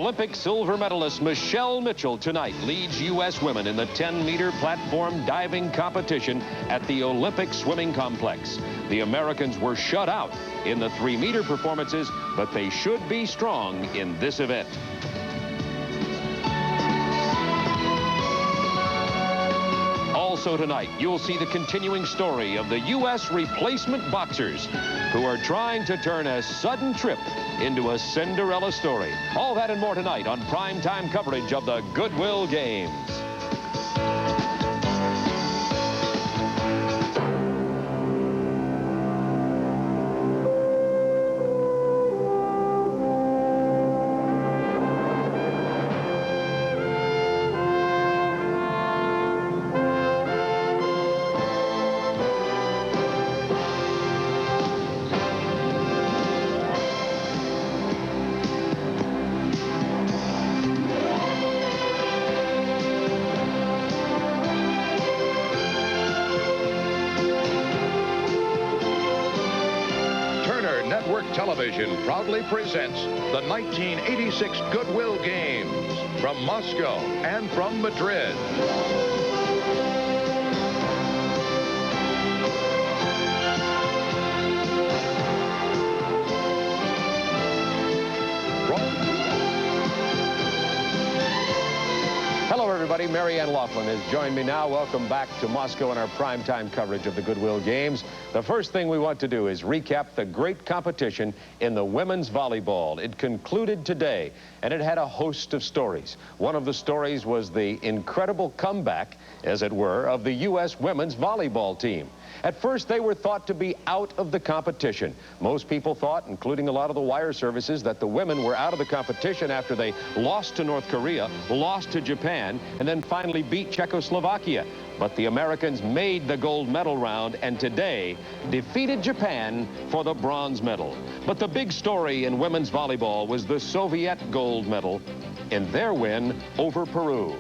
Olympic silver medalist Michelle Mitchell tonight leads U.S. women in the 10-meter platform diving competition at the Olympic Swimming Complex. The Americans were shut out in the 3-meter performances, but they should be strong in this event. Also tonight, you'll see the continuing story of the U.S. replacement boxers who are trying to turn a sudden trip into a Cinderella story. All that and more tonight on primetime coverage of the Goodwill Games. Network Television proudly presents the 1986 Goodwill Games from Moscow and from Madrid. Hello, everybody. Mary Ann Laughlin has joined me now. Welcome back to Moscow and our primetime coverage of the Goodwill Games. The first thing we want to do is recap the great competition in the women's volleyball. It concluded today, and it had a host of stories. One of the stories was the incredible comeback, as it were, of the U.S. women's volleyball team. At first, they were thought to be out of the competition. Most people thought, including a lot of the wire services, that the women were out of the competition after they lost to North Korea, lost to Japan, and then finally beat Czechoslovakia. But the Americans made the gold medal round and today defeated Japan for the bronze medal. But the big story in women's volleyball was the Soviet gold medal in their win over Peru.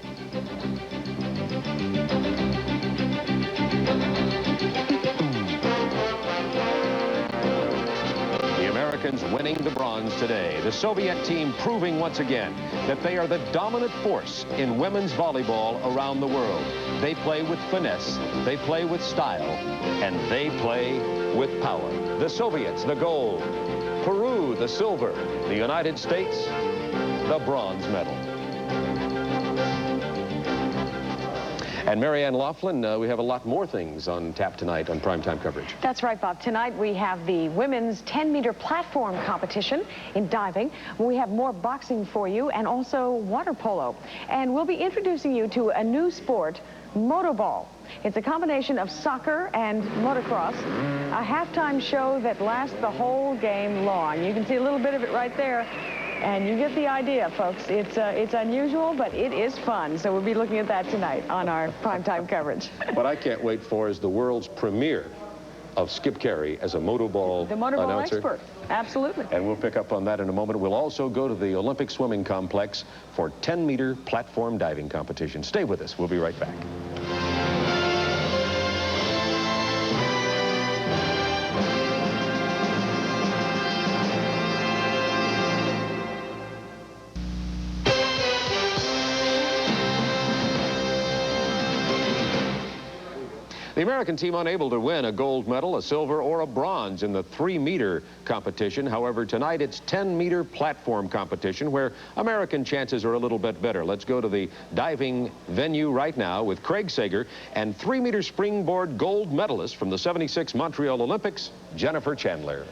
Winning the bronze today. The Soviet team proving once again that they are the dominant force in women's volleyball around the world. They play with finesse, they play with style, and they play with power. The Soviets, the gold. Peru, the silver. The United States, the bronze medal. And Mary Ann Laughlin, we have a lot more things on tap tonight on primetime coverage. That's right, Bob. Tonight we have the women's 10-meter platform competition in diving. We have more boxing for you and also water polo. And we'll be introducing you to a new sport, Motoball. It's a combination of soccer and motocross, a halftime show that lasts the whole game long. You can see a little bit of it right there. And you get the idea, folks. It's unusual, but it is fun. So we'll be looking at that tonight on our primetime coverage. What I can't wait for is the world's premiere of Skip Carey as a Motoball The Motoball announcer. expert. Absolutely. And we'll pick up on that in a moment. We'll also go to the Olympic Swimming Complex for 10-meter platform diving competition. Stay with us. We'll be right back. The American team unable to win a gold medal, a silver, or a bronze in the 3-meter competition. However, tonight it's 10-meter platform competition where American chances are a little bit better. Let's go to the diving venue right now with Craig Sager and 3-meter springboard gold medalist from the '76 Montreal Olympics, Jennifer Chandler.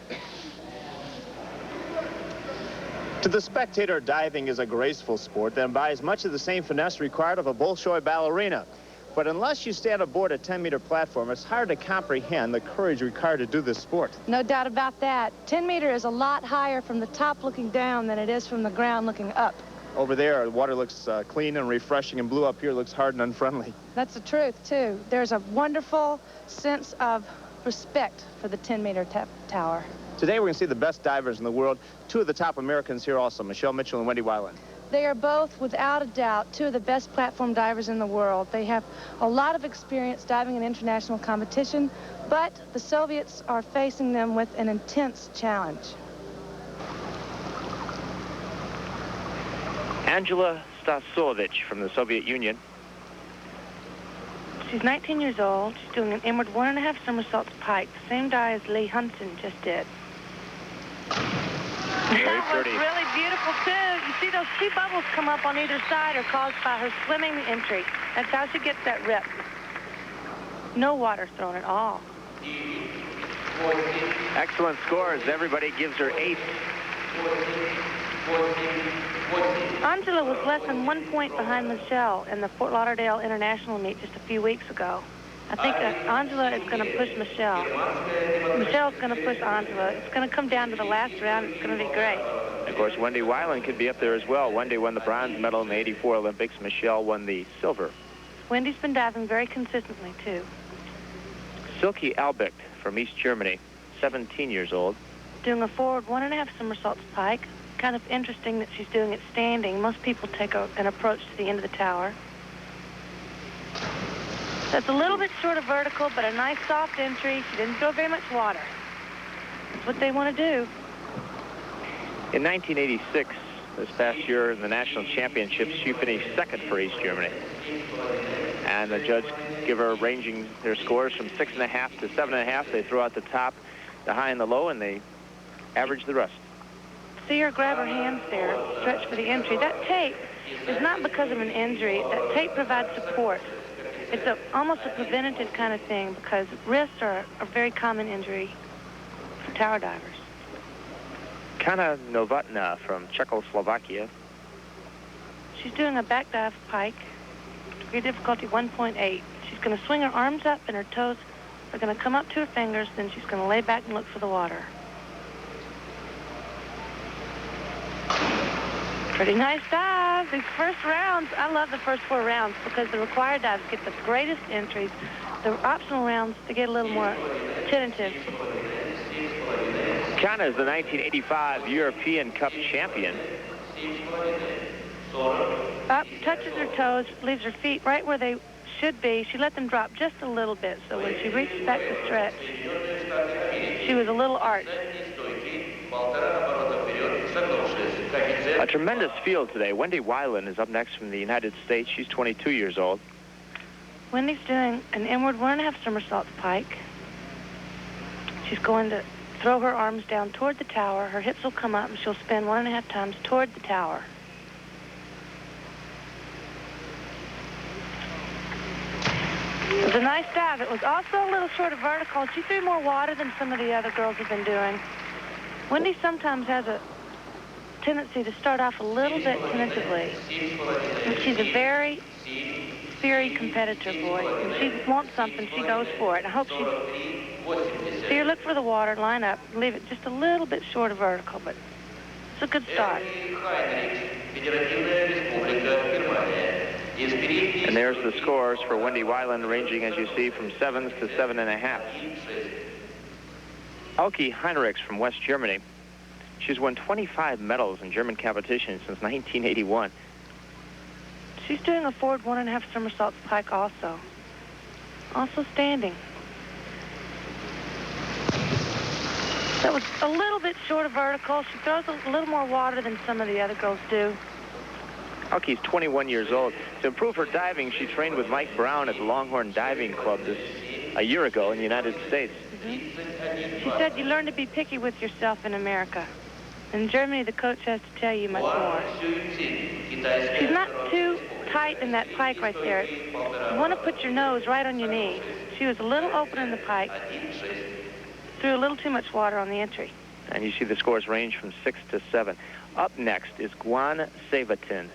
To the spectator, diving is a graceful sport that embodies much of the same finesse required of a Bolshoi ballerina. But unless you stand aboard a 10-meter platform, it's hard to comprehend the courage required to do this sport. No doubt about that. 10 meter is a lot higher from the top looking down than it is from the ground looking up. Over there, the water looks clean and refreshing, and blue up here looks hard and unfriendly. That's the truth, too. There's a wonderful sense of respect for the 10-meter tower. Today, we're going to see the best divers in the world. Two of the top Americans here also, Michelle Mitchell and Wendy Weiland. They are both, without a doubt, two of the best platform divers in the world. They have a lot of experience diving in international competition, but the Soviets are facing them with an intense challenge. Angela Stasulevich from the Soviet Union. She's 19 years old. She's doing an inward 1.5 somersaults pike, the same dive as Lee Hunson just did. That was really beautiful, too. You see those two bubbles come up on either side are caused by her swimming the entry. That's how she gets that rip. No water thrown at all. Excellent scores. Everybody gives her 8. Angela was less than 1 point behind Michelle in the Fort Lauderdale International meet just a few weeks ago. I think Angela is going to push Michelle. Michelle's going to push Angela. It's going to come down to the last round. It's going to be great. Of course, Wendy Weiland could be up there as well. Wendy won the bronze medal in the '84 Olympics. Michelle won the silver. Wendy's been diving very consistently, too. Silke Albicht from East Germany, 17 years old. Doing a forward 1.5 somersaults pike. Kind of interesting that she's doing it standing. Most people take an approach to the end of the tower. That's a little bit short of vertical, but a nice soft entry. She didn't throw very much water. That's what they want to do. In 1986, this past year in the national championships, she finished second for East Germany. And the judge give her ranging their scores from 6.5 to 7.5. They throw out the top, the high and the low, and they average the rest. See her grab her hands there, stretch for the entry. That tape is not because of an injury. That tape provides support. It's almost a preventative kind of thing because wrists are a very common injury for tower divers. Kana Novotná from Czechoslovakia. She's doing a back dive pike, degree difficulty 1.8. She's going to swing her arms up and her toes are going to come up to her fingers, then she's going to lay back and look for the water. Pretty nice dive. These first rounds, I love the first 4 rounds because the required dives get the greatest entries. The optional rounds, they get a little more tentative. Kana is the 1985 European Cup champion. Up, touches her toes, leaves her feet right where they should be. She let them drop just a little bit, so when she reaches back to stretch, she was a little arched. A tremendous field today. Wendy Weiland is up next from the United States. She's 22 years old. Wendy's doing an inward 1.5 somersaults pike. She's going to throw her arms down toward the tower. Her hips will come up and she'll spin 1.5 times toward the tower. It was a nice dive. It was also a little short of vertical. She threw more water than some of the other girls have been doing. Wendy sometimes has a tendency to start off a little bit tentatively. She's a very, very competitor, boy. When she wants something, she goes for it. I hope she... See her look for the water, line up, leave it just a little bit short of vertical, but it's a good start. And there's the scores for Wendy Weiland, ranging, as you see, from 7s to 7.5. Elke Heinrichs from West Germany. She's won 25 medals in German competition since 1981. She's doing a forward 1.5 somersaults pike also. Also standing. That was a little bit short of vertical. She throws a little more water than some of the other girls do. Elke's 21 years old. To improve her diving, she trained with Mike Brown at the Longhorn Diving Club a year ago in the United States. She said you learn to be picky with yourself in America. In Germany, the coach has to tell you much more. She's not too tight in that pike right there. You want to put your nose right on your knee. She was a little open in the pike. Threw a little too much water on the entry. And you see the scores range from 6 to 7. Up next is Guan Seivatin,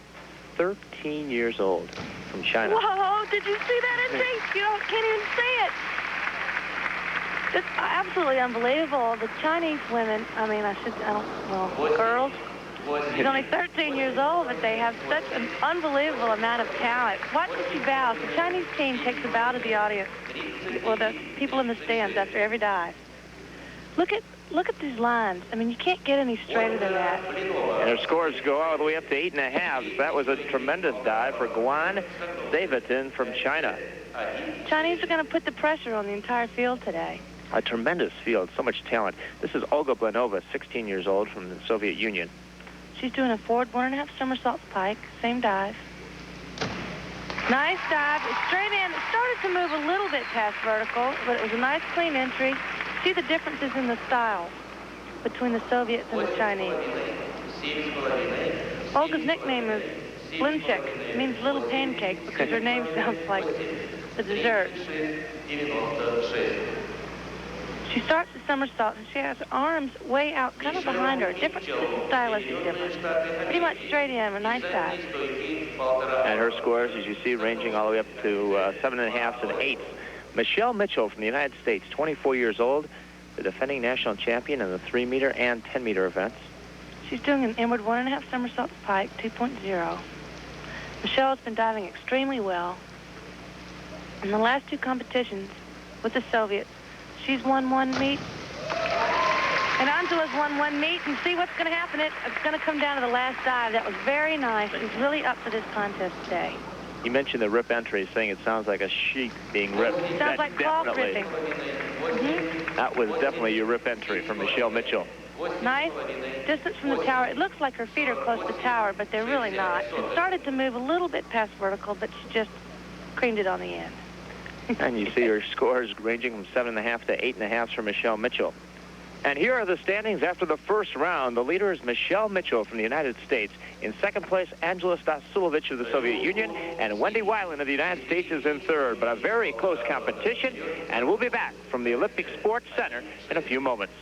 13 years old, from China. Whoa, did you see that entry? You can't even see it. It's absolutely unbelievable. The Chinese women, girls. She's only 13 years old, but they have such an unbelievable amount of talent. Watch as she bows. The Chinese team takes a bow to the audience, well, the people in the stands after every dive. Look at these lines. I mean, you can't get any straighter than that. And her scores go all the way up to 8.5. That was a tremendous dive for Guan Seivatin from China. Chinese are going to put the pressure on the entire field today. A tremendous field, so much talent. This is Olga Blanova, 16 years old, from the Soviet Union. She's doing a forward 1.5 somersaults pike, same dive. Nice dive, straight in. It started to move a little bit past vertical, but it was a nice clean entry. See the differences in the style between the Soviets and the Chinese. Olga's nickname is Blinchik. It means little pancake because her name sounds like the dessert. She starts the somersault and she has her arms way out, kind of behind her. Different stylistic difference. Pretty much straight in, a nice dive. And her scores, as you see, ranging all the way up to 7.5s and 8s. Michelle Mitchell from the United States, 24 years old, the defending national champion in the 3-meter and 10-meter events. She's doing an inward 1.5 somersaults pike, 2.0. Michelle has been diving extremely well. In the last 2 competitions with the Soviets, she's won 1 meet. And Angela's won 1 meet, and see what's going to happen. It's going to come down to the last dive. That was very nice. She's really up for this contest today. You mentioned the rip entry, saying it sounds like a sheep being ripped. Sounds like cloth ripping. That was definitely your rip entry from Michelle Mitchell. Nice distance from the tower. It looks like her feet are close to the tower, but they're really not. It started to move a little bit past vertical, but she just creamed it on the end. And you see her scores ranging from 7.5 to 8.5 for Michelle Mitchell. And here are the standings after the first round. The leader is Michelle Mitchell from the United States. In second place, Angela Stasulevich of the Soviet Union, and Wendy Weiland of the United States is in third. But a very close competition, and we'll be back from the Olympic Sports Center in a few moments.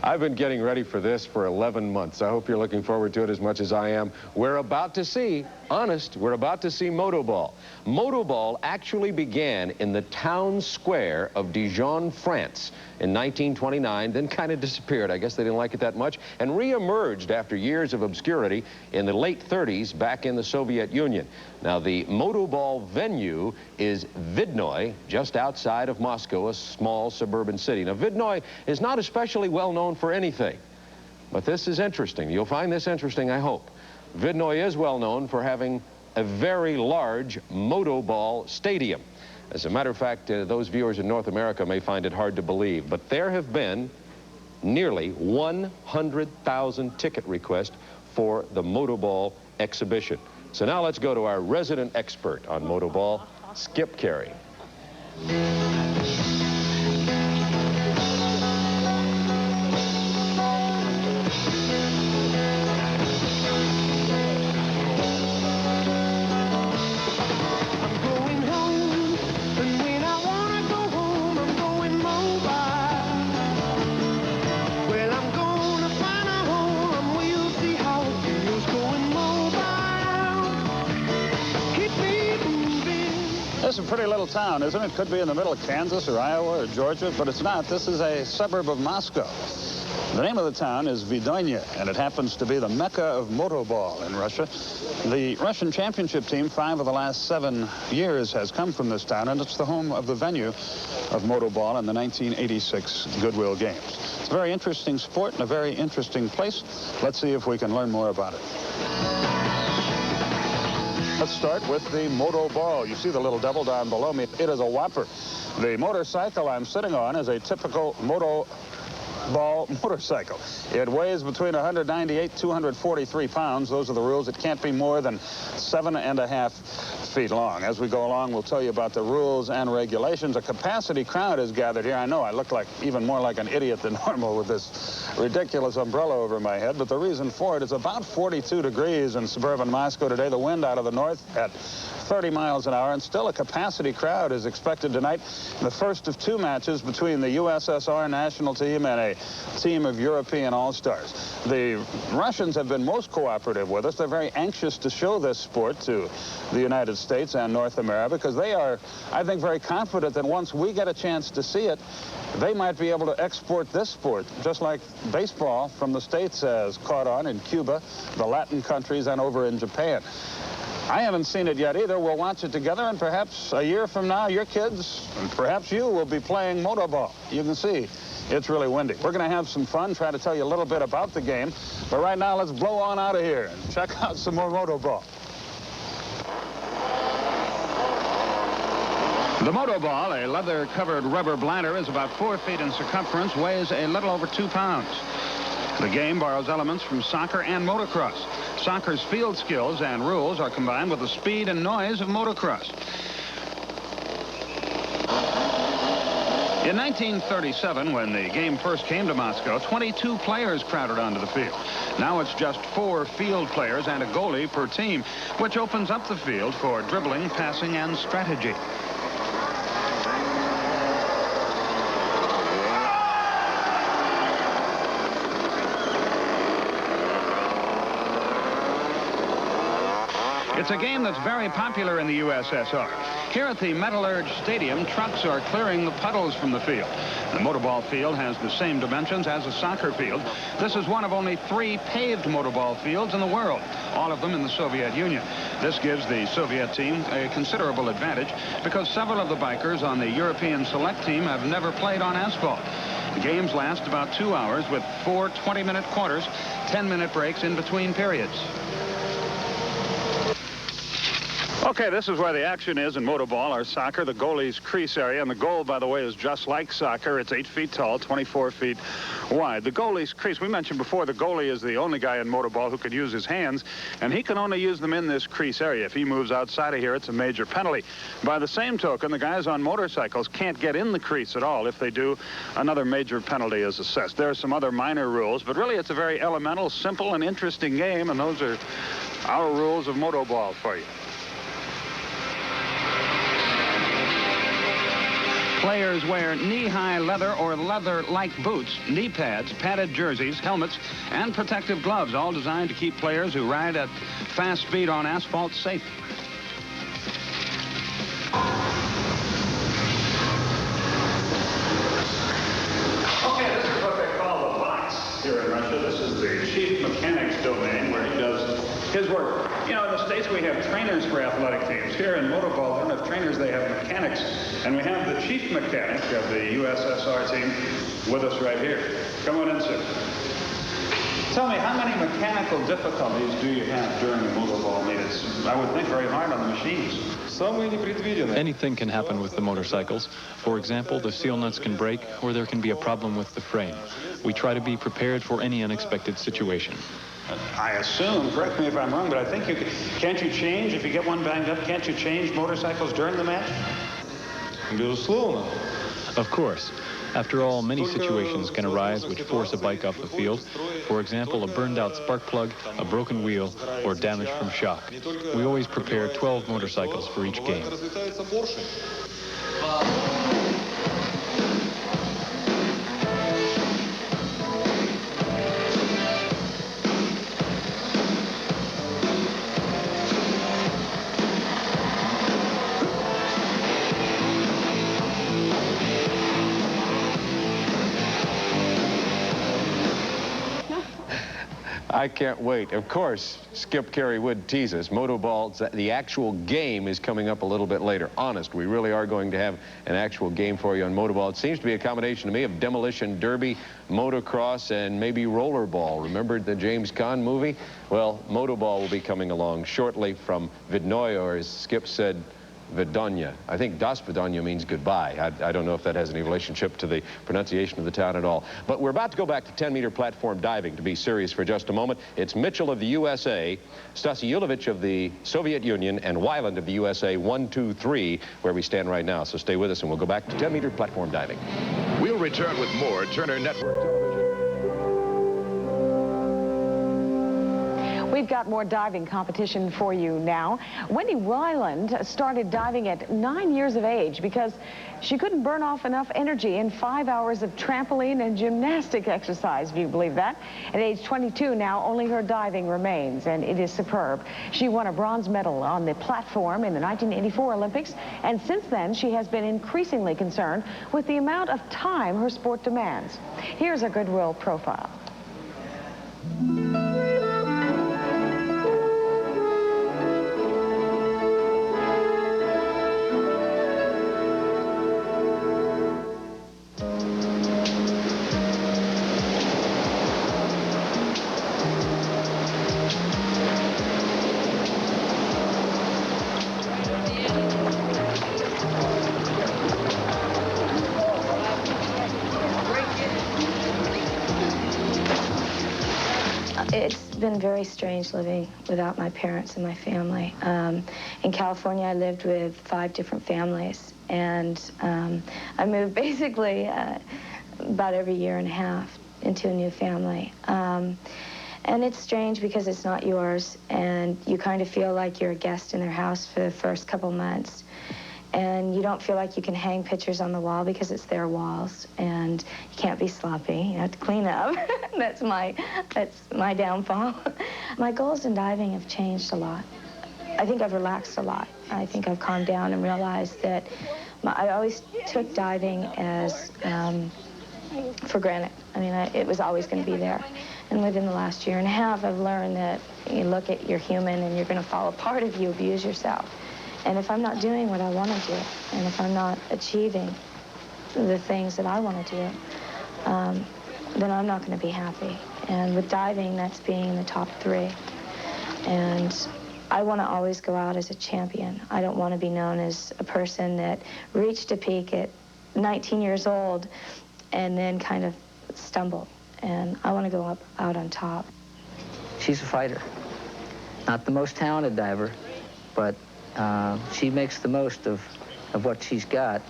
I've been getting ready for this for 11 months. I hope you're looking forward to it as much as I am. We're about to see, we're about to see Motoball. Motoball actually began in the town square of Dijon, France in 1929, then kind of disappeared. I guess they didn't like it that much, and reemerged after years of obscurity in the late 30s back in the Soviet Union. Now, the Motoball venue is Vidnoy, just outside of Moscow, a small suburban city. Now, Vidnoy is not especially well known for anything, but this is interesting. You'll find this interesting, I hope. Vidnoy is well known for having a very large Motoball stadium. As a matter of fact, those viewers in North America may find it hard to believe, but there have been nearly 100,000 ticket requests for the Motoball exhibition. So now let's go to our resident expert on Motoball, Skip Carey. This is a pretty little town, isn't it? Could be in the middle of Kansas or Iowa or Georgia, but it's not. This is a suburb of Moscow. The name of the town is Vidonya, and it happens to be the mecca of Motoball in Russia. The Russian championship team, 5 of the last 7 years, has come from this town, and it's the home of the venue of Motoball in the 1986 Goodwill Games. It's a very interesting sport and a very interesting place. Let's see if we can learn more about it. Let's start with the Motoball. You see the little devil down below me. It is a whopper. The motorcycle I'm sitting on is a typical Motoball motorcycle. It weighs between 198 and 243 pounds. Those are the rules. It can't be more than 7.5 feet long. As we go along, we'll tell you about the rules and regulations. A capacity crowd is gathered here. I know I look like even more like an idiot than normal with this ridiculous umbrella over my head, but the reason for it is about 42 degrees in suburban Moscow today. The wind out of the north at 30 miles an hour, and still a capacity crowd is expected tonight. The first of 2 matches between the USSR national team and a team of European all-stars. The Russians have been most cooperative with us. They're very anxious to show this sport to the United States and North America because they are, I think, very confident that once we get a chance to see it, they might be able to export this sport, just like baseball from the States has caught on in Cuba, the Latin countries, and over in Japan. I haven't seen it yet either. We'll watch it together, and perhaps a year from now, your kids, and perhaps you, will be playing Motoball. You can see It's really windy. We're going to have some fun, try to tell you a little bit about the game. But right now, let's blow on out of here and check out some more Motoball. The Motoball, a leather-covered rubber bladder, is about 4 feet in circumference, weighs a little over 2 pounds. The game borrows elements from soccer and motocross. Soccer's field skills and rules are combined with the speed and noise of motocross. In 1937, when the game first came to Moscow, 22 players crowded onto the field. Now it's just 4 field players and a goalie per team, which opens up the field for dribbling, passing, and strategy. It's a game that's very popular in the USSR. Here at the Metallurg Stadium, trucks are clearing the puddles from the field. The Motoball field has the same dimensions as a soccer field. This is one of only 3 paved Motoball fields in the world, all of them in the Soviet Union. This gives the Soviet team a considerable advantage because several of the bikers on the European select team have never played on asphalt. The games last about 2 hours with 4 20-minute quarters, 10-minute breaks in between periods. Okay, this is where the action is in Motoball or soccer, the goalie's crease area. And the goal, by the way, is just like soccer. It's 8 feet tall, 24 feet wide. The goalie's crease, we mentioned before, the goalie is the only guy in Motoball who can use his hands, and he can only use them in this crease area. If he moves outside of here, it's a major penalty. By the same token, the guys on motorcycles can't get in the crease at all. If they do, another major penalty is assessed. There are some other minor rules, but really it's a very elemental, simple, and interesting game, and those are our rules of Motoball for you. Players wear knee-high leather or leather-like boots, knee pads, padded jerseys, helmets, and protective gloves, all designed to keep players who ride at fast speed on asphalt safe. Okay, this is what they call the box here in Russia. This is the chief mechanic's domain where he does his work. You know, in the States we have trainers for athletic teams. Here in Motoball, they don't have trainers, they have mechanics. And we have the chief mechanic of the USSR team with us right here. Come on in, sir. Tell me, how many mechanical difficulties do you have during the Motoball meet? It's, I would think, very hard on the machines. Anything can happen with the motorcycles. For example, the seal nuts can break, or there can be a problem with the frame. We try to be prepared for any unexpected situation. I assume, correct me if I'm wrong, but I think can't you change, if you get one banged up, can't you change motorcycles during the match? Of course. After all, many situations can arise which force a bike off the field. For example, a burned out spark plug, a broken wheel, or damage from shock. We always prepare 12 motorcycles for each game. I can't wait. Of course, Skip Carey would tease us. Motoball, the actual game is coming up a little bit later. Honest, we really are going to have an actual game for you on Motoball. It seems to be a combination to me of demolition derby, motocross, and maybe rollerball. Remember the James Caan movie? Well, Motoball will be coming along shortly from Vidnoye, or as Skip said, Vidonya. I think Das Vidonya means goodbye. I don't know if that has any relationship to the pronunciation of the town at all. But we're about to go back to 10-meter platform diving, to be serious for just a moment. It's Mitchell of the USA, Stasulevich of the Soviet Union, and Weiland of the USA, 1, 2, 3, where we stand right now. So stay with us, and we'll go back to 10-meter platform diving. We'll return with more Turner Network Television. We've got more diving competition for you now. Wendy Weiland started diving at 9 years of age because she couldn't burn off enough energy in 5 hours of trampoline and gymnastic exercise. Do you believe that? At age 22 now, only her diving remains, and it is superb. She won a bronze medal on the platform in the 1984 Olympics, and since then she has been increasingly concerned with the amount of time her sport demands. Here's a Goodwill profile. been very strange living without my parents and my family. In California, I lived with 5 different families, and I moved basically about every year and a half into a new family. And it's strange because it's not yours, and you kind of feel like you're a guest in their house for the first couple months. And you don't feel like you can hang pictures on the wall because it's their walls, and you can't be sloppy. You have to clean up. That's my downfall. My goals in diving have changed a lot. I think I've relaxed a lot. I think I've calmed down and realized that I always took diving as for granted. I mean, it was always going to be there. And within the last year and a half, I've learned that you look at you're human and you're going to fall apart if you abuse yourself. And if I'm not doing what I want to do, and if I'm not achieving the things that I want to do, then I'm not going to be happy. And with diving, that's being in the top 3. And I want to always go out as a champion. I don't want to be known as a person that reached a peak at 19 years old and then kind of stumbled. And I want to go out on top. She's a fighter. Not the most talented diver, but she makes the most of what she's got.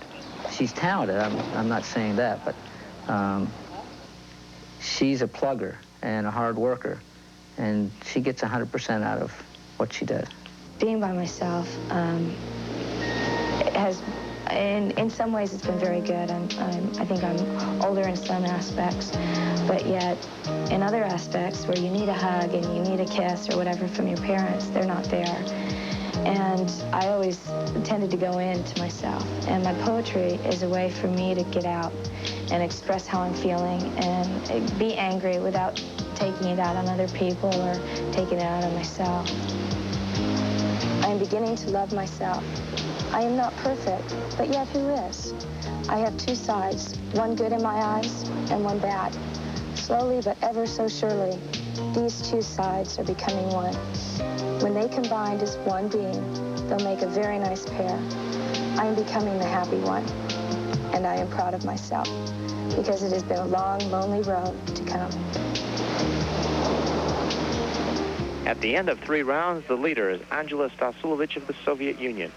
She's talented, I'm not saying that, but she's a plugger and a hard worker, and she gets 100% out of what she does. Being by myself has, in some ways, it's been very good. I think I'm older in some aspects, but yet in other aspects where you need a hug and you need a kiss or whatever from your parents, they're not there. And I always tended to go into myself. And my poetry is a way for me to get out and express how I'm feeling and be angry without taking it out on other people or taking it out on myself. I am beginning to love myself. I am not perfect, but yet who is? I have 2 sides, one good in my eyes and one bad. Slowly but ever so surely, these 2 sides are becoming one. When they combined as one being, they'll make a very nice pair. I am becoming the happy one, and I am proud of myself, because it has been a long, lonely road to come. At the end of 3 rounds, the leader is Angela Stasulevich of the Soviet Union.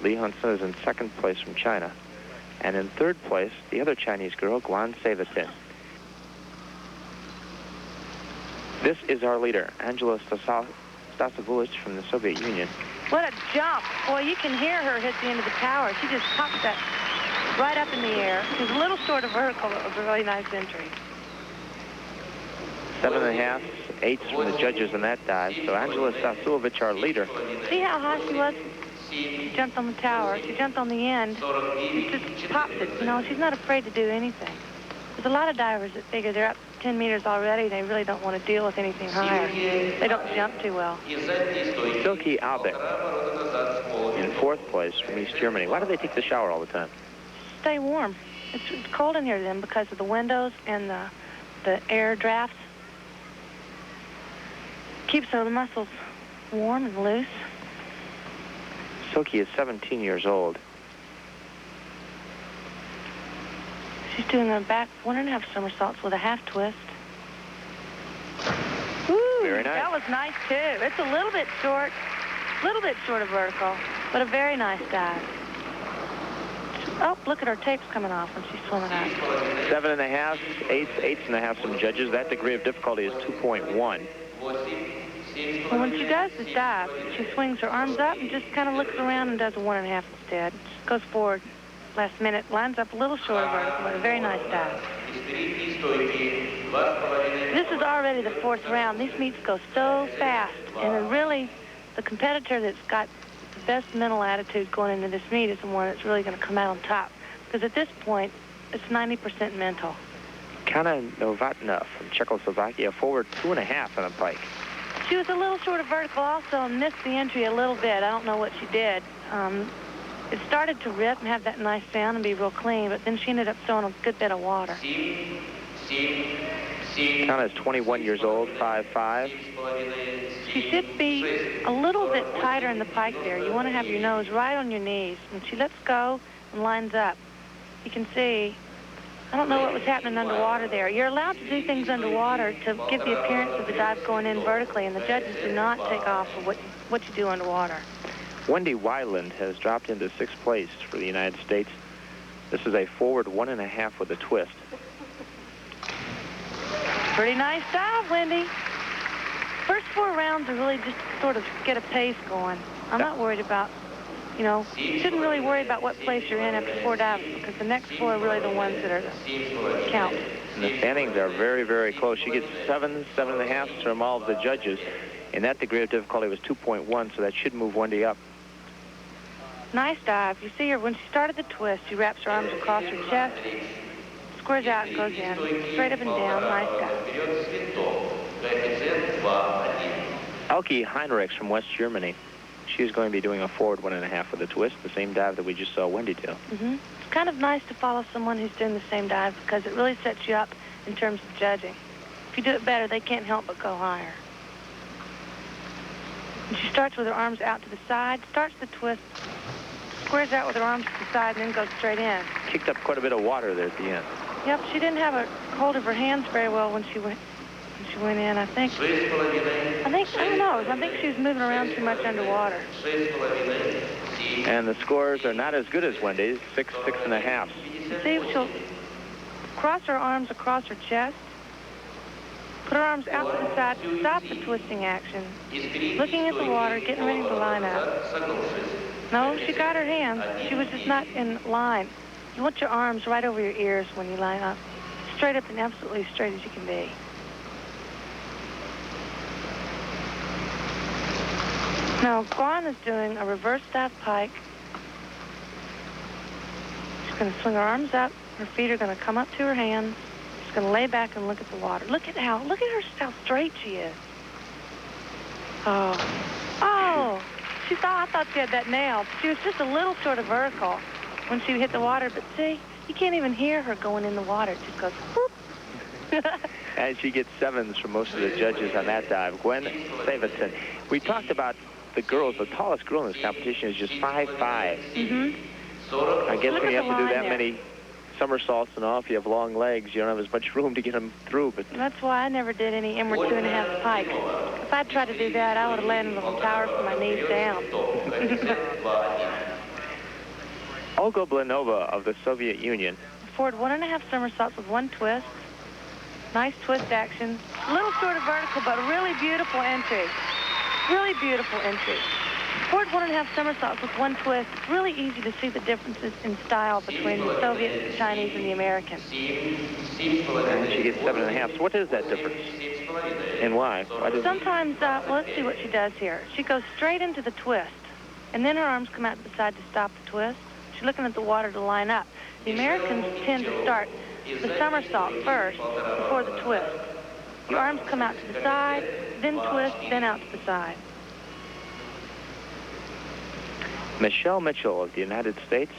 Li Hunsun is in 2nd place from China. And in 3rd place, the other Chinese girl, Guan Seivatin. This is our leader, Angela Stasulevich from the Soviet Union. What a jump. Boy, you can hear her hit the end of the tower. She just popped that right up in the air. She's a little short of vertical, but it was a really nice entry. 7.5, 8s from the judges in that dive. So Angela Stasulevich, our leader. See how high she was? She jumped on the tower. She jumped on the end. She just popped it. You know, she's not afraid to do anything. There's a lot of divers that figure they're up 10 meters already. They really don't want to deal with anything higher. They don't jump too well. Silke Albeck in 4th place from East Germany. Why do they take the shower all the time? Stay warm. It's cold in here to them because of the windows and the air drafts. Keeps the muscles warm and loose. Silke is 17 years old. She's doing a back 1.5 somersaults with a half twist. Ooh, very nice. That was nice too. It's a little bit short of vertical, but a very nice dive. Oh, look at her tapes coming off when she's swimming out. 7.5, 8s, 8.5 from judges. That degree of difficulty is 2.1. Well, when she does this dive, she swings her arms up and just kind of looks around and does a 1.5 instead. Just goes forward last minute, lines up a little short of vertical, but a very nice dive. This is already the 4th round. These meets go so fast, and really the competitor that's got the best mental attitude going into this meet is the one that's really going to come out on top, because at this point it's 90% mental. Kana Novotna from Czechoslovakia, forward 2.5 on a pike. She was a little short of vertical also and missed the entry a little bit. I don't know what she did. It started to rip and have that nice sound and be real clean, but then she ended up throwing a good bit of water. Kana is 21 years old, 5'5". She should be a little bit tighter in the pike there. You want to have your nose right on your knees. When she lets go and lines up, you can see I don't know what was happening underwater there. You're allowed to do things underwater to give the appearance of the dive going in vertically, and the judges do not take off for what you do underwater. Wendy Weiland has dropped into 6th place for the United States. This is a forward 1.5 with a twist. Pretty nice dive, Wendy. First 4 rounds are really just sort of get a pace going. I'm not worried about, you know, you shouldn't really worry about what place you're in after 4 dives, because the next 4 are really the ones that are count. And the standings are very, very close. She gets 7, 7.5 from all of the judges, and that degree of difficulty was 2.1, so that should move Wendy up. Nice dive. You see her, when she started the twist, she wraps her arms across her chest, squares out and goes in. Straight up and down. Nice dive. Elke Heinrichs from West Germany. She's going to be doing a forward 1.5 with a twist, the same dive that we just saw Wendy do. It's kind of nice to follow someone who's doing the same dive, because it really sets you up in terms of judging. If you do it better, they can't help but go higher. And she starts with her arms out to the side, starts the twist, squares out with her arms to the side, and then goes straight in. Kicked up quite a bit of water there at the end. Yep, she didn't have a hold of her hands very well when she went in, I think. I don't know. I think she was moving around too much underwater. And the scores are not as good as Wendy's, 6, 6.5. See, she'll cross her arms across her chest, put her arms out to the side to stop the twisting action, looking at the water, getting ready to line up. No, she got her hands. She was just not in line. You want your arms right over your ears when you line up. Straight up and absolutely straight as you can be. Now, Guan is doing a reverse dive pike. She's going to swing her arms up. Her feet are going to come up to her hands. She's going to lay back and look at the water. Look at her, how straight she is. Oh, I thought she had that nailed. She was just a little short of vertical when she hit the water, but see, you can't even hear her going in the water. It just goes, whoop. And she gets 7s from most of the judges on that dive. Gwen Savetson. We talked about the girls. The tallest girl in this competition is just 5'5". I guess when you have to do that many somersaults and all, if you have long legs, you don't have as much room to get them through. But that's why I never did any inward 2.5 pike. If I'd tried to do that, I would have landed on the tower from my knees down. Olga Blanova of the Soviet Union. Forward 1.5 somersaults with 1 twist. Nice twist action. A little short of vertical, but a really beautiful entry. Really beautiful entry. Forward 1.5 somersaults with 1 twist. It's really easy to see the differences in style between the Soviets, the Chinese, and the Americans. And she gets 7.5. So what is that difference? And why? Sometimes, well, let's see what she does here. She goes straight into the twist, and then her arms come out to the side to stop the twist. She's looking at the water to line up. The Americans tend to start the somersault first before the twist. Your arms come out to the side, then twist, then out to the side. Michelle Mitchell of the United States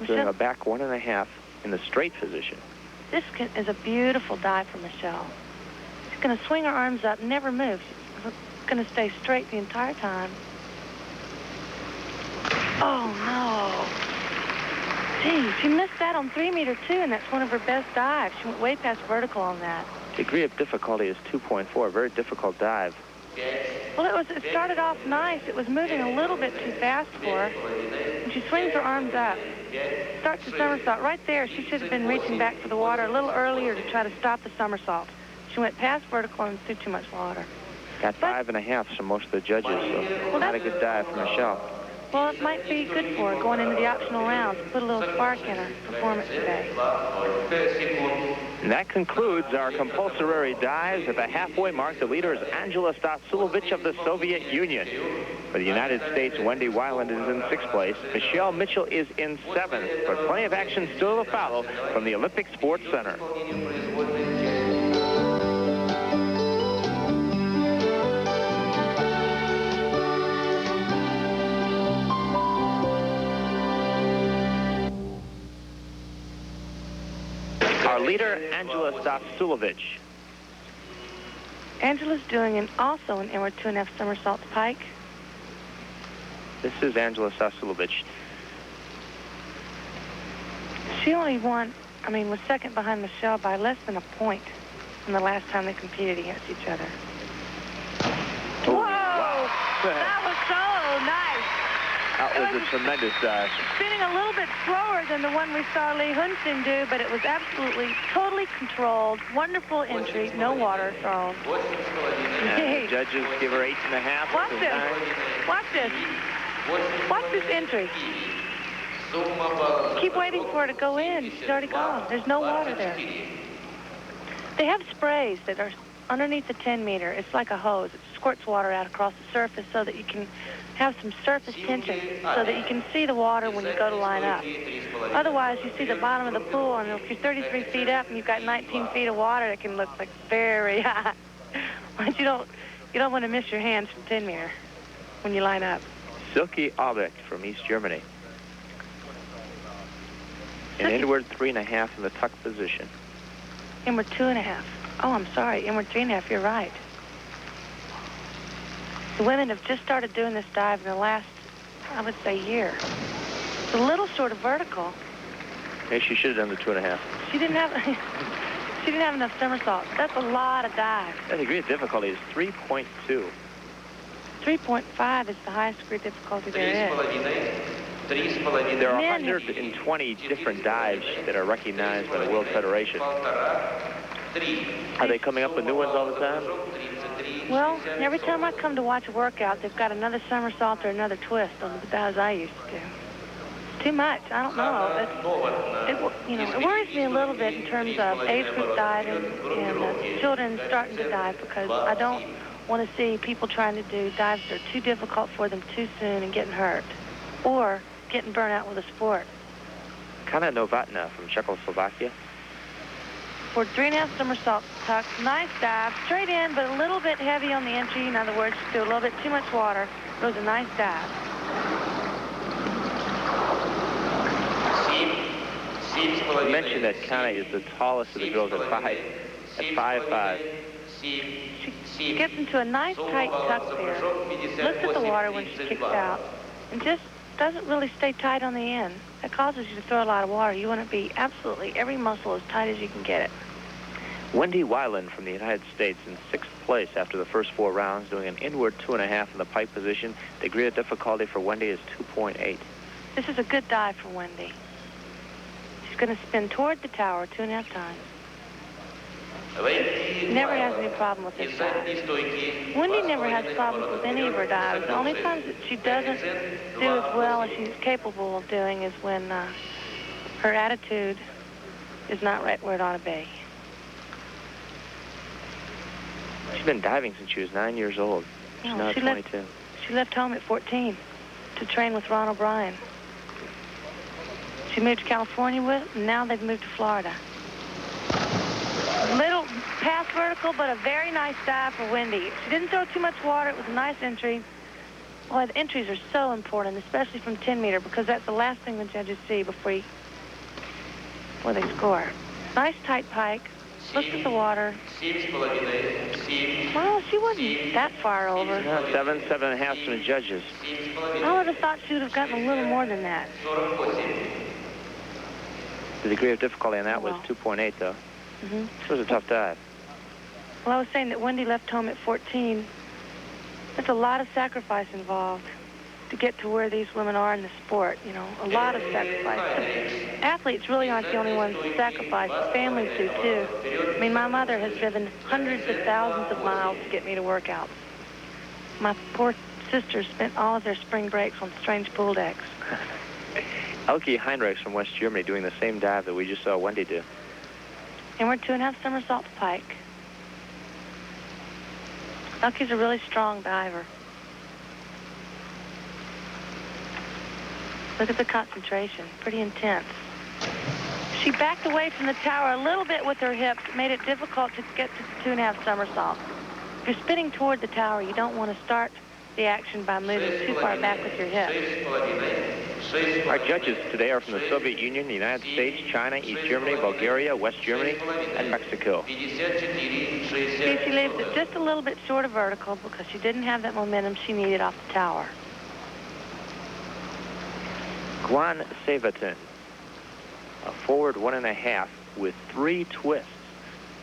doing a back 1.5 in the straight position. This is a beautiful dive for Michelle. She's going to swing her arms up, never move. She's going to stay straight the entire time. Oh, no. Gee, she missed that on 3m2, and that's one of her best dives. She went way past vertical on that. Degree of difficulty is 2.4, very difficult dive. Well, it started off nice. It was moving a little bit too fast for her. And she swings her arms up. Starts the somersault. Right there, she should have been reaching back for the water a little earlier to try to stop the somersault. She went past vertical and through too much water. Got 5.5 from most of the judges, so not a good dive for Michelle. Well, it might be good for her going into the optional rounds. Put a little spark in her performance today. And that concludes our compulsory dives. At the halfway mark, the leader is Angela Stasulevich of the Soviet Union. For the United States, Wendy Weiland is in 6th place. Michelle Mitchell is in 7th. But plenty of action still to follow from the Olympic Sports Center. Our leader, Angela Stasulevich. Angela's doing also an inward 2.5 somersaults pike. This is Angela Stasulevich. She only won was second behind Michelle by less than a point from the last time they competed against each other. Whoa! Wow. That was so nice. That was a tremendous dive. Spinning a little bit slower than the one we saw Lee Hunsin do, but it was absolutely, totally controlled. Wonderful entry, no water thrown. And the judges give her 8.5. Watch this. Watch this. Watch this entry. Keep waiting for her to go in. She's already gone. There's no water there. They have sprays that are underneath the 10-meter. It's like a hose. It squirts water out across the surface so that you can have some surface tension so that you can see the water when you go to line up. Otherwise, you see the bottom of the pool, and if you're 33 feet up and you've got 19 feet of water, it can look like very hot. But you don't want to miss your hands from 10-meter when you line up. Silke Albrecht from East Germany. An inward 3.5 in the tuck position. Inward 2.5. Oh, I'm sorry. Inward 3.5. You're right. The women have just started doing this dive in the last, I would say, year. It's a little sort of vertical. Hey, she should have done the 2.5. She didn't have. She didn't have enough somersaults. That's a lot of dive. The degree of difficulty is 3.2. 3.5 is the highest degree of difficulty there is. There are 120 different dives that are recognized by the World Federation. Are they coming up with new ones all the time? Well, every time I come to watch a workout, they've got another somersault or another twist on the dives I used to do. It's too much. I don't know. It worries me a little bit in terms of age group diving and children starting to dive, because I don't want to see people trying to do dives that are too difficult for them too soon and getting hurt, or getting burnt out with the sport. Kana Novotná from Czechoslovakia. For 3.5 somersaults tucked, nice dive, straight in, but a little bit heavy on the entry. In other words, do a little bit too much water. It was a nice dive. You mentioned that Kana is the tallest of the girls at 5'5". She gets into a nice tight tuck there, looks at the water when she kicks out, and just doesn't really stay tight on the end. That causes you to throw a lot of water. You want to be absolutely every muscle as tight as you can get it. Wendy Weiland from the United States in 6th place after the first 4 rounds, doing an inward 2.5 in the pike position. Degree of difficulty for Wendy is 2.8. This is a good dive for Wendy. She's going to spin toward the tower 2.5 times. Never has any problem with this dive. Wendy never has problems with any of her dives. The only times that she doesn't do as well as she's capable of doing is when her attitude is not right where it ought to be. She's been diving since she was 9 years old. She's now 22. She left home at 14 to train with Ron O'Brien. She moved to California and now they've moved to Florida. Little past vertical, but a very nice dive for Wendy. She didn't throw too much water. It was a nice entry. Boy, the entries are so important, especially from 10-meter, because that's the last thing the judges see before they score. Nice tight pike. Looked at the water. Well, she wasn't that far over. 7.5 from the judges. I would have thought she would have gotten a little more than that. The degree of difficulty on that was 2.8, though. Mm-hmm. This was a tough dive. Well, I was saying that Wendy left home at 14. There's a lot of sacrifice involved to get to where these women are in the sport, a lot of sacrifice. Athletes really aren't the only ones to sacrifice. The families do, too. I mean, my mother has driven hundreds of thousands of miles to get me to workouts. My poor sisters spent all of their spring breaks on strange pool decks. Elke Heinrichs from West Germany doing the same dive that we just saw Wendy do. And we're 2.5 somersaults pike. Elke's a really strong diver. Look at the concentration, pretty intense. She backed away from the tower a little bit with her hips. It made it difficult to get to the 2.5 somersaults. If you're spinning toward the tower, you don't want to start the action by moving too far back with your hips. Our judges today are from the Soviet Union, the United States, China, East Germany, Bulgaria, West Germany, and Mexico. See, she leaves it just a little bit short of vertical because she didn't have that momentum she needed off the tower. Guan Sevatin, a forward 1.5 with 3 twists.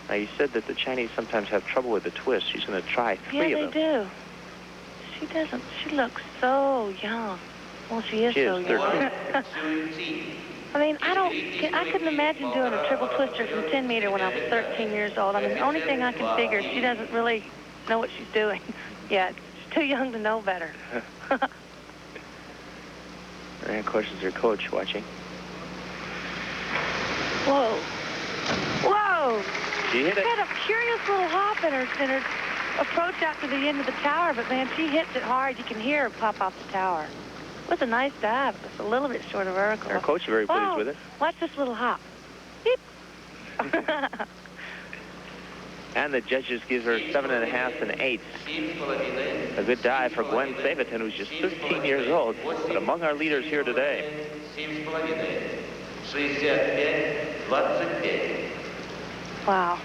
Now, you said that the Chinese sometimes have trouble with the twist. She's going to try 3 of them. Yeah, they do. She doesn't. She looks so young. Well, she is so young. I mean, I couldn't imagine doing a triple twister from 10 meter when I was 13 years old. I mean, the only thing I can figure is she doesn't really know what she's doing yet. She's too young to know better. And of course, is her coach watching. Whoa. Whoa. She hit it. She had a curious little hop in her approach out to the end of the tower, but man, she hits it hard. You can hear her pop off the tower. It was a nice dive. It was a little bit short of vertical. Her coach is very pleased with it. Watch this little hop. Beep. And the judges give her 7.5 and 8. A good dive for Gwen Sabaton, who's just 13 years old, but among our leaders here today. Wow.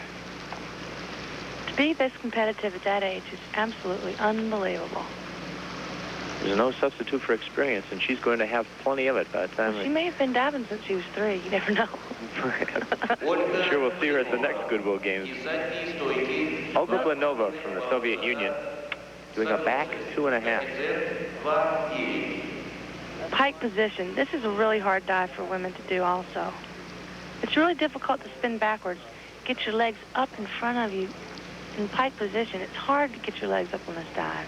To be this competitive at that age is absolutely unbelievable. There's no substitute for experience, and she's going to have plenty of it by the time. Well, she may have been diving since she was 3. You never know. I'm sure we'll see her at the next Goodwill Games. Olga Blanova from the Soviet Union doing a back 2.5. Pike position. This is a really hard dive for women to do also. It's really difficult to spin backwards. Get your legs up in front of you in pike position. It's hard to get your legs up on this dive.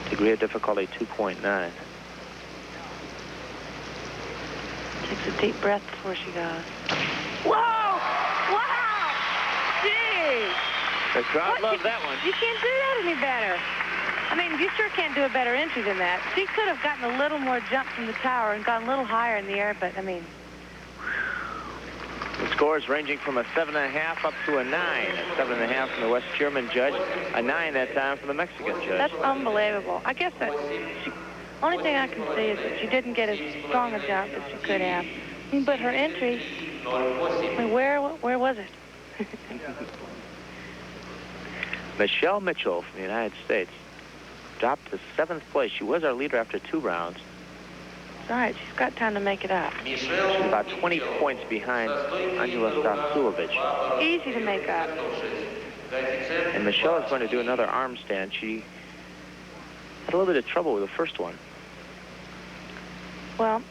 Degree of difficulty 2.9. Takes a deep breath before she goes. Whoa! Wow! Gee! The crowd loved that one. You can't do that any better. I mean, you sure can't do a better entry than that. She could have gotten a little more jump from the tower and gone a little higher in the air, but, I mean... The scores ranging from a 7.5 up to a 9. A 7.5 from the West German judge, a 9 that time from the Mexican judge. That's unbelievable. I guess that only thing I can see is that she didn't get as strong a jump as she could have. I mean, but her entry, I mean, where was it? Michelle Mitchell from the United States dropped to 7th place. She was our leader after 2 rounds. All right, she's got time to make it up. She's about 20 points behind Angela Stasulevich. Easy to make up. And Michelle is going to do another arm stand. She had a little bit of trouble with the first one. Well,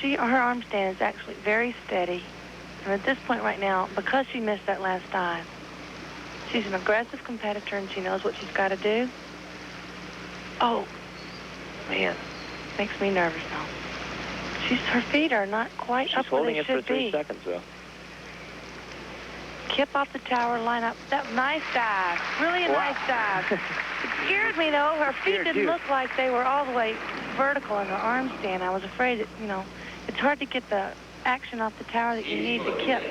her arm stand is actually very steady. And at this point right now, because she missed that last dive, she's an aggressive competitor and she knows what she's got to do. Oh, man. Makes me nervous now. Her feet are not quite up where they should be. She's holding it for 3 seconds, though. Kip off the tower, line up. That nice dive. Really a nice dive. It scared me, though. Her feet didn't look like they were all the way vertical in her arm stand. I was afraid that, you know, it's hard to get the action off the tower that you need to kip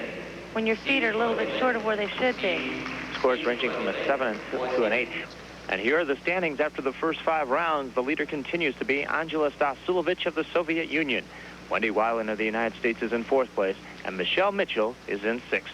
when your feet are a little bit short of where they should be. Scores ranging from a 7 to an 8. And here are the standings after the first 5 rounds. The leader continues to be Angela Stasulevich of the Soviet Union. Wendy Weiland of the United States is in 4th place, and Michelle Mitchell is in 6th.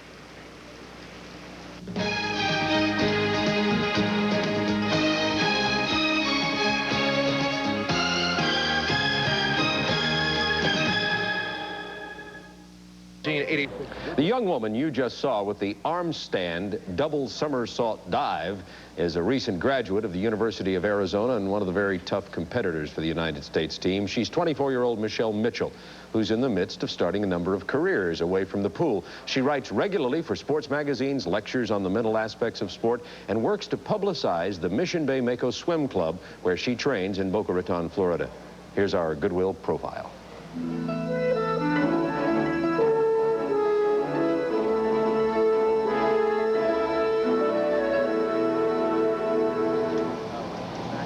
The young woman you just saw with the arm stand double somersault dive is a recent graduate of the University of Arizona and one of the very tough competitors for the United States team. She's 24-year-old Michelle Mitchell, who's in the midst of starting a number of careers away from the pool. She writes regularly for sports magazines, lectures on the mental aspects of sport, and works to publicize the Mission Bay Mako Swim Club, where she trains in Boca Raton, Florida. Here's our Goodwill profile.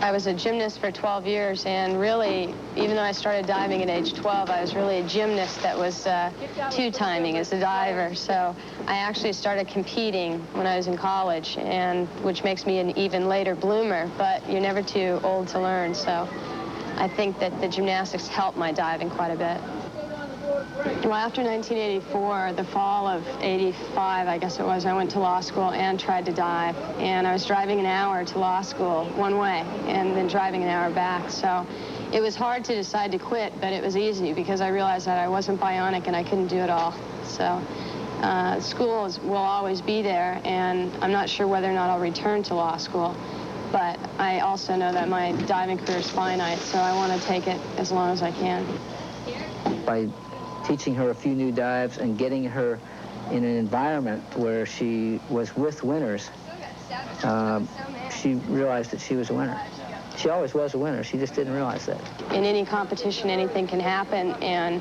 I was a gymnast for 12 years, and really, even though I started diving at age 12, I was really a gymnast that was two-timing as a diver. So I actually started competing when I was in college, and which makes me an even later bloomer, but you're never too old to learn. So I think that the gymnastics helped my diving quite a bit. Well, after 1984, the fall of 85, I guess it was, I went to law school and tried to dive. And I was driving an hour to law school one way and then driving an hour back. So It was hard to decide to quit, but it was easy because I realized that I wasn't bionic and I couldn't do it all. So school will always be there, and I'm not sure whether or not I'll return to law school. But I also know that my diving career is finite, so I want to take it as long as I can. By teaching her a few new dives and getting her in an environment where she was with winners, she realized that she was a winner. She always was a winner. She just didn't realize that. In any competition, anything can happen, and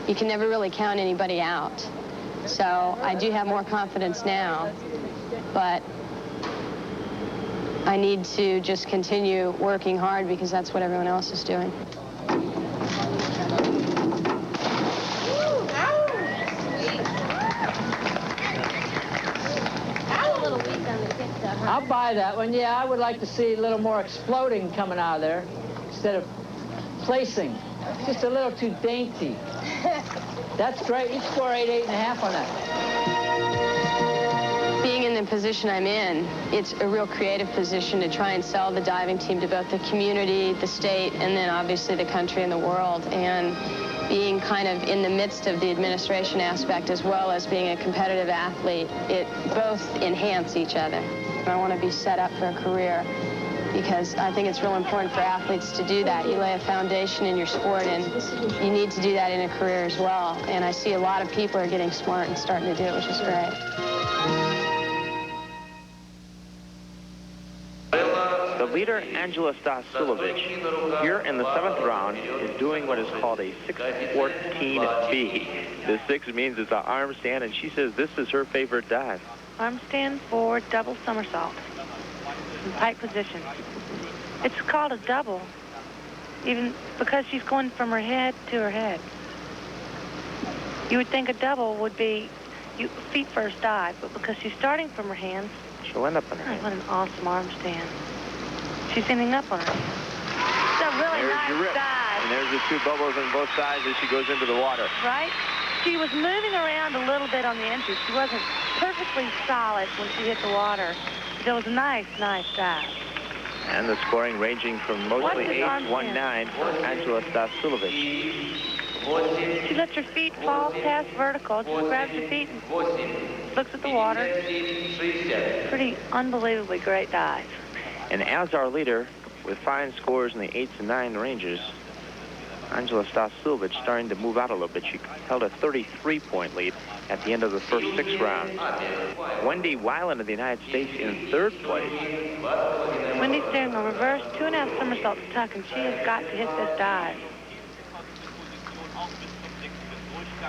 you can never really count anybody out. So I do have more confidence now, but I need to just continue working hard because that's what everyone else is doing. I'll buy that one. Yeah, I would like to see a little more exploding coming out of there instead of placing. Just a little too dainty. That's great. You score 8.5 on that. Being in the position I'm in, it's a real creative position to try and sell the diving team to both the community, the state, and then obviously the country and the world. And being kind of in the midst of the administration aspect as well as being a competitive athlete, it both enhance each other. I want to be set up for a career because I think it's real important for athletes to do that. You lay a foundation in your sport, and you need to do that in a career as well. And I see a lot of people are getting smart and starting to do it, which is great. The leader, Angela Stasulevich, here in the 7th round, is doing what is called a 614B. The 6 means it's an arm stand, and she says this is her favorite dive. Arm stand for double somersault in pike position. It's called a double, even because she's going from her head to her head. You would think a double would be feet first dive, but because she's starting from her hands, she'll end up on her hands. What an awesome arm stand. She's ending up on her hands. It's a really nice dive. And there's the 2 bubbles on both sides as she goes into the water. Right? She was moving around a little bit on the entry. She wasn't perfectly solid when she hit the water. It was a nice, nice dive. And the scoring ranging from mostly 8-1-9 for Angela Stasulevich. She lets her feet fall past vertical. Just grabs her feet and looks at the water. Pretty unbelievably great dive. And as our leader, with fine scores in the 8s and 9 ranges, Angela Stasulevich starting to move out a little bit. She held a 33-point lead at the end of the first 6 rounds. Wendy Weiland of the United States in 3rd place. Wendy's doing a reverse 2.5 somersaults tuck, and she has got to hit this dive.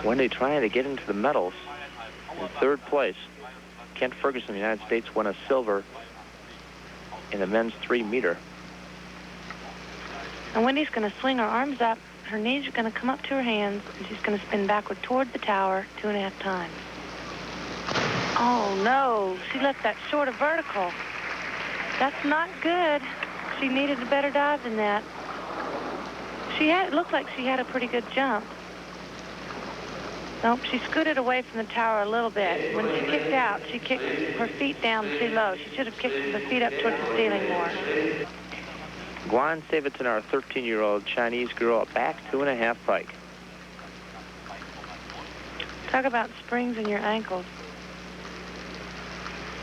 Wendy trying to get into the medals in 3rd place. Kent Ferguson of the United States won a silver in the men's 3-meter. And Wendy's going to swing her arms up. Her knees are going to come up to her hands, and she's going to spin backward toward the tower 2.5 times. Oh, no. She left that short of vertical. That's not good. She needed a better dive than that. It looked like she had a pretty good jump. Nope, she scooted away from the tower a little bit. When she kicked out, she kicked her feet down too low. She should have kicked the feet up towards the ceiling more. Guan Saviton, our 13-year-old Chinese girl, back 2.5 pike. Talk about springs in your ankles.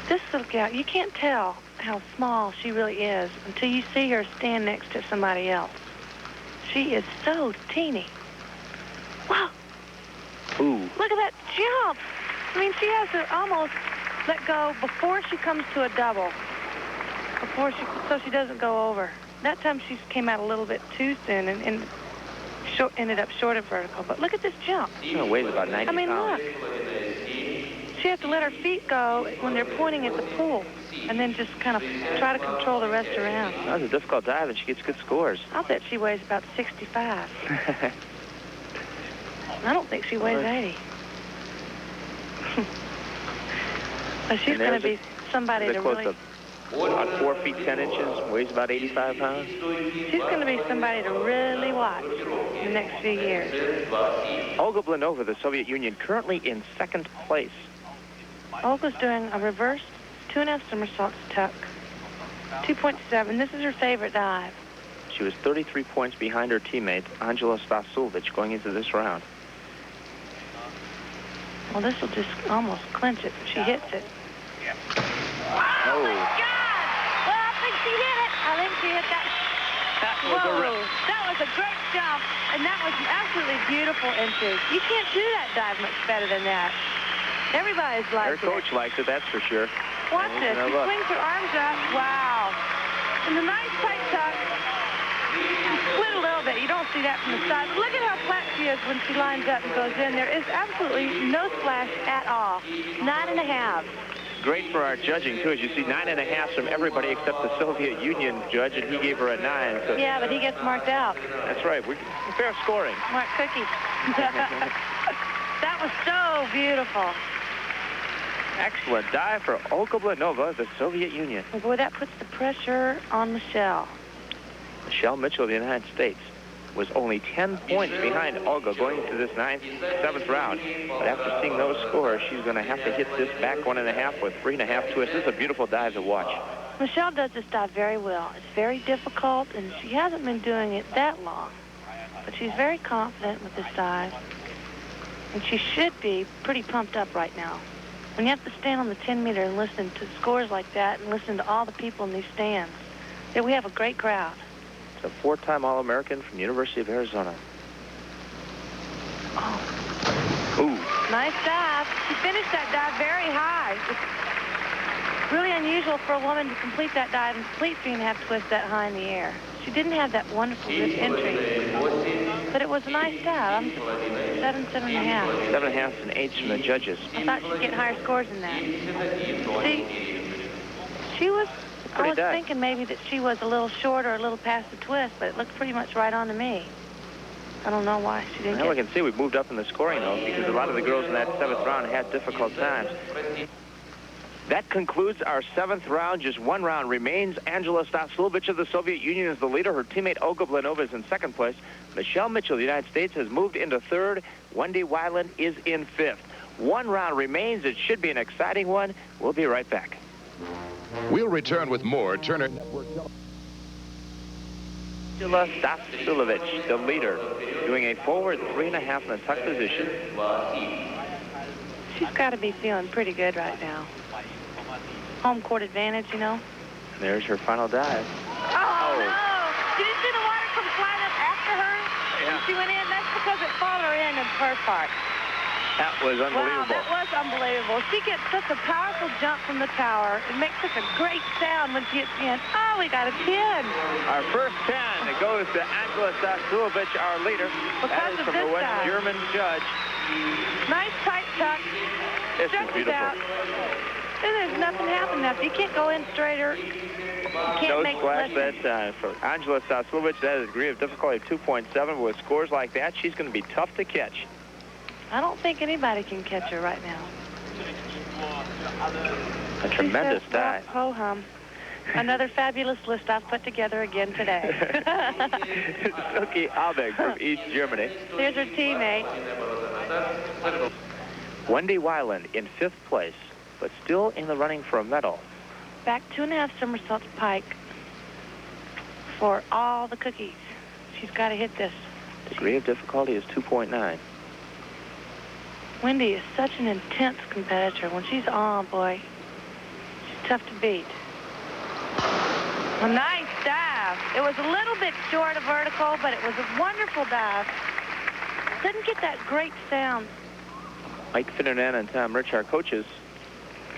This little gal, you can't tell how small she really is until you see her stand next to somebody else. She is so teeny. Whoa. Ooh. Look at that jump. I mean, she has to almost let go before she comes to a double. So she doesn't go over. That time she came out a little bit too soon and ended up short of vertical. But look at this jump. It weighs about 90 pounds. Look. She has to let her feet go when they're pointing at the pool and then just kind of try to control the rest around. That was a difficult dive, and she gets good scores. I'll bet she weighs about 65. I don't think she weighs 80. But she's going to be somebody to really... About 4 feet 10 inches, weighs about 85 pounds. She's going to be somebody to really watch in the next few years. Olga Blanova, the Soviet Union, currently in 2nd place. Olga's doing a reverse 2.5 somersaults tuck, 2.7. This is her favorite dive. She was 33 points behind her teammate, Angela Stasulevich, going into this round. Well, this will just almost clinch it. She hits it. Oh. Oh, my God! Well, I think she hit it. I think she hit that. That was a rip. That was a great jump, and that was an absolutely beautiful entry. You can't do that dive much better than that. Everybody's like it. Her coach likes it, that's for sure. Watch this. She swings her arms up. Wow. And the nice tight tuck. She split a little bit. You don't see that from the side. But look at how flat she is when she lines up and goes in. There is absolutely no splash at all. 9.5. Great for our judging, too. As you see, 9.5 from everybody except the Soviet Union judge, and he gave her a 9. So yeah, but he gets marked out. That's right. Fair scoring. Mark Cookie. That was so beautiful. Excellent dive for Olga Blanova, the Soviet Union. Oh, boy, that puts the pressure on Michelle. Michelle Mitchell of the United States was only 10 points behind Olga going into this 7th round. But after seeing those scores, she's going to have to hit this back 1.5 with 3.5 twists. This is a beautiful dive to watch. Michelle does this dive very well. It's very difficult, and she hasn't been doing it that long. But she's very confident with this dive. And she should be pretty pumped up right now. When you have to stand on the 10-meter and listen to scores like that and listen to all the people in these stands, we have a great crowd. It's a 4-time All-American from the University of Arizona. Oh. Ooh. Nice dive. She finished that dive very high. It's really unusual for a woman to complete that dive and complete 3.5 twists that high in the air. She didn't have that wonderful lift entry, but it was a nice dive. I'm 7.5. 7.5 and 8 from the judges. I thought she'd get higher scores than that. See, she was, I was thinking maybe that she was a little short or a little past the twist, but it looked pretty much right on to me. I don't know why she didn't Now we can see we've moved up in the scoring, though, because a lot of the girls in that 7th round had difficult times. That concludes our 7th round. Just one round remains. Angela Stasulevich of the Soviet Union is the leader. Her teammate Olga Blanova is in 2nd place. Michelle Mitchell of the United States has moved into 3rd. Wendy Weiland is in 5th. One round remains. It should be an exciting one. We'll be right back. We'll return with more Turner. Angela Stasulevich, the leader, doing a forward 3.5 in the tuck position. She's got to be feeling pretty good right now. Home court advantage, you know. There's her final dive. Oh, no! Did you see the water come flying up after her? Yeah. She went in. That's because it followed her in her part. That was unbelievable. Wow, that was unbelievable. She gets such a powerful jump from the tower. It makes such a great sound when she hits the end. Oh, we got a 10. Our first 10. It goes to Angela Stasulevich, our leader. That is from the West German judge. Nice tight tuck. This is beautiful. Out. There's nothing happening now. You can't go in straighter. You can't make splash that time. For Angela Stasulevich, that is a degree of difficulty of 2.7. But with scores like that, she's going to be tough to catch. I don't think anybody can catch her right now. A tremendous dive. Ho hum. Another fabulous list I've put together again today. Suki Abeg from East Germany. There's her teammate. Wendy Weiland in 5th place, but still in the running for a medal. Back 2.5 somersaults pike for all the cookies. She's got to hit this. Degree of difficulty is 2.9. Wendy is such an intense competitor. When she's on, boy, she's tough to beat. A nice dive. It was a little bit short of vertical, but it was a wonderful dive. Didn't get that great sound. Mike Finnernan and Tom Rich, our coaches,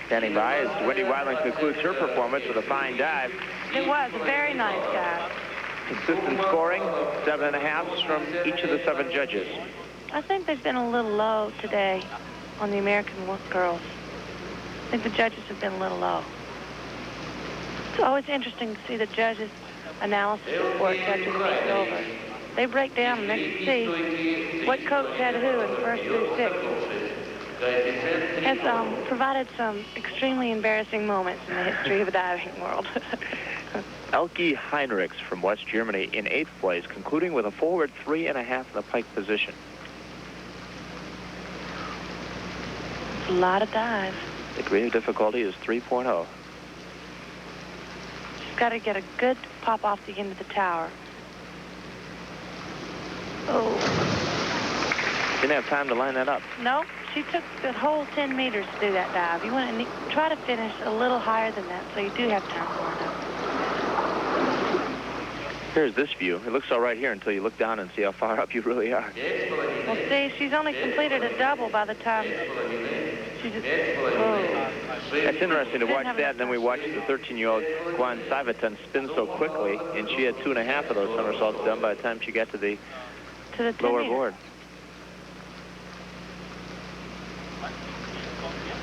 standing by as Wendy Weiland concludes her performance with a fine dive. It was a very nice dive. Consistent scoring, 7.5 from each of the 7 judges. I think they've been a little low today on the American girls. I think the judges have been a little low. It's always interesting to see the judges' analysis before judges meet over. They break down and they can see what coach had who in 1st through 6th. Has provided some extremely embarrassing moments in the history of the diving world. Elke Heinrichs from West Germany in 8th place, concluding with a forward 3.5 in the pike position. A lot of dives. Degree of difficulty is 3.0. She's got to get a good pop off the end of the tower. Oh. Didn't have time to line that up. No, she took the whole 10 meters to do that dive. You want to try to finish a little higher than that, so you do have time to line up. Here's this view. It looks all right here until you look down and see how far up you really are. Well, see, she's only completed a double by the time she just... Whoa. That's interesting to watch that, and then we watched the 13-year-old Guan Saivaton spin so quickly, and she had 2.5 of those somersaults done by the time she got to the lower board.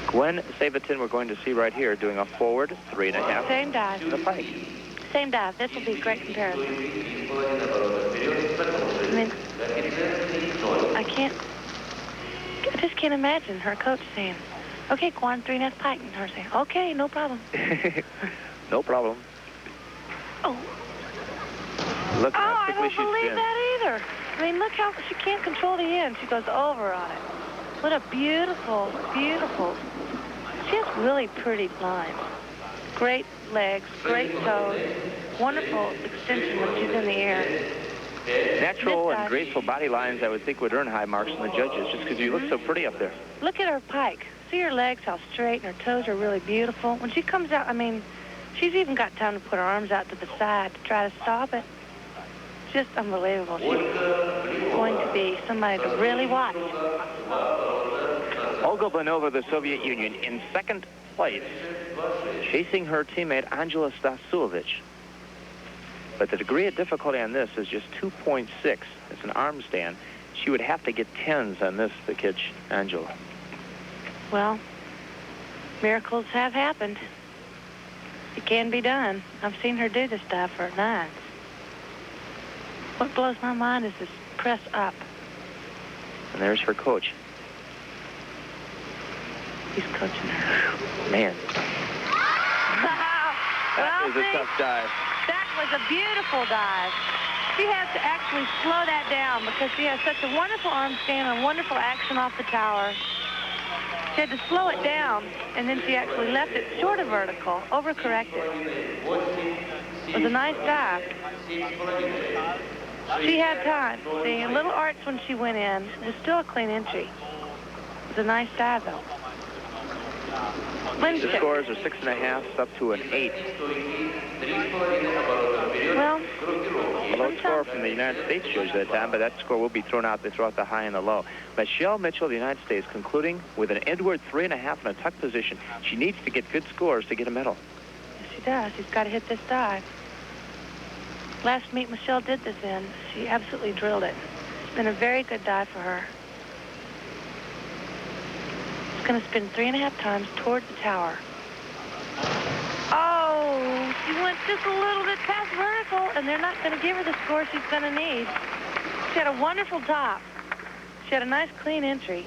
Gwen Saivaton, we're going to see right here, doing a forward 3.5. Same dive. The pike. Same dive. This will be a great comparison. I mean, I just can't imagine her coach saying, okay, Quan, 3.5 pike, and her saying, okay, no problem. No problem. Oh. Look how I quickly don't believe spins. that either. I mean, look how she can't control the end. She goes over on it. What a beautiful, beautiful. She has really pretty lines. Great legs, great toes, wonderful extension when she's in the air. Natural and graceful body lines, I would think, would earn high marks from the judges, just because you look so pretty up there. Look at her pike. See her legs, how straight, and her toes are really beautiful. When she comes out, I mean, she's even got time to put her arms out to the side to try to stop it. Just unbelievable. She's going to be somebody to really watch. Olga Blanova of the Soviet Union in second place, chasing her teammate Angela Stasulevich. But the degree of difficulty on this is just 2.6. It's an arm stand. She would have to get 10s on this to catch Angela. Well, miracles have happened. It can be done. I've seen her do this stuff for 9s. What blows my mind is this press up. And there's her coach. He's coaching her. Man. That Well, is a tough dive. That was a beautiful dive. She has to actually slow that down because she has such a wonderful arm stand and wonderful action off the tower. She had to slow it down, and then she actually left it short of vertical, overcorrected. It was a nice dive. She had time. See, a little arch when she went in. It was still a clean entry. It was a nice dive, though. The scores are 6.5 up to an 8. Well, a low score from the United States shows that time, but that score will be thrown out. They throw out the high and the low. Michelle Mitchell of the United States concluding with an Edward 3.5 in a tuck position. She needs to get good scores to get a medal. Yes, she does. She's got to hit this dive. Last meet Michelle did this in. She absolutely drilled it. It's been a very good dive for her. It's going to spin 3.5 times toward the tower. Oh, she went just a little bit past vertical, and they're not going to give her the score she's going to need. She had a wonderful top. She had a nice, clean entry.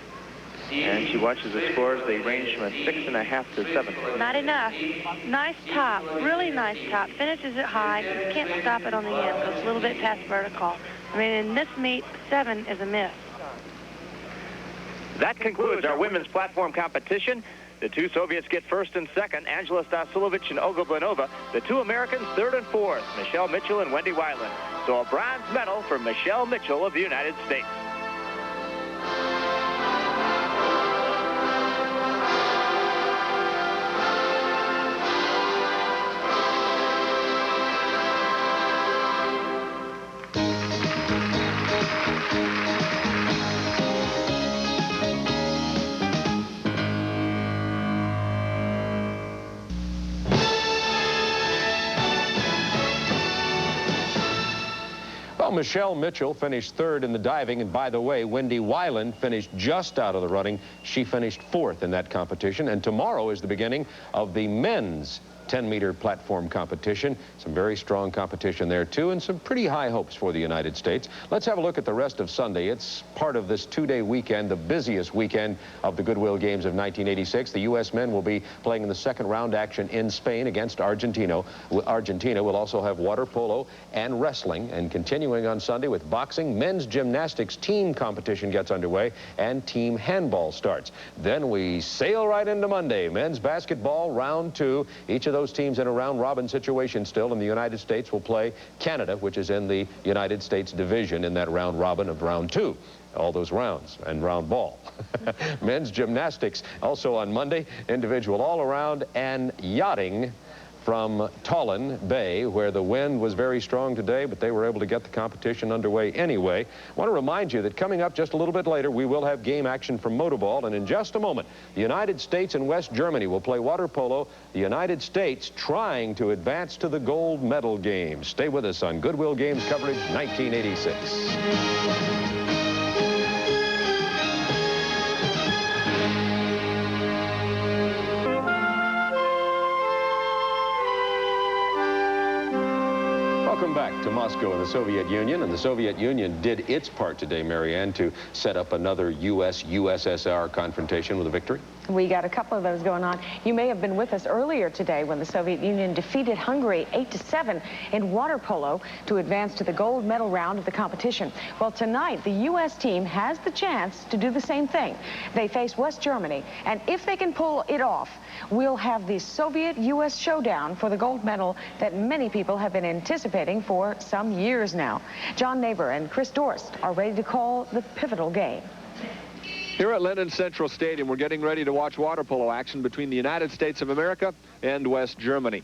And she watches the scores. They range from a 6.5 to 7. Not enough. Nice top, really nice top. Finishes it high. You can't stop it on the end. Goes a little bit past vertical. I mean, in this meet, 7 is a miss. That concludes our women's platform competition. The two Soviets get first and second, Angela Stasulevich and Olga Blanova. The two Americans, third and fourth, Michelle Mitchell and Wendy Weiland. So a bronze medal for Michelle Mitchell of the United States. Well, Michelle Mitchell finished third in the diving, and by the way, Wendy Weiland finished just out of the running. She finished fourth in that competition, and tomorrow is the beginning of the men's 10-meter platform competition. Some very strong competition there, too, and some pretty high hopes for the United States. Let's have a look at the rest of Sunday. It's part of this two-day weekend, the busiest weekend of the Goodwill Games of 1986. The U.S. men will be playing in the second round action in Spain against Argentina. Argentina will also have water polo and wrestling, and continuing on Sunday with boxing, men's gymnastics team competition gets underway, and team handball starts. Then we sail right into Monday. Men's basketball, round 2. Each of those teams in a round-robin situation still, and the United States will play Canada, which is in the United States division in that round-robin of round 2. All those rounds and round ball. Men's gymnastics also on Monday, individual all-around and yachting from Tallinn Bay, where the wind was very strong today, but they were able to get the competition underway anyway. I want to remind you that coming up just a little bit later, we will have game action from Motoball, and in just a moment, the United States and West Germany will play water polo, the United States trying to advance to the gold medal games. Stay with us on Goodwill Games coverage 1986. Welcome back to Moscow and the Soviet Union. And the Soviet Union did its part today, Marianne, to set up another U.S.-USSR confrontation with a victory. We got a couple of those going on. You may have been with us earlier today when the Soviet Union defeated Hungary 8-7 in water polo to advance to the gold medal round of the competition. Well, tonight, the U.S. team has the chance to do the same thing. They face West Germany, and if they can pull it off, we'll have the Soviet-U.S. showdown for the gold medal that many people have been anticipating for some years now. John Neighbor and Chris Dorst are ready to call the pivotal game. Here at Lenin Central Stadium, we're getting ready to watch water polo action between the United States of America and West Germany.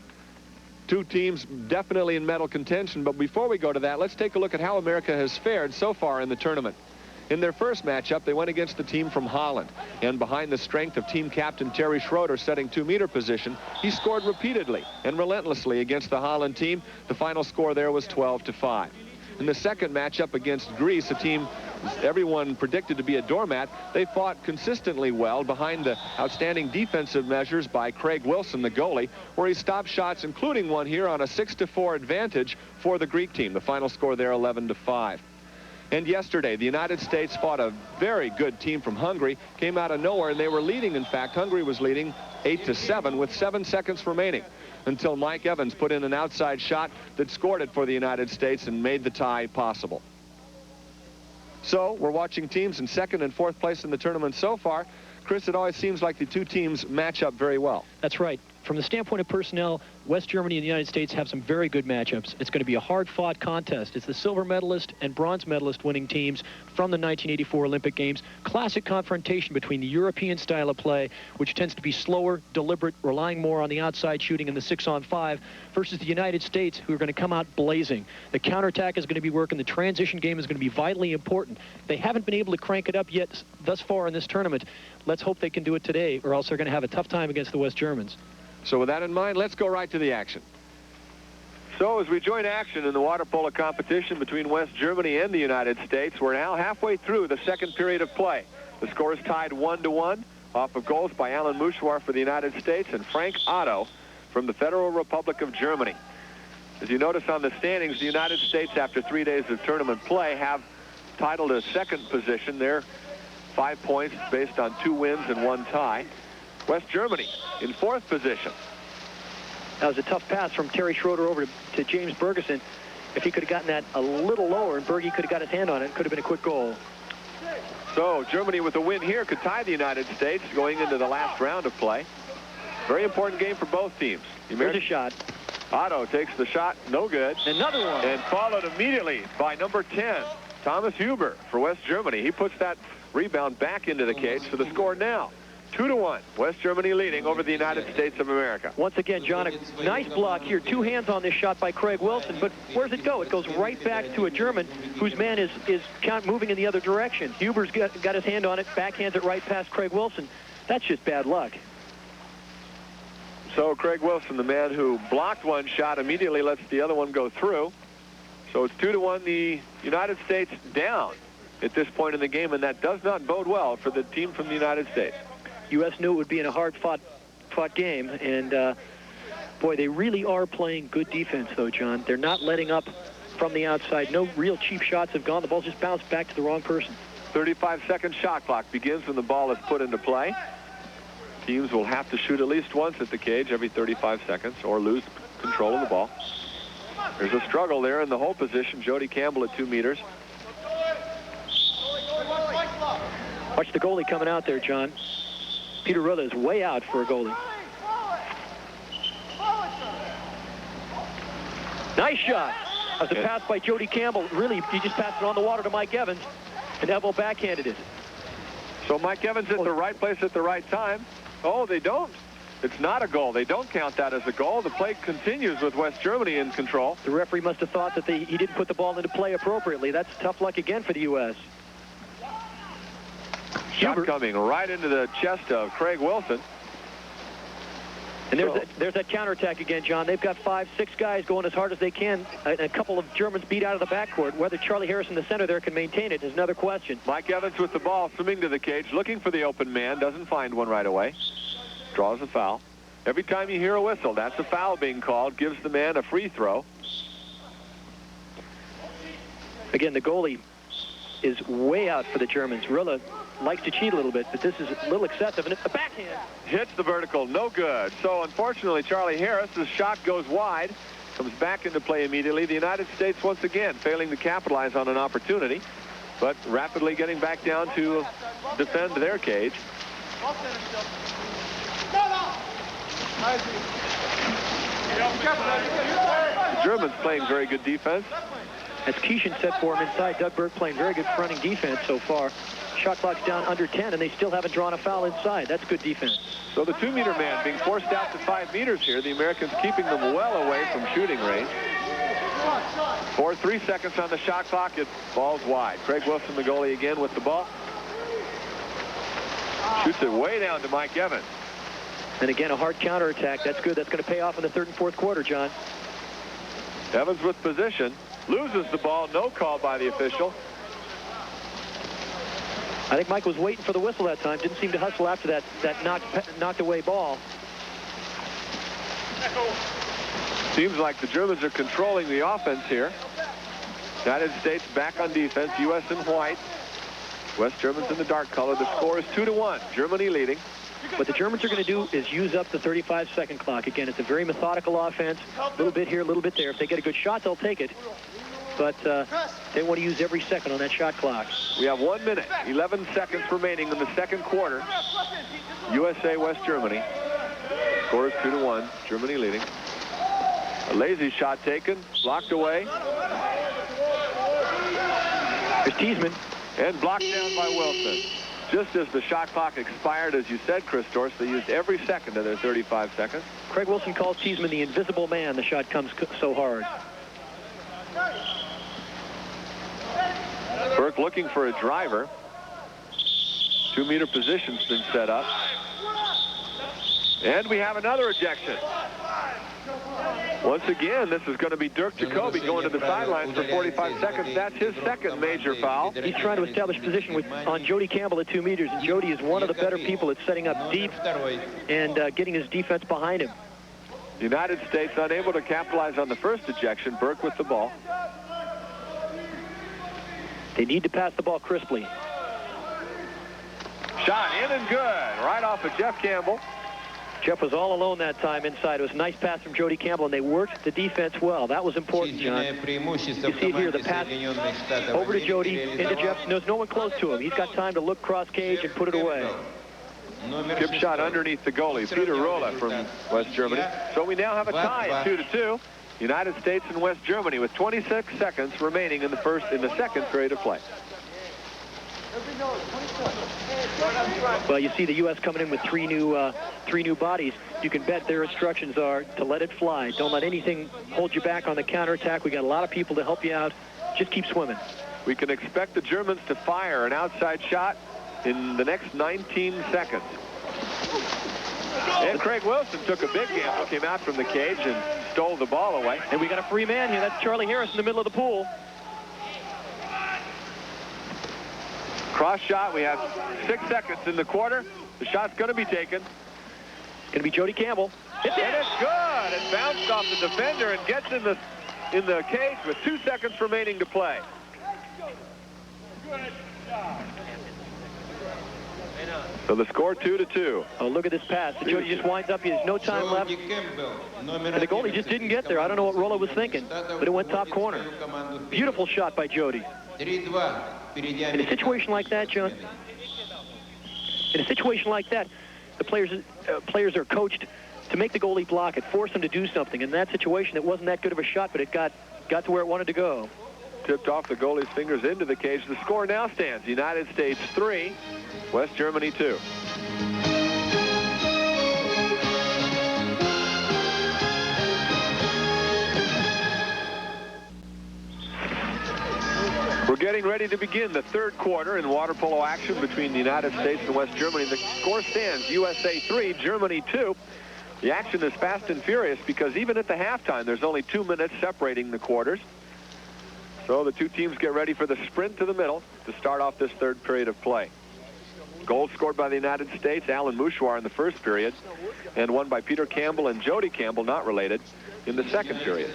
Two teams definitely in medal contention, but before we go to that, let's take a look at how America has fared so far in the tournament. In their first matchup, they went against the team from Holland, and behind the strength of team captain Terry Schroeder setting 2-meter position, he scored repeatedly and relentlessly against the Holland team. The final score there was 12-5. In the second matchup against Greece, a team everyone predicted to be a doormat, they fought consistently well behind the outstanding defensive measures by Craig Wilson, the goalie, where he stopped shots, including one here on a 6-4 advantage for the Greek team. The final score there 11-5. And yesterday, the United States fought a very good team from Hungary, came out of nowhere, and they were leading. In fact, Hungary was leading 8-7 with 7 seconds remaining until Mike Evans put in an outside shot that scored it for the United States and made the tie possible. So we're watching teams in second and fourth place in the tournament so far. Chris, it always seems like the two teams match up very well. That's right. From the standpoint of personnel, West Germany and the United States have some very good matchups. It's going to be a hard-fought contest. It's the silver medalist and bronze medalist winning teams from the 1984 Olympic Games. Classic confrontation between the European style of play, which tends to be slower, deliberate, relying more on the outside shooting in the 6-on-5, versus the United States, who are going to come out blazing. The counterattack is going to be working. The transition game is going to be vitally important. They haven't been able to crank it up yet thus far in this tournament. Let's hope they can do it today, or else they're going to have a tough time against the West Germans. So with that in mind, let's go right to the action. So as we join action in the water polo competition between West Germany and the United States, we're now halfway through the second period of play. The score is tied 1-1 off of goals by Alan Mouchoir for the United States and Frank Otto from the Federal Republic of Germany. As you notice on the standings, the United States, after 3 days of tournament play, have titled a second position. They're 5 points based on 2 wins and 1 tie. West Germany in fourth position. That was a tough pass from Terry Schroeder over to James Bergeson. If he could have gotten that a little lower and Bergie could have got his hand on it, it could have been a quick goal. So Germany with a win here could tie the United States going into the last round of play. Very important game for both teams. Here's a shot. Otto takes the shot, no good. Another one. And followed immediately by number 10, Thomas Huber for West Germany. He puts that rebound back into the cage for the score now. 2-1, West Germany leading over the United States of America. Once again, John, a nice block here. 2 hands on this shot by Craig Wilson, but where's it go? It goes right back to a German whose man is moving in the other direction. Huber's got his hand on it, backhands it right past Craig Wilson. That's just bad luck. So Craig Wilson, the man who blocked one shot, immediately lets the other one go through. So it's 2-1, the United States down at this point in the game, and that does not bode well for the team from the United States. U.S. knew it would be in a hard-fought game, and boy, they really are playing good defense, though, John. They're not letting up from the outside. No real cheap shots have gone. The ball just bounced back to the wrong person. 35-second shot clock begins when the ball is put into play. Teams will have to shoot at least once at the cage every 35 seconds or lose control of the ball. There's a struggle there in the hole position. Jody Campbell at 2 meters. Watch the goalie coming out there, John. Peter Ruther is way out for a goalie. Nice shot. As a pass by Jody Campbell. Really, he just passed it on the water to Mike Evans, and elbow backhanded it. So Mike Evans at the right place at the right time. Oh, they don't. It's not a goal. They don't count that as a goal. The play continues with West Germany in control. The referee must have thought that he didn't put the ball into play appropriately. That's tough luck again for the U.S. Shot coming right into the chest of Craig Wilson. And there's that counterattack again, John. They've got 5, 6 guys going as hard as they can. A couple of Germans beat out of the backcourt. Whether Charlie Harris in the center there can maintain it is another question. Mike Evans with the ball, swimming to the cage, looking for the open man. Doesn't find one right away. Draws a foul. Every time you hear a whistle, that's a foul being called. Gives the man a free throw. Again, the goalie is way out for the Germans. Rilla likes to cheat a little bit, but this is a little excessive. And it's the backhand. Hits the vertical, no good. So unfortunately, Charlie Harris's shot goes wide. Comes back into play immediately. The United States once again failing to capitalize on an opportunity, but rapidly getting back down to defend their cage. The Germans playing very good defense. As Chi-Hen set for him inside, Doug Burke playing very good fronting defense so far. Shot clock's down under 10, and they still haven't drawn a foul inside. That's good defense. So the 2-meter man being forced out to 5 meters here. The Americans keeping them well away from shooting range. 3 seconds on the shot clock. It falls wide. Craig Wilson, the goalie, again with the ball. Shoots it way down to Mike Evans. And again, a hard counterattack. That's good. That's going to pay off in the 3rd and 4th quarter, John. Evans with position. Loses the ball. No call by the official. I think Mike was waiting for the whistle that time. Didn't seem to hustle after that knocked away ball. Seems like the Germans are controlling the offense here. United States back on defense. U.S. in white. West Germans in the dark color. The score is 2-1. Germany leading. What the Germans are going to do is use up the 35-second clock. Again, it's a very methodical offense. A little bit here, a little bit there. If they get a good shot, they'll take it. But they want to use every second on that shot clock. We have 1 minute, 11 seconds remaining in the 2nd quarter. USA, West Germany. Score is 2-1. Germany leading. A lazy shot taken, blocked away. There's Teasman. And blocked down by Wilson. Just as the shot clock expired, as you said, Chris Dorst, they used every second of their 35 seconds. Craig Wilson calls Teasman the invisible man. The shot comes so hard. Burke looking for a driver. 2-meter position's been set up. And we have another ejection. Once again, this is going to be Dirk Jacoby going to the sidelines for 45 seconds. That's his 2nd major foul. He's trying to establish position on Jody Campbell at 2 meters, and Jody is one of the better people at setting up deep and getting his defense behind him. The United States unable to capitalize on the first ejection. Burke with the ball. They need to pass the ball crisply. Shot in and good. Right off of Jeff Campbell. Jeff was all alone that time inside. It was a nice pass from Jody Campbell, and they worked the defense well. That was important, John. You see it here, the pass over to Jody, into Jeff. There's no one close to him. He's got time to look cross cage and put it away. Chip shot underneath the goalie, Peter Rolla from West Germany. So we now have a tie at 2-2. United States and West Germany with 26 seconds remaining in the 2nd period of play. Well, you see the U.S. coming in with three new bodies. You can bet their instructions are to let it fly. Don't let anything hold you back on the counterattack. We got a lot of people to help you out. Just keep swimming. We can expect the Germans to fire an outside shot in the next 19 seconds. And Craig Wilson took a big gamble, came out from the cage and stole the ball away. And we got a free man here. That's Charlie Harris in the middle of the pool. Cross shot. We have 6 seconds in the quarter. The shot's going to be taken. It's going to be Jody Campbell. And it's good. It bounced off the defender and gets in the cage with 2 seconds remaining to play. So the score 2-2. Oh, look at this pass. Jody just winds up. He has no time left. And the goalie just didn't get there. I don't know what Rollo was thinking, but it went top corner. Beautiful shot by Jody. In a situation like that, John, in a situation like that, the players are coached to make the goalie block it, force him to do something. In that situation, it wasn't that good of a shot, but it got to where it wanted to go. Tipped off the goalie's fingers into the cage. The score now stands: United States 3, West Germany 2. We're getting ready to begin the third quarter in water polo action between the United States and West Germany. The score stands USA 3, Germany 2. The action is fast and furious because even at the halftime, there's only 2 minutes separating the quarters. So the two teams get ready for the sprint to the middle to start off this third period of play. Goals scored by the United States, Alan Mouchouar in the first period, and one by Peter Campbell and Jody Campbell, not related, in the second period.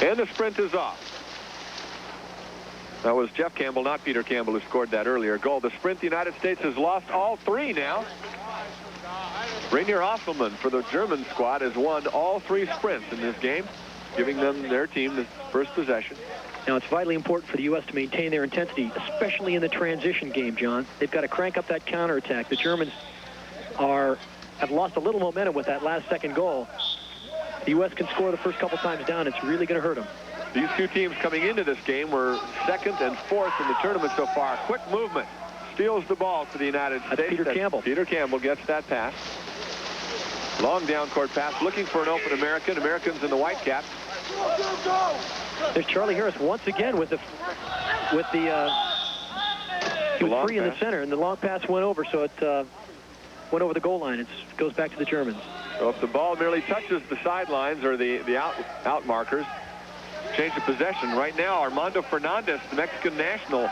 And the sprint is off. That was Jeff Campbell, not Peter Campbell, who scored that earlier goal. The sprint, the United States has lost all 3 now. Rainier Osselman for the German squad has won all 3 sprints in this game, giving them their team the first possession. Now, it's vitally important for the U.S. to maintain their intensity, especially in the transition game, John. They've got to crank up that counterattack. The Germans have lost a little momentum with that last second goal. The U.S. can score the first couple times down. It's really going to hurt them. These two teams coming into this game were second and fourth in the tournament so far. Quick movement. Steals the ball to the United States. Peter Campbell. Peter Campbell gets that pass. Long down court pass, looking for an open American. Americans in the white cap. There's Charlie Harris once again with the he was free in the center, and the long pass went over, so it went over the goal line. It goes back to the Germans. So if the ball merely touches the sidelines or the out markers, change of possession. Right now, Armando Fernandez, the Mexican national,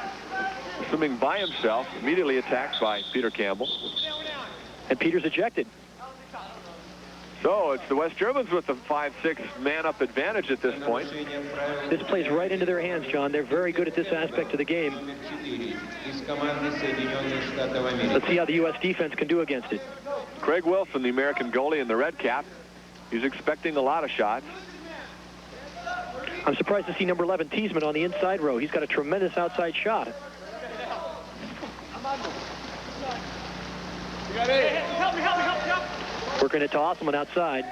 swimming by himself, immediately attacked by Peter Campbell. And Peter's ejected. So it's the West Germans with the 5-6 man-up advantage at this point. This plays right into their hands, John. They're very good at this aspect of the game. Let's see how the U.S. defense can do against it. Craig Wilson, the American goalie in the red cap. He's expecting a lot of shots. I'm surprised to see number 11, Tiesman, on the inside row. He's got a tremendous outside shot. Working it to Osselman outside.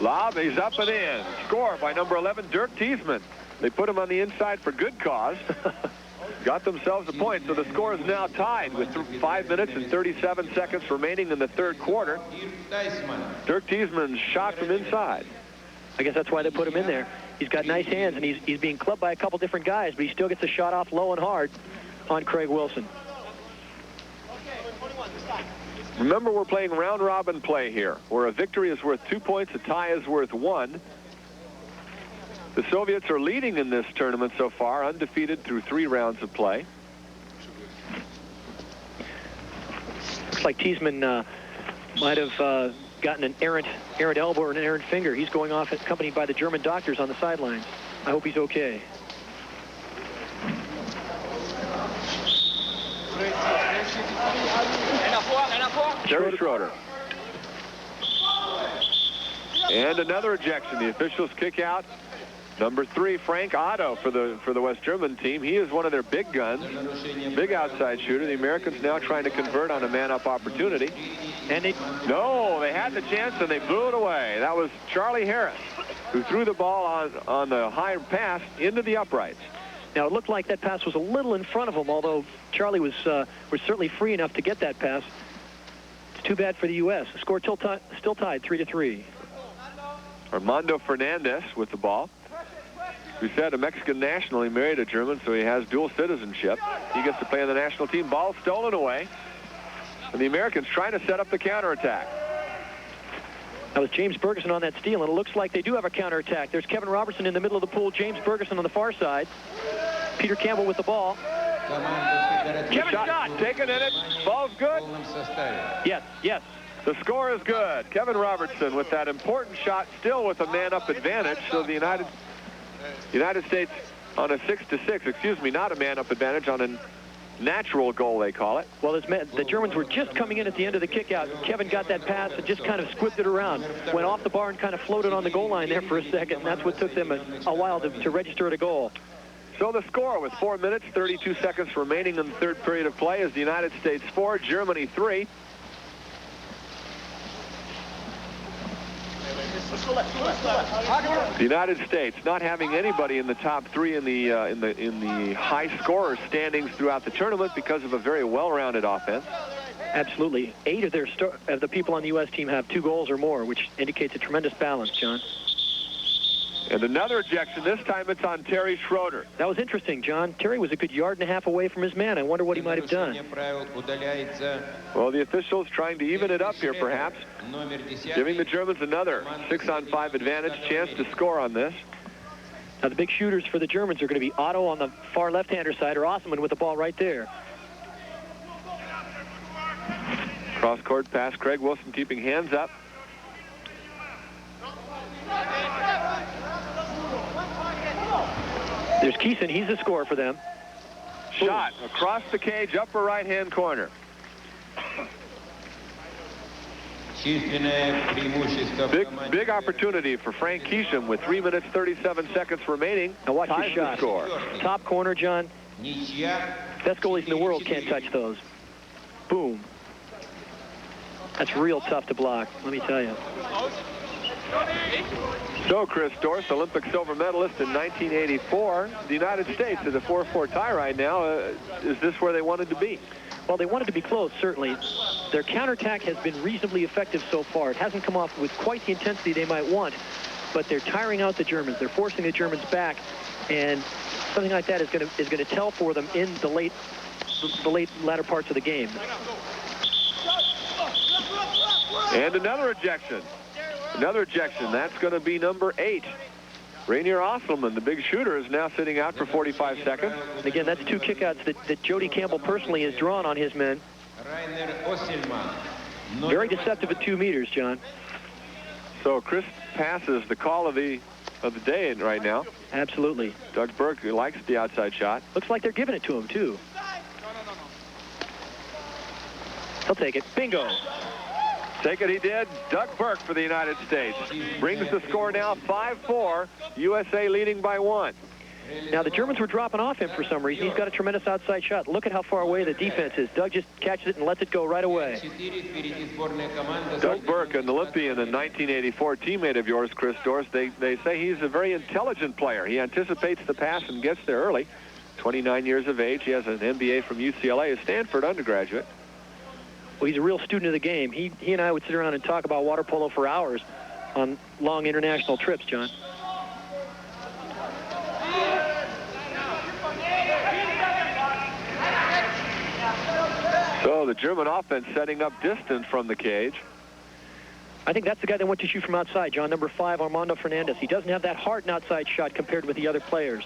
Lob, he's up and in. Score by number 11, Dirk Tiesman. They put him on the inside for good cause. Got themselves a point, so the score is now tied with 5 minutes and 37 seconds remaining in the third quarter. Dirk Tiesman's shot from inside. I guess that's why they put him in there. He's got nice hands, and he's being clubbed by a couple different guys, but he still gets a shot off low and hard on Craig Wilson. Remember, we're playing round-robin play here, where a victory is worth 2 points, a tie is worth 1. The Soviets are leading in this tournament so far, undefeated through 3 rounds of play. Looks like Tiesman might have gotten an errant elbow or an errant finger. He's going off accompanied by the German doctors on the sidelines. I hope he's okay. Jerry Schroeder. And another ejection. The officials kick out number 3, Frank Otto, for the West German team. He is one of their big guns, big outside shooter. The Americans now trying to convert on a man-up opportunity. And they had the chance and they blew it away. That was Charlie Harris, who threw the ball on the high pass into the uprights. Now, it looked like that pass was a little in front of him, although Charlie was certainly free enough to get that pass. It's too bad for the U.S. The score still tied 3-3. Armando Fernandez with the ball. We said a Mexican national. He married a German, so he has dual citizenship. He gets to play on the national team. Ball stolen away. And the Americans trying to set up the counterattack. That was James Bergeson on that steal, and it looks like they do have a counterattack. There's Kevin Robertson in the middle of the pool, James Bergeson on the far side. Peter Campbell with the ball. Kevin shot taken in it. Ball's good. Yes. The score is good. Kevin Robertson with that important shot, still with a man-up advantage. So the United States on a 6-6, excuse me, not a man-up advantage, on an natural goal, they call it. Well, the Germans were just coming in at the end of the kick-out. Kevin got that pass and just kind of squibbed it around. Went off the bar and kind of floated on the goal line there for a second, and that's what took them a while to register at a goal. So the score with 4 minutes, 32 seconds remaining in the third period of play is the United States 4, Germany 3. The United States not having anybody in the top 3 in the high scorer standings throughout the tournament because of a very well-rounded offense. Absolutely. 8 of the people on the U.S. team have 2 goals or more, which indicates a tremendous balance, John. And another ejection. This time it's on Terry Schroeder. That was interesting, John. Terry was a good yard and a half away from his man. I wonder what he might have done. Well, the officials trying to even it up here, perhaps, giving the Germans another 6-on-5 advantage, chance to score on this. Now, the big shooters for the Germans are going to be Otto on the far left-hander side, or Osman with the ball right there. Cross-court pass. Craig Wilson keeping hands up. There's Chi-Hen. He's the scorer for them. Shot across the cage, upper right-hand corner. Big opportunity for Frank Chi-Hen with 3 minutes, 37 seconds remaining. Now watch Ties his shot. the score. Top corner, John. Best goalies in the world can't touch those. Boom. That's real tough to block, let me tell you. So Chris Dorst, Olympic silver medalist in 1984. The United States is a 4-4 tie right now. Is this where they wanted to be? Well, they wanted to be close, certainly. Their counterattack has been reasonably effective so far. It hasn't come off with quite the intensity they might want, but they're tiring out the Germans. They're forcing the Germans back, and something like that is going to tell for them in the latter parts of the game. And another ejection. Another ejection. That's going to be number 8. Rainier Osselman, the big shooter, is now sitting out for 45 seconds. And again, that's 2 kickouts that Jody Campbell personally has drawn on his men. Very deceptive at 2 meters, John. So Chris passes the call of the day right now. Absolutely. Doug Burke likes the outside shot. Looks like they're giving it to him, too. He'll take it. Bingo. Take it he did. Doug Burke for the United States. Brings the score now 5-4. USA leading by 1. Now, the Germans were dropping off him for some reason. He's got a tremendous outside shot. Look at how far away the defense is. Doug just catches it and lets it go right away. Doug Burke, an Olympian and 1984 teammate of yours, Chris Dorst, they say he's a very intelligent player. He anticipates the pass and gets there early. 29 years of age. He has an MBA from UCLA, a Stanford undergraduate. Well, he's a real student of the game. He and I would sit around and talk about water polo for hours on long international trips, John. So the German offense setting up distance from the cage. I think that's the guy that went to shoot from outside, John, number 5, Armando Fernandez. He doesn't have that hard and outside shot compared with the other players.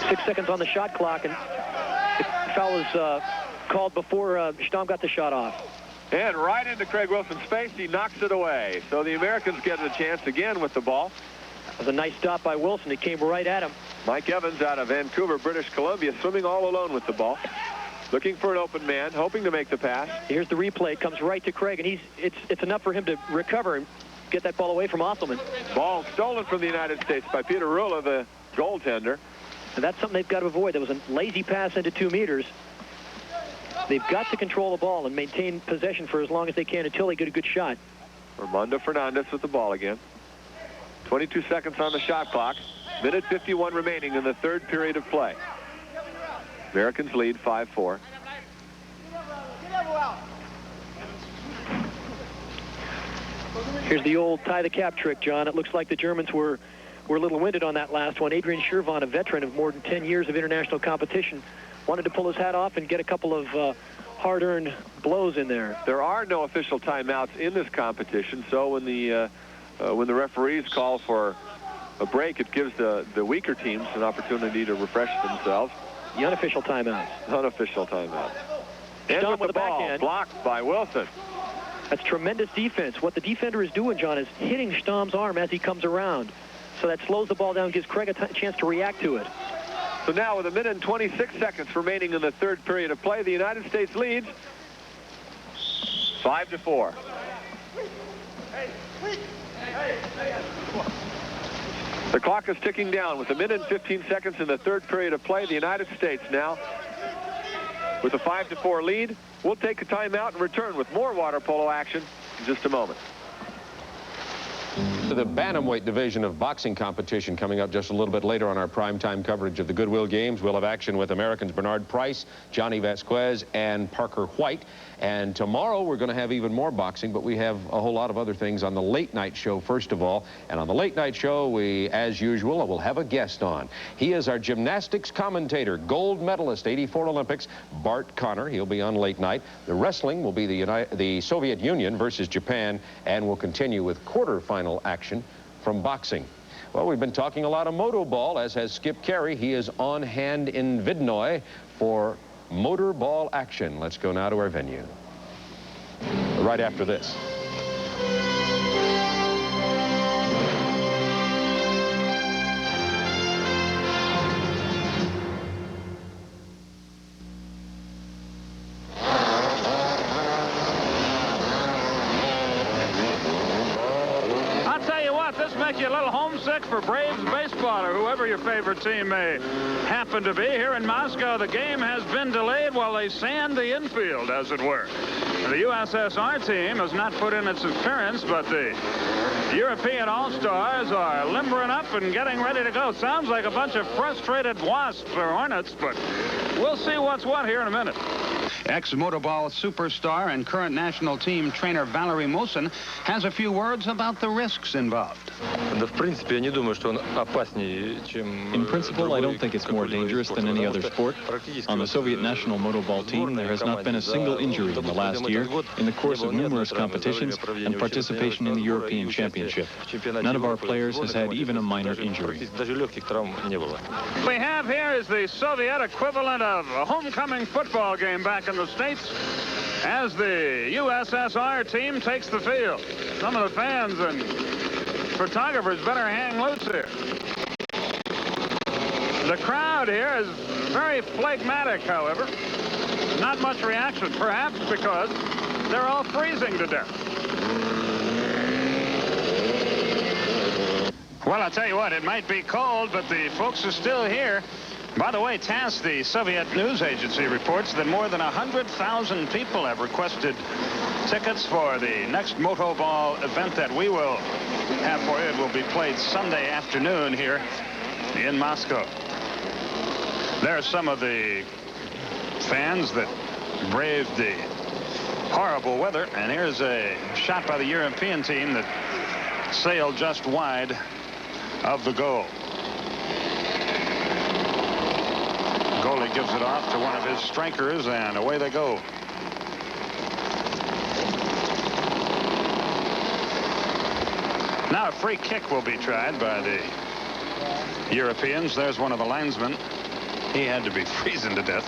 6 seconds on the shot clock, and the foul was called before Stamm got the shot off. And right into Craig Wilson's face, he knocks it away. So the Americans get a chance again with the ball. That was a nice stop by Wilson. It came right at him. Mike Evans out of Vancouver, British Columbia, swimming all alone with the ball. Looking for an open man, hoping to make the pass. Here's the replay. It comes right to Craig, and it's enough for him to recover and get that ball away from Osselman. Ball stolen from the United States by Peter Rula, the goaltender. And that's something they've got to avoid. There was a lazy pass into 2 meters. They've got to control the ball and maintain possession for as long as they can until they get a good shot. Armando Fernandez with the ball again. 22 seconds on the shot clock. Minute 51 remaining in the third period of play. Americans lead 5-4. Here's the old tie the cap trick, John. It looks like the Germans were a little winded on that last one. Adrian Schervon, a veteran of more than 10 years of international competition, wanted to pull his hat off and get a couple of hard-earned blows in there. There are no official timeouts in this competition, so when the referees call for a break, it gives the weaker teams an opportunity to refresh themselves. The unofficial timeouts. Unofficial timeouts. And Stamm with the ball, backhand. blocked by Wilson. That's tremendous defense. What the defender is doing, John, is hitting Stamm's arm as he comes around. So that slows the ball down, gives Craig a chance to react to it. So now with 1 minute and 26 seconds remaining in the third period of play, the United States leads 5-4. The clock is ticking down with 1 minute and 15 seconds in the third period of play. The United States now with a 5-4 lead. We'll take a timeout and return with more water polo action in just a moment. The Bantamweight division of boxing competition coming up just a little bit later on our primetime coverage of the Goodwill Games. We'll have action with Americans Bernard Price, Johnny Vasquez, and Parker White. And tomorrow we're going to have even more boxing, but we have a whole lot of other things on the late night show first of all. And on the late night show, we, as usual, will have a guest on. He is our gymnastics commentator, gold medalist, 84 Olympics, Bart Connor. He'll be on late night. The wrestling will be the Soviet Union versus Japan, and we'll continue with quarterfinal action from boxing. Well, we've been talking a lot of Motoball, as has Skip Carey. He is on hand in Vidnoy for Motoball action. Let's go now to our venue. Right after this. Make you a little homesick for Braves baseball or whoever your favorite team may happen to be. Here in Moscow, the game has been delayed while they sand the infield, as it were. The USSR team has not put in its appearance, but the European All-Stars are limbering up and getting ready to go. Sounds like a bunch of frustrated wasps or hornets, but we'll see what's what here in a minute. Ex-Motoball superstar and current national team trainer Valery Mosin has a few words about the risks involved. In principle, I don't think it's more dangerous than any other sport. On the Soviet national Motoball team, there has not been a single injury in the last year in the course of numerous competitions and participation in the European Championship. None of our players has had even a minor injury. We have here is the Soviet equivalent of a homecoming football game back in the States as the USSR team takes the field. Some of the fans and photographers better hang loose here. The crowd here is very phlegmatic, however. Not much reaction, perhaps because they're all freezing to death. Well, I'll tell you what, it might be cold, but the folks are still here. By the way, TASS, the Soviet news agency, reports that more than 100,000 people have requested tickets for the next Motoball event that we will have for you. It will be played Sunday afternoon here in Moscow. There are some of the fans that braved the horrible weather, and here's a shot by the European team that sailed just wide of the goal. Goalie gives it off to one of his strikers, and away they go. Now a free kick will be tried by the Europeans. There's one of the linesmen. He had to be freezing to death,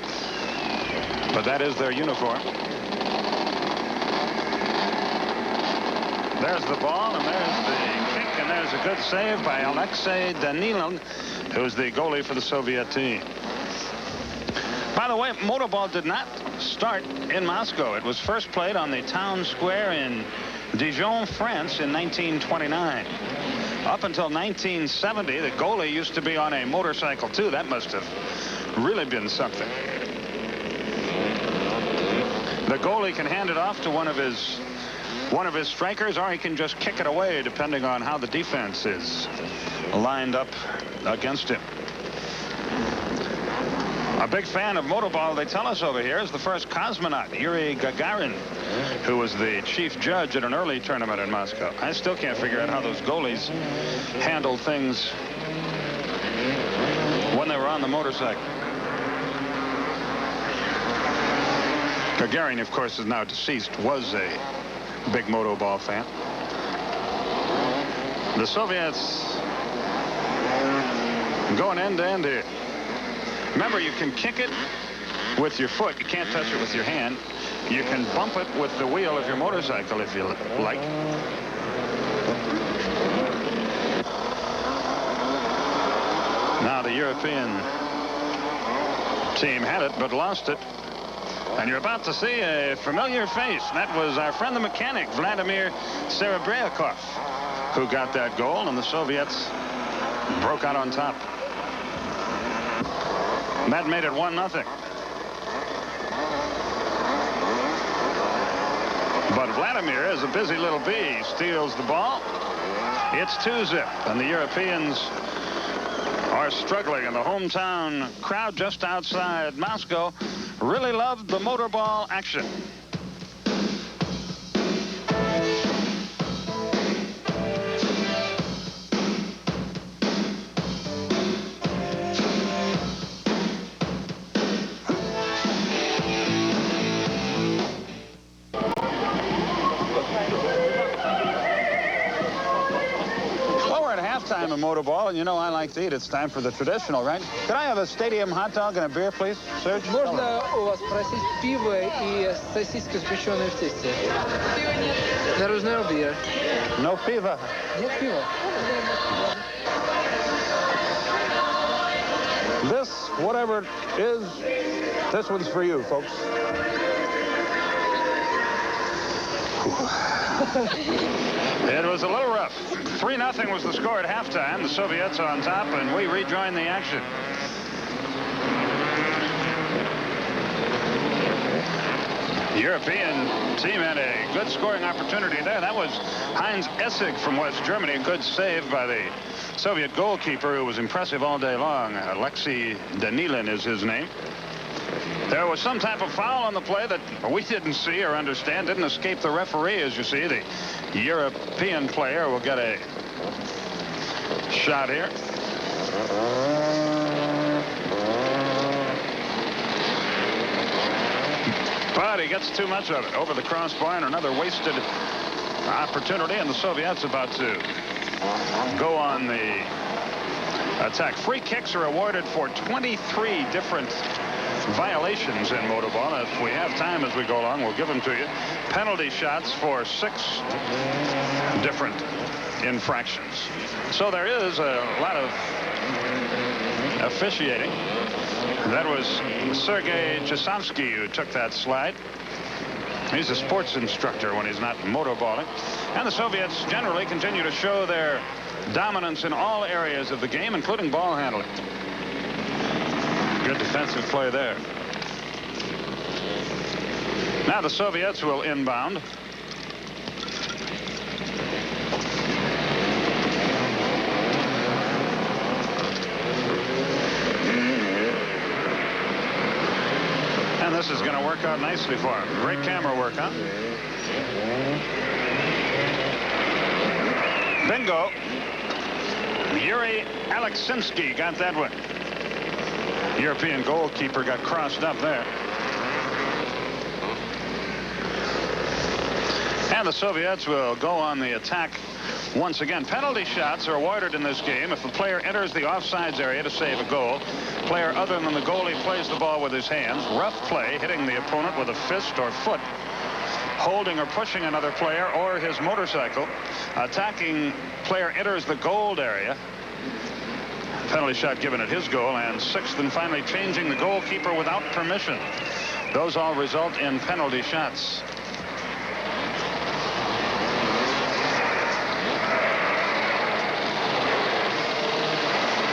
but that is their uniform. There's the ball, and there's the kick, and there's a good save by Alexei Danilin, who's the goalie for the Soviet team. By the way, Motoball did not start in Moscow. It was first played on the town square in Dijon, France in 1929. Up until 1970, the goalie used to be on a motorcycle, too. That must have really been something. The goalie can hand it off to one of his strikers, or he can just kick it away, depending on how the defense is lined up against him. A big fan of Motoball, they tell us over here, is the first cosmonaut, Yuri Gagarin, who was the chief judge at an early tournament in Moscow. I still can't figure out how those goalies handled things when they were on the motorcycle. Gagarin, of course, is now deceased, was a big Motoball fan. The Soviets going end to end here. Remember, you can kick it with your foot. You can't touch it with your hand. You can bump it with the wheel of your motorcycle if you like. Now the European team had it but lost it. And you're about to see a familiar face. That was our friend the mechanic, Vladimir Serebryakov, who got that goal, and the Soviets broke out on top. And that made it 1-0. But Vladimir is a busy little bee. He steals the ball. It's 2-0, and the Europeans are struggling, and the hometown crowd just outside Moscow really loved the Motoball action. Time of Motoball, and you know I like to eat. It's time for the traditional, right? Can I have a stadium hot dog and a beer, please, Serge? Можно у вас просить пиво и сосиски, запеченные в тесте? There is no beer. No fever. Нет пива. This, whatever it is, this one's for you, folks. It was a little rough. 3-0 was the score at halftime. The Soviets on top, and we rejoin the action. The European team had a good scoring opportunity there. That was Heinz Essig from West Germany. A good save by the Soviet goalkeeper, who was impressive all day long. Alexei Danilin is his name. There was some type of foul on the play that we didn't see or understand. Didn't escape the referee, as you see. The European player will get a shot here. But he gets too much of it. Over the crossbar, and another wasted opportunity, and the Soviets about to go on the attack. Free kicks are awarded for 23 different violations in Motoball. If we have time as we go along, we'll give them to you. Penalty shots for 6 different infractions. So there is a lot of officiating. That was Sergei Chasovsky who took that slide. He's a sports instructor when he's not motorballing. And the Soviets generally continue to show their dominance in all areas of the game, including ball handling. Good defensive play there. Now the Soviets will inbound. And this is going to work out nicely for him. Great camera work, huh? Bingo. Yuri Aleksinski got that one. European goalkeeper got crossed up there. And the Soviets will go on the attack once again. Penalty shots are awarded in this game if the player enters the offsides area to save a goal. Player other than the goalie plays the ball with his hands. Rough play, hitting the opponent with a fist or foot. Holding or pushing another player or his motorcycle. Attacking player enters the goal area. Penalty shot given at his goal. And 6th and finally changing the goalkeeper without permission. Those all result in penalty shots.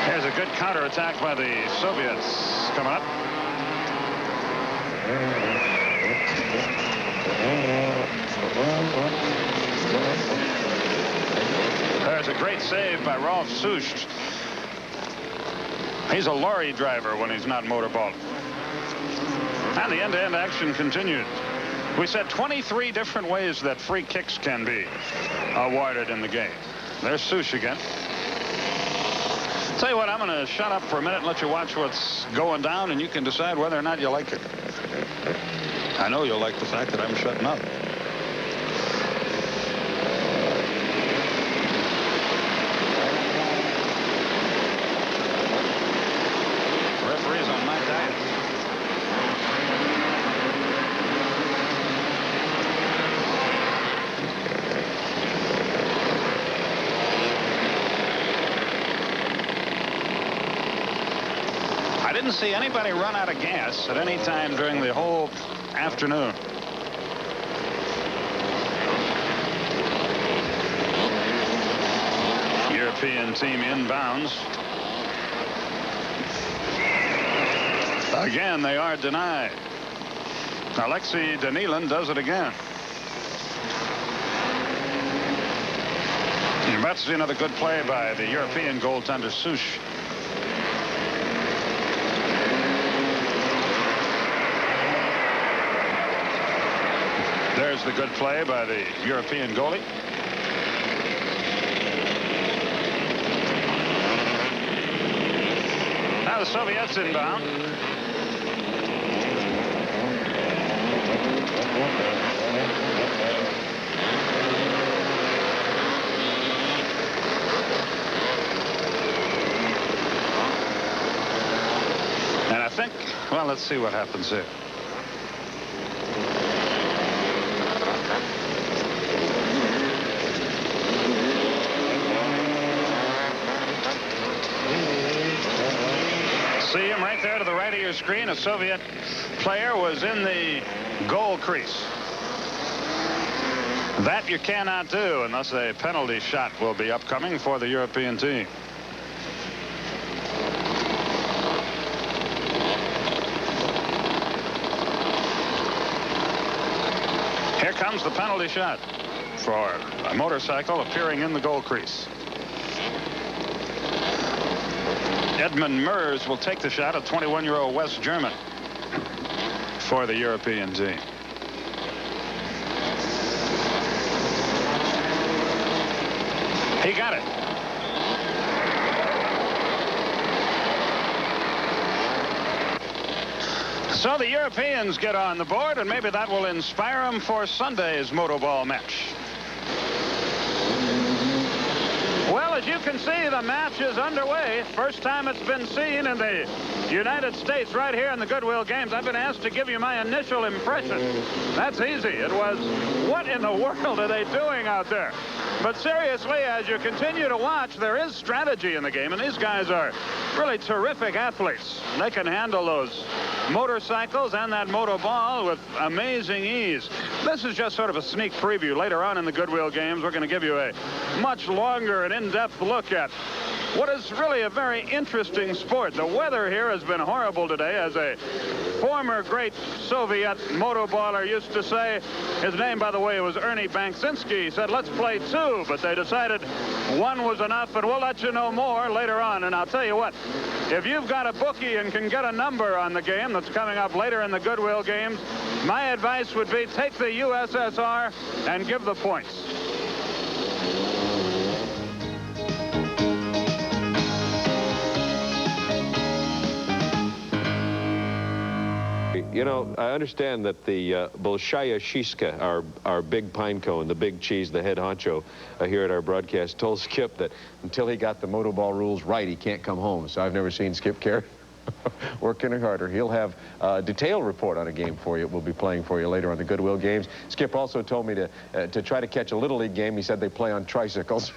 There's a good counterattack by the Soviets coming up. There's a great save by Rolf Sucht. He's a lorry driver when he's not motorballing. And the end-to-end action continued. We said 23 different ways that free kicks can be awarded in the game. There's Sucht again. Tell you what, I'm going to shut up for a minute and let you watch what's going down, and you can decide whether or not you like it. I know you'll like the fact that I'm shutting up. Referee's on my diet. I didn't see anybody run out of gas at any time during the whole afternoon. European team inbounds. Again, they are denied. Alexei Danilin does it again. You're about to see another good play by the European goaltender Sush. There's the good play by the European goalie. Now the Soviets inbound. And I think, well, let's see what happens here. See him right there to the right of your screen. A Soviet player was in the goal crease. That you cannot do unless a penalty shot will be upcoming for the European team. Here comes the penalty shot for a motorcycle appearing in the goal crease. Edmund Mers will take the shot, a 21-year-old West German for the European team. He got it. So the Europeans get on the board, and maybe that will inspire them for Sunday's Motoball match. Well, as you can see, the match is underway. First time it's been seen in the United States right here in the Goodwill Games. I've been asked to give you my initial impression. That's easy. It was, what in the world are they doing out there? But seriously, as you continue to watch, there is strategy in the game, and these guys are really terrific athletes. They can handle those motorcycles and that Motoball with amazing ease. This is just sort of a sneak preview. Later on in the Goodwill Games, we're going to give you a much longer and in-depth look at what is really a very interesting sport. The weather here has been horrible today. As a former great Soviet motoballer used to say, his name, by the way, was Ernie Banksinski. He said, let's play two, but they decided one was enough, and we'll let you know more later on. And I'll tell you what, if you've got a bookie and can get a number on the game that's coming up later in the Goodwill Games, my advice would be take the USSR and give the points. You know, I understand that the Bolshaya Shishka, our big pine cone, the big cheese, the head honcho here at our broadcast, told Skip that until he got the Motoball rules right, he can't come home. So I've never seen Skip Carey work any harder. He'll have a detailed report on a game for you. We'll be playing for you later on the Goodwill Games. Skip also told me to try to catch a Little League game. He said they play on tricycles.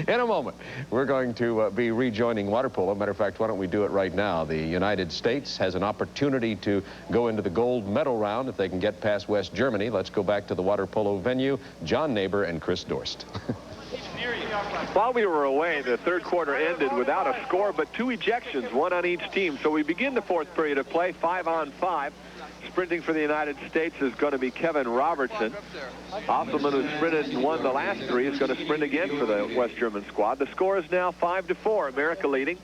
In a moment, we're going to be rejoining water polo. Matter of fact, why don't we do it right now? The United States has an opportunity to go into the gold medal round if they can get past West Germany. Let's go back to the water polo venue. John Neighbor and Chris Dorst. While we were away, the third quarter ended without a score, but two ejections, one on each team. So we begin the fourth period of play, 5-on-5. Sprinting for the United States is going to be Kevin Robertson. Osselman, who sprinted and won the last three, is going to sprint again for the West German squad. The score is now 5-4, America leading.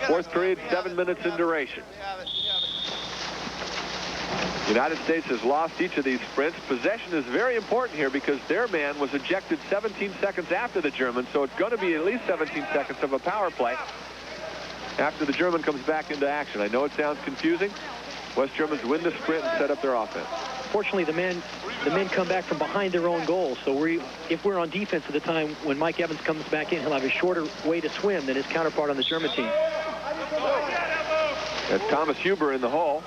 Fourth period, 7 minutes in duration. The United States has lost each of these sprints. Possession is very important here because their man was ejected 17 seconds after the German, so it's going to be at least 17 seconds of a power play after the German comes back into action. I know it sounds confusing. West Germans win the sprint and set up their offense. Fortunately, the men come back from behind their own goal, so if we're on defense at the time when Mike Evans comes back in, he'll have a shorter way to swim than his counterpart on the German team. That's Thomas Huber in the hole,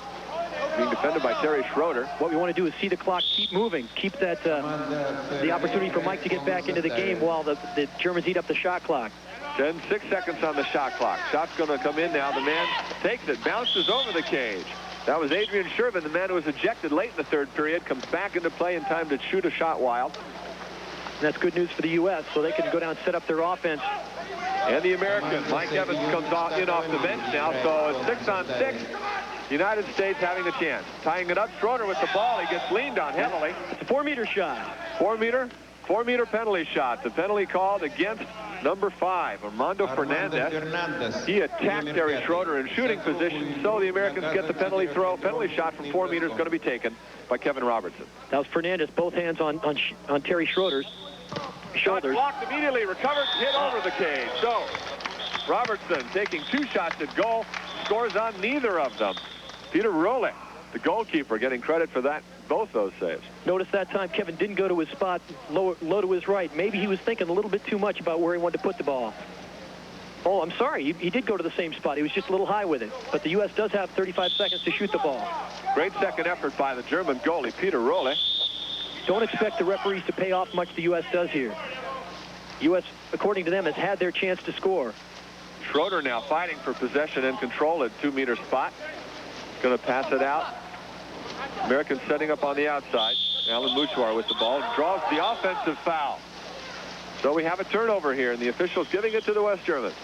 being defended by Terry Schroeder. What we want to do is see the clock keep moving, keep that the opportunity for Mike to get back into the game while the Germans eat up the shot clock. 6 seconds on the shot clock. Shot's going to come in now. The man takes it, bounces over the cage. That was Adrian Shervin, the man who was ejected late in the third period, comes back into play in time to shoot a shot wild. And that's good news for the U.S., so they can go down and set up their offense. And the American, Mike Evans, comes in off the bench now, so it's 6 on 6. United States having a chance. Tying it up, Schroeder with the ball. He gets leaned on heavily. It's a 4-meter shot. 4-meter penalty shot. The penalty called against number 5, Armando Fernandez. He attacked Terry Schroeder in shooting position, so the Americans get the penalty throw. Penalty shot from 4 meters going to be taken by Kevin Robertson. That was Fernandez, both hands on Terry Schroeder's shoulders. Shot blocked immediately, recovered, hit over the cage. So Robertson taking 2 shots at goal, scores on neither of them. Peter Rolek, the goalkeeper, getting credit for that, both those saves. Notice that time Kevin didn't go to his spot, low to his right. Maybe he was thinking a little bit too much about where he wanted to put the ball. Oh, I'm sorry. He did go to the same spot. He was just a little high with it. But the U.S. does have 35 seconds to shoot the ball. Great second effort by the German goalie, Peter Rolek. Don't expect the referees to pay off much the U.S. does here. U.S., according to them, has had their chance to score. Schroeder now fighting for possession and control at 2-meter spot. Going to pass it out. Americans setting up on the outside. Alan Mouchouar with the ball. Draws the offensive foul. So we have a turnover here, and the officials giving it to the West Germans.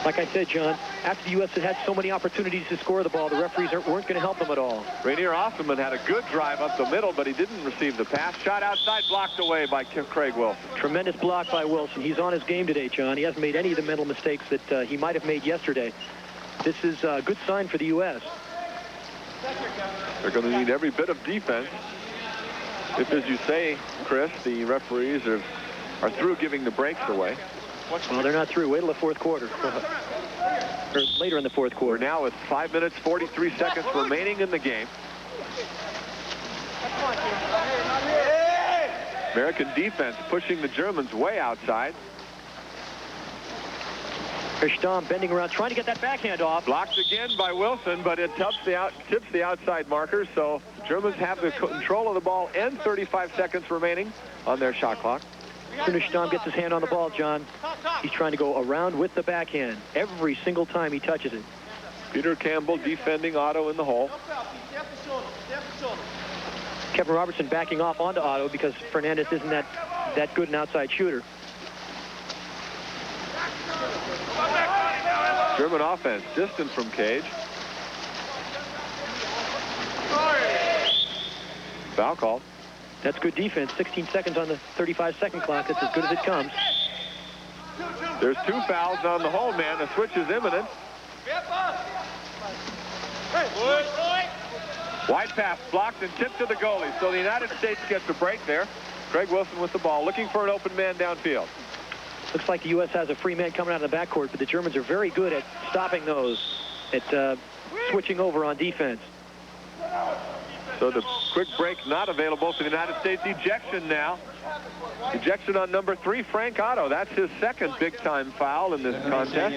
Like I said, John, after the U.S. had had so many opportunities to score the ball, the referees weren't going to help them at all. Rainier Offerman had a good drive up the middle, but he didn't receive the pass. Shot outside, blocked away by Craig Wilson. Tremendous block by Wilson. He's on his game today, John. He hasn't made any of the mental mistakes that he might have made yesterday. This is a good sign for the U.S. They're going to need every bit of defense. If, as you say, Chris, the referees are through giving the breaks away. Well, they're not through. Wait till the fourth quarter. Or later in the fourth quarter. We're now with 5 minutes, 43 seconds remaining in the game. American defense pushing the Germans way outside. Here's Stamm bending around, trying to get that backhand off. Blocked again by Wilson, but it tips the outside marker, so the Germans have the control of the ball and 35 seconds remaining on their shot clock. As soon as Stamm gets his hand on the ball, John, he's trying to go around with the backhand every single time he touches it. Peter Campbell defending Otto in the hole. Kevin Robertson backing off onto Otto because Fernandez isn't that good an outside shooter. German offense distant from cage. Foul call. That's good defense. 16 seconds on the 35-second clock. That's as good as it comes. There's 2 fouls on the hole, man. The switch is imminent. Wide pass blocked and tipped to the goalie. So the United States gets a break there. Craig Wilson with the ball, looking for an open man downfield. Looks like the U.S. has a free man coming out of the backcourt, but the Germans are very good at stopping those, at switching over on defense. So the quick break not available for the United States. Ejection now. Ejection on number 3, Frank Otto. That's his second big-time foul in this contest.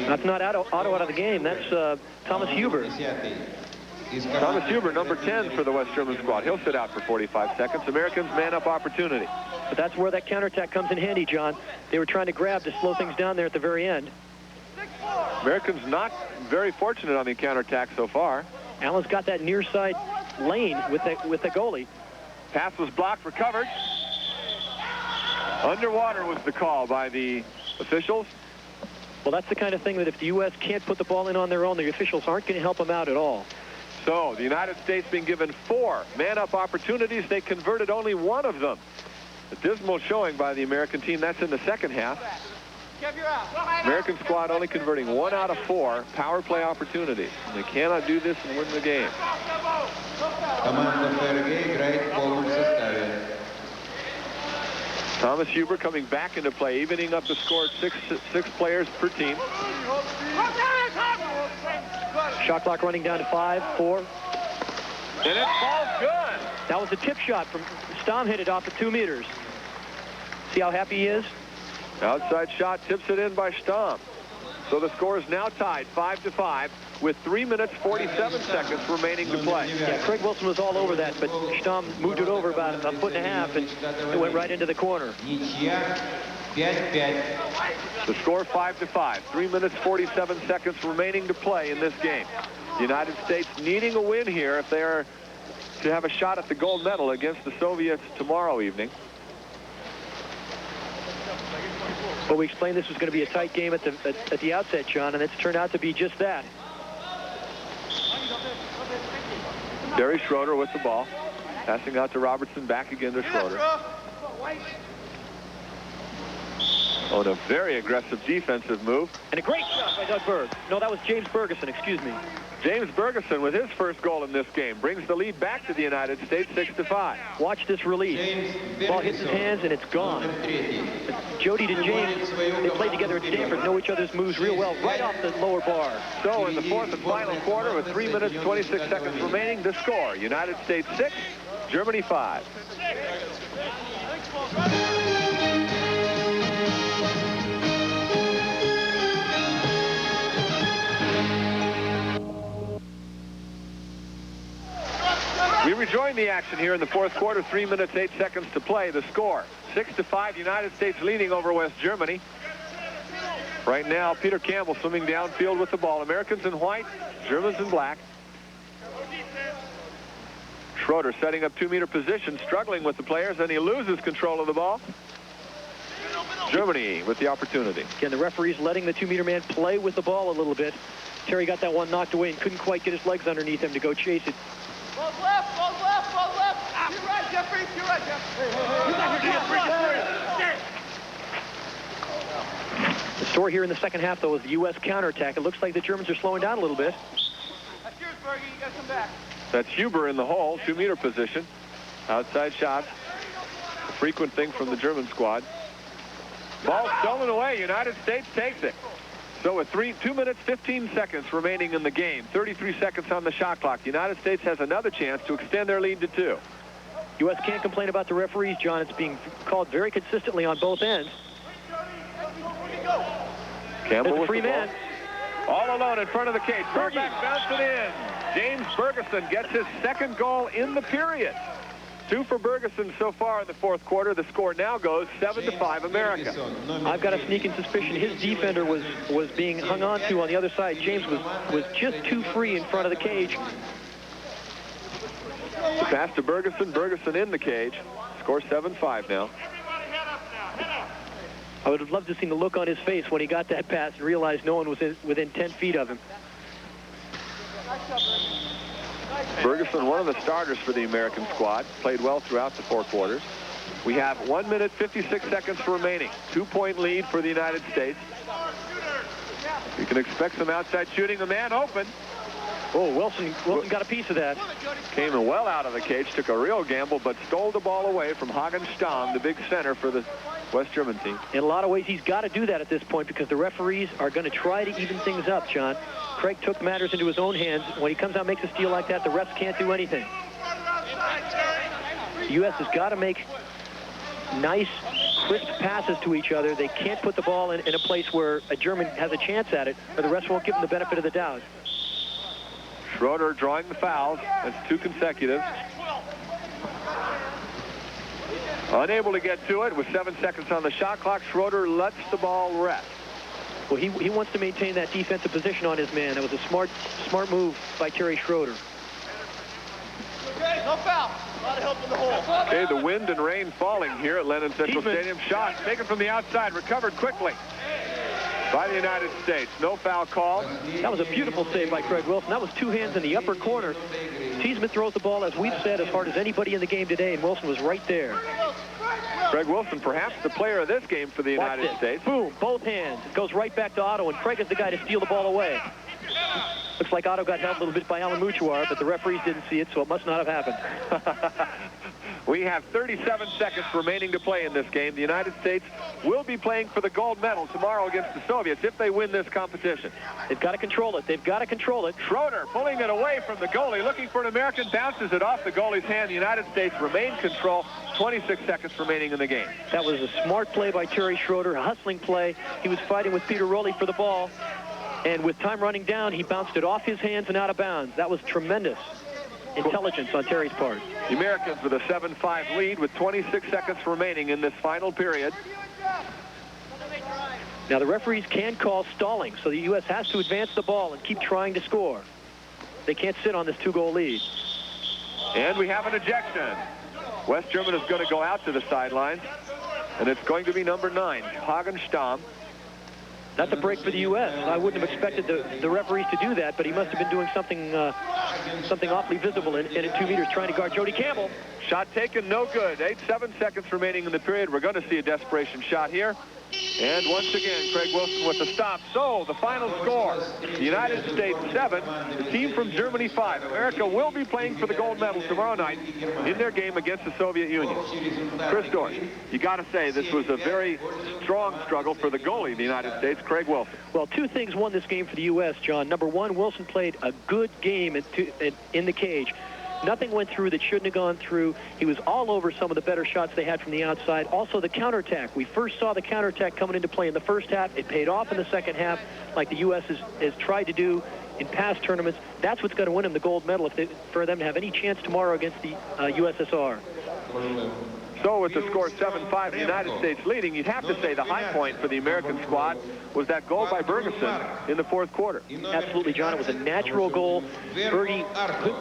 That's not Otto out of the game. That's Thomas Huber. Thomas Huber, number 10 for the West German squad. He'll sit out for 45 seconds. Americans man-up opportunity. But that's where that counterattack comes in handy, John. They were trying to grab to slow things down there at the very end. Americans not very fortunate on the counterattack so far. Allen's got that near side lane with the goalie. Pass was blocked, recovered. Underwater was the call by the officials. Well, that's the kind of thing that if the U.S. can't put the ball in on their own, the officials aren't going to help them out at all. So the United States being given 4 man-up opportunities. They converted only 1 of them. A dismal showing by the American team. That's in the second half. American squad only converting 1 out of 4 power play opportunities. They cannot do this and win the game. Thomas Huber coming back into play, evening up the score at 6 players per team. Shot clock running down to 5, 4. And it falls good. That was a tip shot from Stamm, hit it off at 2 meters. See how happy he is? Outside shot tips it in by Stamm. So the score is now tied 5-5. with 3 minutes 47 seconds remaining to play. Yeah, Craig Wilson was all over that, but Stamm moved it over about a foot and a half, and it went right into the corner. The score 5-5. 3 minutes 47 seconds remaining to play in this game. The United States needing a win here if they are to have a shot at the gold medal against the Soviets tomorrow evening. Well, we explained this was going to be a tight game at the outset, John, and it's turned out to be just that. Barry Schroeder with the ball. Passing out to Robertson, back again to Schroeder. Oh, and a very aggressive defensive move. And a great shot by Doug Berg. No, that was James Bergeson, excuse me. James Bergeson with his first goal in this game brings the lead back to the United States 6-5. Watch this release. Ball hits his hands and it's gone. Jody and James, they played together at Stanford, know each other's moves real well right off the lower bar. So in the fourth and final quarter with 3 minutes 26 seconds remaining, the score, United States 6, Germany 5. We rejoin the action here in the fourth quarter. 3 minutes 8 seconds to play. The score 6-5. United States leading over West Germany. Right now, Peter Campbell swimming downfield with the ball. Americans in white, Germans in black. Schroeder setting up 2-meter position, struggling with the players, and he loses control of the ball. Germany with the opportunity. Again, the referee's letting the 2-meter man play with the ball a little bit. Terry got that one knocked away and couldn't quite get his legs underneath him to go chase it. Ball's left, ball's left, ball's left. You're right, Jeffrey. You're right, Jeffrey. The story here in the second half, though, is the U.S. counterattack. It looks like the Germans are slowing down a little bit. That's yours, Bergie. You got to come back. That's Huber in the hole, 2-meter position. Outside shots. A frequent thing from the German squad. Ball stolen away. United States takes it. So with 2 minutes 15 seconds remaining in the game, 33 seconds on the shot clock, the United States has another chance to extend their lead to 2. U.S. can't complain about the referees, John. It's being called very consistently on both ends. Campbell with free the man. Ball. All alone in front of the cage. Burback bounced it in. James Bergeson gets his second goal in the period. 2 for Bergeson so far in the fourth quarter. The score now goes 7-5 America. I've got a sneaking suspicion his defender was being hung on to on the other side. James was just too free in front of the cage. The pass to Bergeson. Bergeson in the cage. Score 7-5 now. I would have loved to see the look on his face when he got that pass and realized no one was within 10 feet of him. Bergeson, one of the starters for the American squad, played well throughout the 4 quarters. We have 1 minute 56 seconds remaining. 2-point lead for the United States. You can expect some outside shooting. The man open. Oh, Wilson got a piece of that. Came well out of the cage, took a real gamble, but stole the ball away from Hagen Stamm, the big center for the West German team. In a lot of ways, he's got to do that at this point because the referees are going to try to even things up, John. Craig took matters into his own hands. When he comes out and makes a steal like that, the refs can't do anything. The U.S. has got to make nice, crisp passes to each other. They can't put the ball in a place where a German has a chance at it, or the refs won't give them the benefit of the doubt. Schroeder drawing the fouls. That's 2 consecutive. Unable to get to it with 7 seconds on the shot clock. Schroeder lets the ball rest. Well, he wants to maintain that defensive position on his man. That was a smart move by Terry Schroeder. Okay, no foul. A lot of help in the hole. Okay, the wind and rain falling here at Lenin Central Stadium. Shot taken from the outside, recovered quickly by the United States. No foul called. That was a beautiful save by Craig Wilson. That was 2 hands in the upper corner. Cheeseman throws the ball, as we've said, as hard as anybody in the game today, and Wilson was right there. Craig Wilson, perhaps the player of this game for the United States. Boom, both hands. It goes right back to Otto, and Craig is the guy to steal the ball away. Looks like Otto got held a little bit by Alan Mutuar, but the referees didn't see it, so it must not have happened. We have 37 seconds remaining to play in this game. The United States will be playing for the gold medal tomorrow against the Soviets if they win this competition. They've got to control it. They've got to control it. Schroeder pulling it away from the goalie, looking for an American, bounces it off the goalie's hand. The United States remain control. 26 seconds remaining in the game. That was a smart play by Terry Schroeder, a hustling play. He was fighting with Peter Rowley for the ball. And with time running down, he bounced it off his hands and out of bounds. That was tremendous intelligence on Terry's part. The Americans with a 7-5 lead with 26 seconds remaining in this final period. Now the referees can call stalling, so the U.S. has to advance the ball and keep trying to score. They can't sit on this 2-goal lead. And we have an ejection. West Germany is going to go out to the sidelines, and it's going to be number 9, Hagenstam. That's a break for the U.S. I wouldn't have expected the referees to do that, but he must have been doing something something awfully visible in at 2 meters trying to guard Jody Campbell. Shot taken, no good. 7 seconds remaining in the period. We're going to see a desperation shot here. And once again, Craig Wilson with the stop. So, the final score, the United States 7, the team from Germany 5. America will be playing for the gold medal tomorrow night in their game against the Soviet Union. Chris Dorst, you got to say this was a very strong struggle for the goalie of the United States, Craig Wilson. Well, 2 things won this game for the U.S., John. Number 1, Wilson played a good game in the cage. Nothing went through that shouldn't have gone through. He was all over some of the better shots they had from the outside. Also, the counterattack. We first saw the counterattack coming into play in the first half. It paid off in the second half, like the U.S. has tried to do in past tournaments. That's what's going to win them the gold medal for them to have any chance tomorrow against the USSR. So with the score 7-5, the United States leading, you'd have to say the high point for the American squad was that goal by Bergeson in the 4th quarter. Absolutely, John. It was a natural goal. Bergie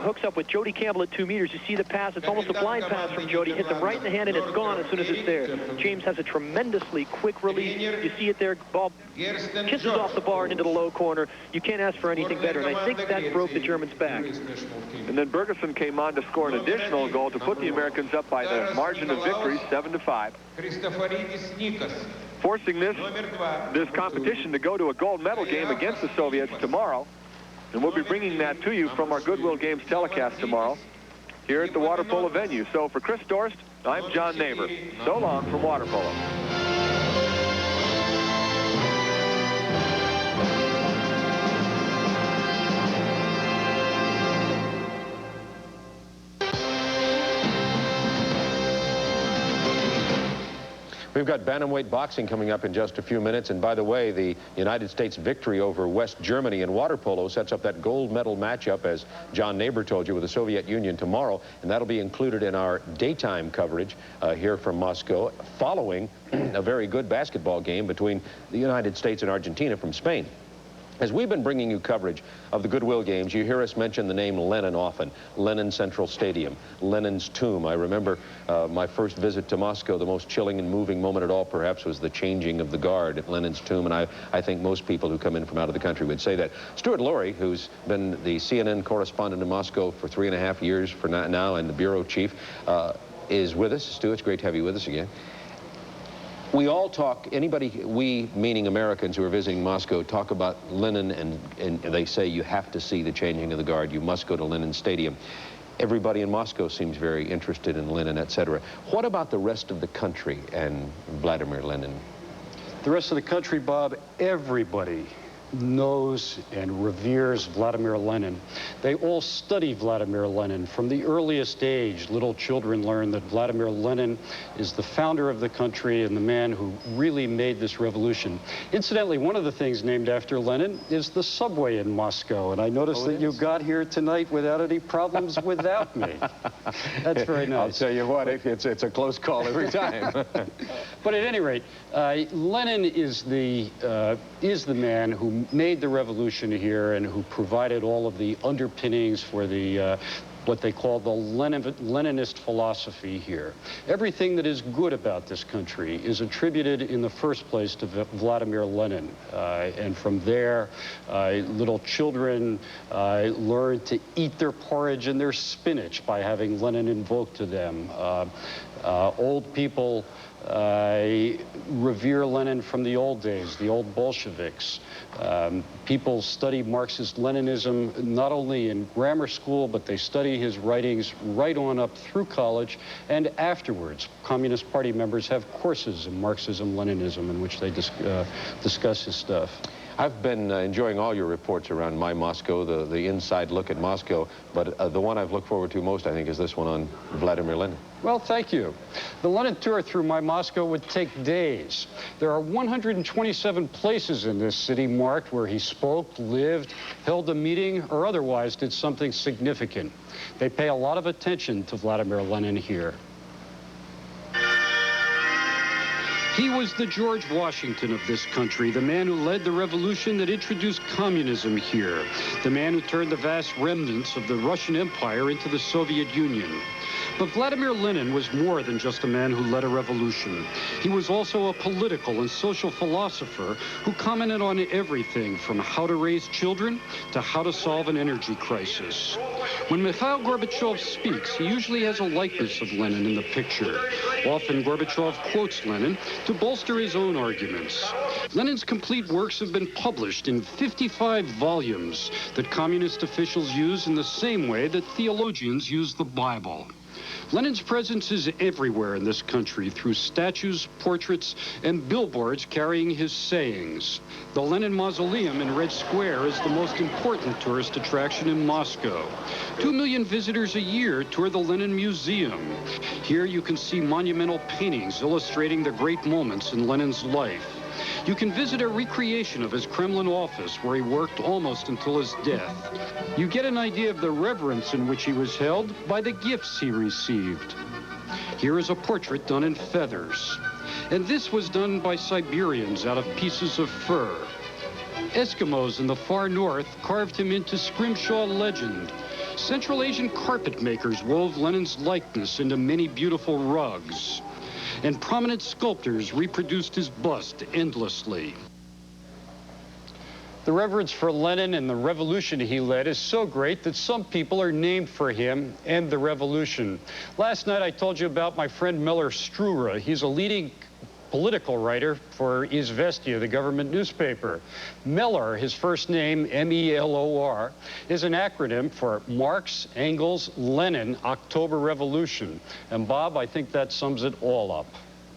hooks up with Jody Campbell at 2 meters. You see the pass. It's almost a blind pass from Jody. Hits him right in the hand, and it's gone as soon as it's there. James has a tremendously quick release. You see it there. Ball kisses off the bar and into the low corner. You can't ask for anything better, and I think that broke the Germans back. And then Bergeson came on to score an additional goal to put the Americans up by the margin of victory, 7-5. Forcing this competition to go to a gold medal game against the Soviets tomorrow. And we'll be bringing that to you from our Goodwill Games telecast tomorrow here at the water polo venue. So for Chris Dorst, I'm John Neighbor. So long from water polo. We've got Bantamweight boxing coming up in just a few minutes. And by the way, the United States victory over West Germany in water polo sets up that gold medal matchup, as John Neighbor told you, with the Soviet Union tomorrow. And that'll be included in our daytime coverage here from Moscow, following a very good basketball game between the United States and Argentina from Spain. As we've been bringing you coverage of the Goodwill Games, you hear us mention the name Lenin often. Lenin Central Stadium, Lenin's tomb. I remember my first visit to Moscow. The most chilling and moving moment at all, perhaps, was the changing of the guard at Lenin's tomb, and I think most people who come in from out of the country would say that. Stuart Laurie, who's been the CNN correspondent in Moscow for 3.5 years for now, and the bureau chief, is with us. Stu, it's great to have you with us again. We all talk, we meaning Americans who are visiting Moscow, talk about Lenin, and they say you have to see the changing of the guard. You must go to Lenin Stadium. Everybody in Moscow seems very interested in Lenin, etc. What about the rest of the country and Vladimir Lenin? The rest of the country, Bob, everybody knows and reveres Vladimir Lenin. They all study Vladimir Lenin. From the earliest age, little children learn that Vladimir Lenin is the founder of the country and the man who really made this revolution. Incidentally, one of the things named after Lenin is the subway in Moscow, and I noticed that you got here tonight without any problems without me. That's very nice. I'll tell you what, it's a close call every time. But at any rate, Lenin is the man who made the revolution here and who provided all of the underpinnings for the what they call the Leninist philosophy here. Everything that is good about this country is attributed in the first place to Vladimir Lenin. And from there, little children learn to eat their porridge and their spinach by having Lenin invoked to them. Old people revere Lenin from the old days, the old Bolsheviks. People study Marxist-Leninism not only in grammar school, but they study his writings right on up through college and afterwards. Communist Party members have courses in Marxism-Leninism in which they discuss his stuff. I've been enjoying all your reports around My Moscow, the inside look at Moscow, but the one I've looked forward to most, I think, is this one on Vladimir Lenin. Well, thank you. The Lenin tour through My Moscow would take days. There are 127 places in this city marked where he spoke, lived, held a meeting, or otherwise did something significant. They pay a lot of attention to Vladimir Lenin here. He was the George Washington of this country, the man who led the revolution that introduced communism here, the man who turned the vast remnants of the Russian Empire into the Soviet Union. But Vladimir Lenin was more than just a man who led a revolution. He was also a political and social philosopher who commented on everything from how to raise children to how to solve an energy crisis. When Mikhail Gorbachev speaks, he usually has a likeness of Lenin in the picture. Often Gorbachev quotes Lenin to bolster his own arguments. Lenin's complete works have been published in 55 volumes that communist officials use in the same way that theologians use the Bible. Lenin's presence is everywhere in this country through statues, portraits, and billboards carrying his sayings. The Lenin Mausoleum in Red Square is the most important tourist attraction in Moscow. 2 million visitors a year tour the Lenin Museum. Here you can see monumental paintings illustrating the great moments in Lenin's life. You can visit a recreation of his Kremlin office where he worked almost until his death. You get an idea of the reverence in which he was held by the gifts he received. Here is a portrait done in feathers. And this was done by Siberians out of pieces of fur. Eskimos in the far north carved him into Scrimshaw legend. Central Asian carpet makers wove Lenin's likeness into many beautiful rugs. And prominent sculptors reproduced his bust endlessly. The reverence for Lenin and the revolution he led is so great that some people are named for him and the revolution. Last night I told you about my friend Miller Strura. He's a leading political writer for Izvestia, the government newspaper. Miller, his first name, M-E-L-O-R, is an acronym for Marx, Engels, Lenin, October Revolution. And Bob, I think that sums it all up.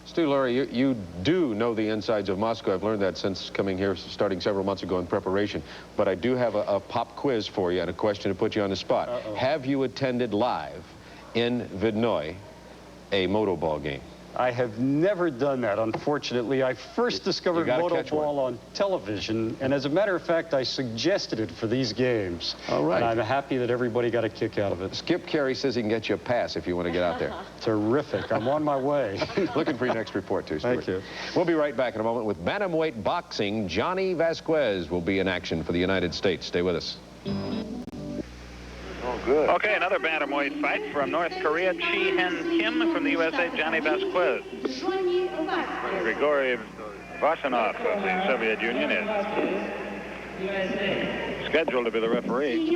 Stu Lurie, you do know the insides of Moscow. I've learned that since coming here, starting several months ago in preparation. But I do have a pop quiz for you and a question to put you on the spot. Have you attended live in Vidnoy a Motoball game? I have never done that, unfortunately. I first discovered Motoball on television, and as a matter of fact, I suggested it for these games. All right. And I'm happy that everybody got a kick out of it. Skip Carey says he can get you a pass if you want to get out there. Terrific. I'm on my way. Looking for your next report, too, Stuart. Thank you. We'll be right back in a moment with Bantamweight boxing. Johnny Vasquez will be in action for the United States. Stay with us. Good. Okay, another bantamweight fight from North Korea. Chi-Hen Kim from the USA, Johnny Vasquez. Grigory Vashanov of the Soviet Union is scheduled to be the referee.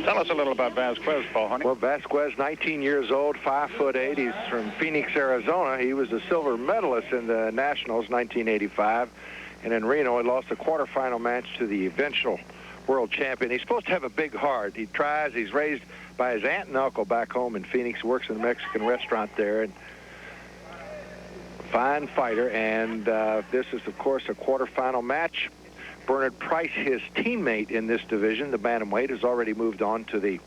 Tell us a little about Vasquez, Paul Honey. Well, Vasquez, 19 years old, 5'8". He's from Phoenix, Arizona. He was a silver medalist in the Nationals 1985. And in Reno, he lost a quarterfinal match to the eventual world champion. He's supposed to have a big heart. He tries. He's raised by his aunt and uncle back home in Phoenix. Works in a Mexican restaurant there. And fine fighter. And this is, of course, a quarterfinal match. Bernard Price, his teammate in this division, the bantamweight, has already moved on to the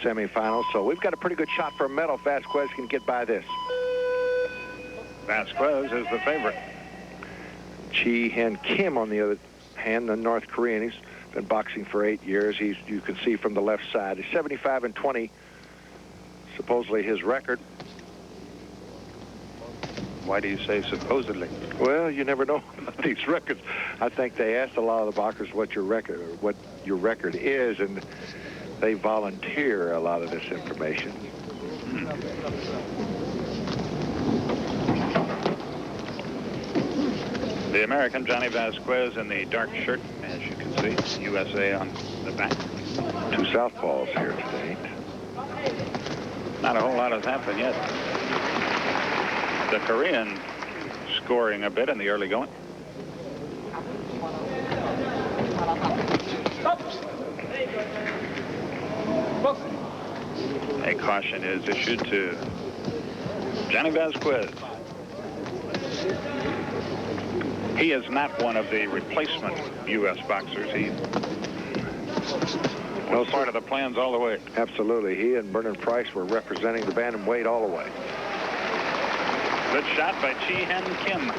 semifinals. So we've got a pretty good shot for a medal if Vasquez can get by this. Vasquez is the favorite. Chi-Hen Kim, on the other hand, the North Korean, he's been boxing for 8 years. You can see from the left side. He's 75-20, supposedly his record. Why do you say supposedly? Well, you never know about these records. I think they asked a lot of the boxers what your record is, and they volunteer a lot of this information. The American Johnny Vasquez in the dark shirt, as you can see, USA on the back. Two southpaws here today. Not a whole lot has happened yet. The Korean scoring a bit in the early going. A caution is issued to Johnny Vasquez. He is not one of the replacement U.S. boxers. He was part of the plans all the way. Absolutely. He and Bernard Price were representing the Bantamweight all the way. Good shot by Chi-Hen Kim.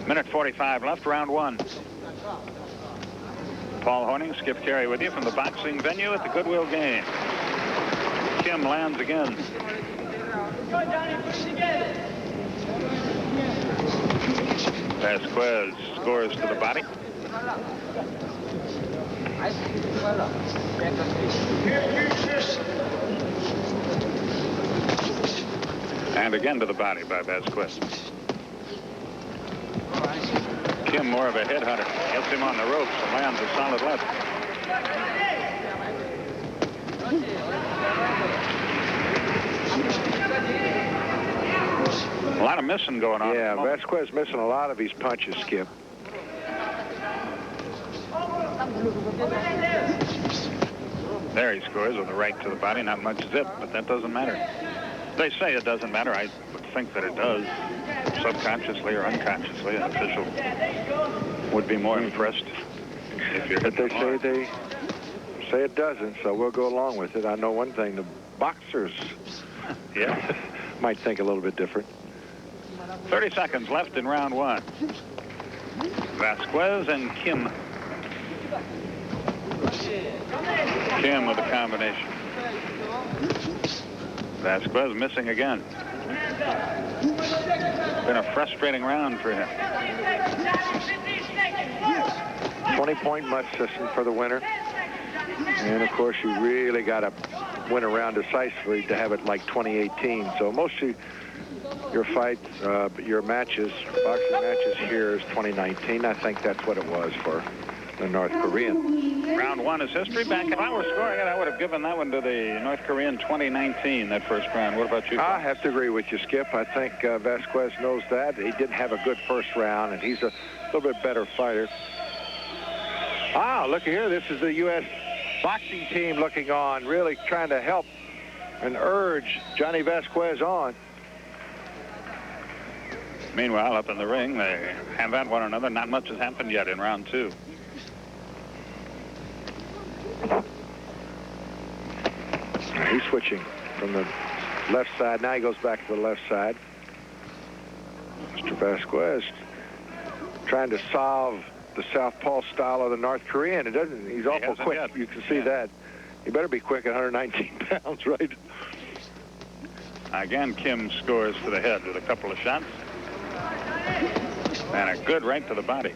Minute 45 left, round one. Paul Horning, Skip Carey with you from the boxing venue at the Goodwill Games. Kim lands again. Vasquez scores to the body. And again to the body by Vasquez. Kim more of a headhunter. Gets him on the ropes and lands a solid left. A lot of missing going on. Yeah, Vasquez missing a lot of his punches, Skip. There he scores with the right to the body. Not much zip, but that doesn't matter. They say it doesn't matter. I would think that it does, subconsciously or unconsciously. An official would be more impressed if you're. But they say it doesn't, so we'll go along with it. I know one thing: the boxers, yeah, might think a little bit different. 30 seconds left in round one. Vasquez and Kim. Kim with a combination. Vasquez missing again. Been a frustrating round for him. 20-point must system for the winner. And, of course, you really got to win a round decisively to have it like 2018. So most of your fights, your matches, boxing matches here is 2019. I think that's what it was for the North Korean. Round one is history. Back if I were scoring it, I would have given that one to the North Korean 2019, that first round. What about you? I have to agree with you, Skip. I think Vasquez knows that. He didn't have a good first round, and he's a little bit better fighter. Ah, look here. This is the U.S. boxing team looking on, really trying to help and urge Johnny Vasquez on. Meanwhile, up in the ring, they have at one another. Not much has happened yet in round two. He's switching from the left side. Now he goes back to the left side. Mr. Vasquez trying to solve the southpaw style of the North Korean. It doesn't. He's awful quick. Yet. You can see that. He better be quick at 119 pounds, right? Again, Kim scores to the head with a couple of shots. And a good right to the body.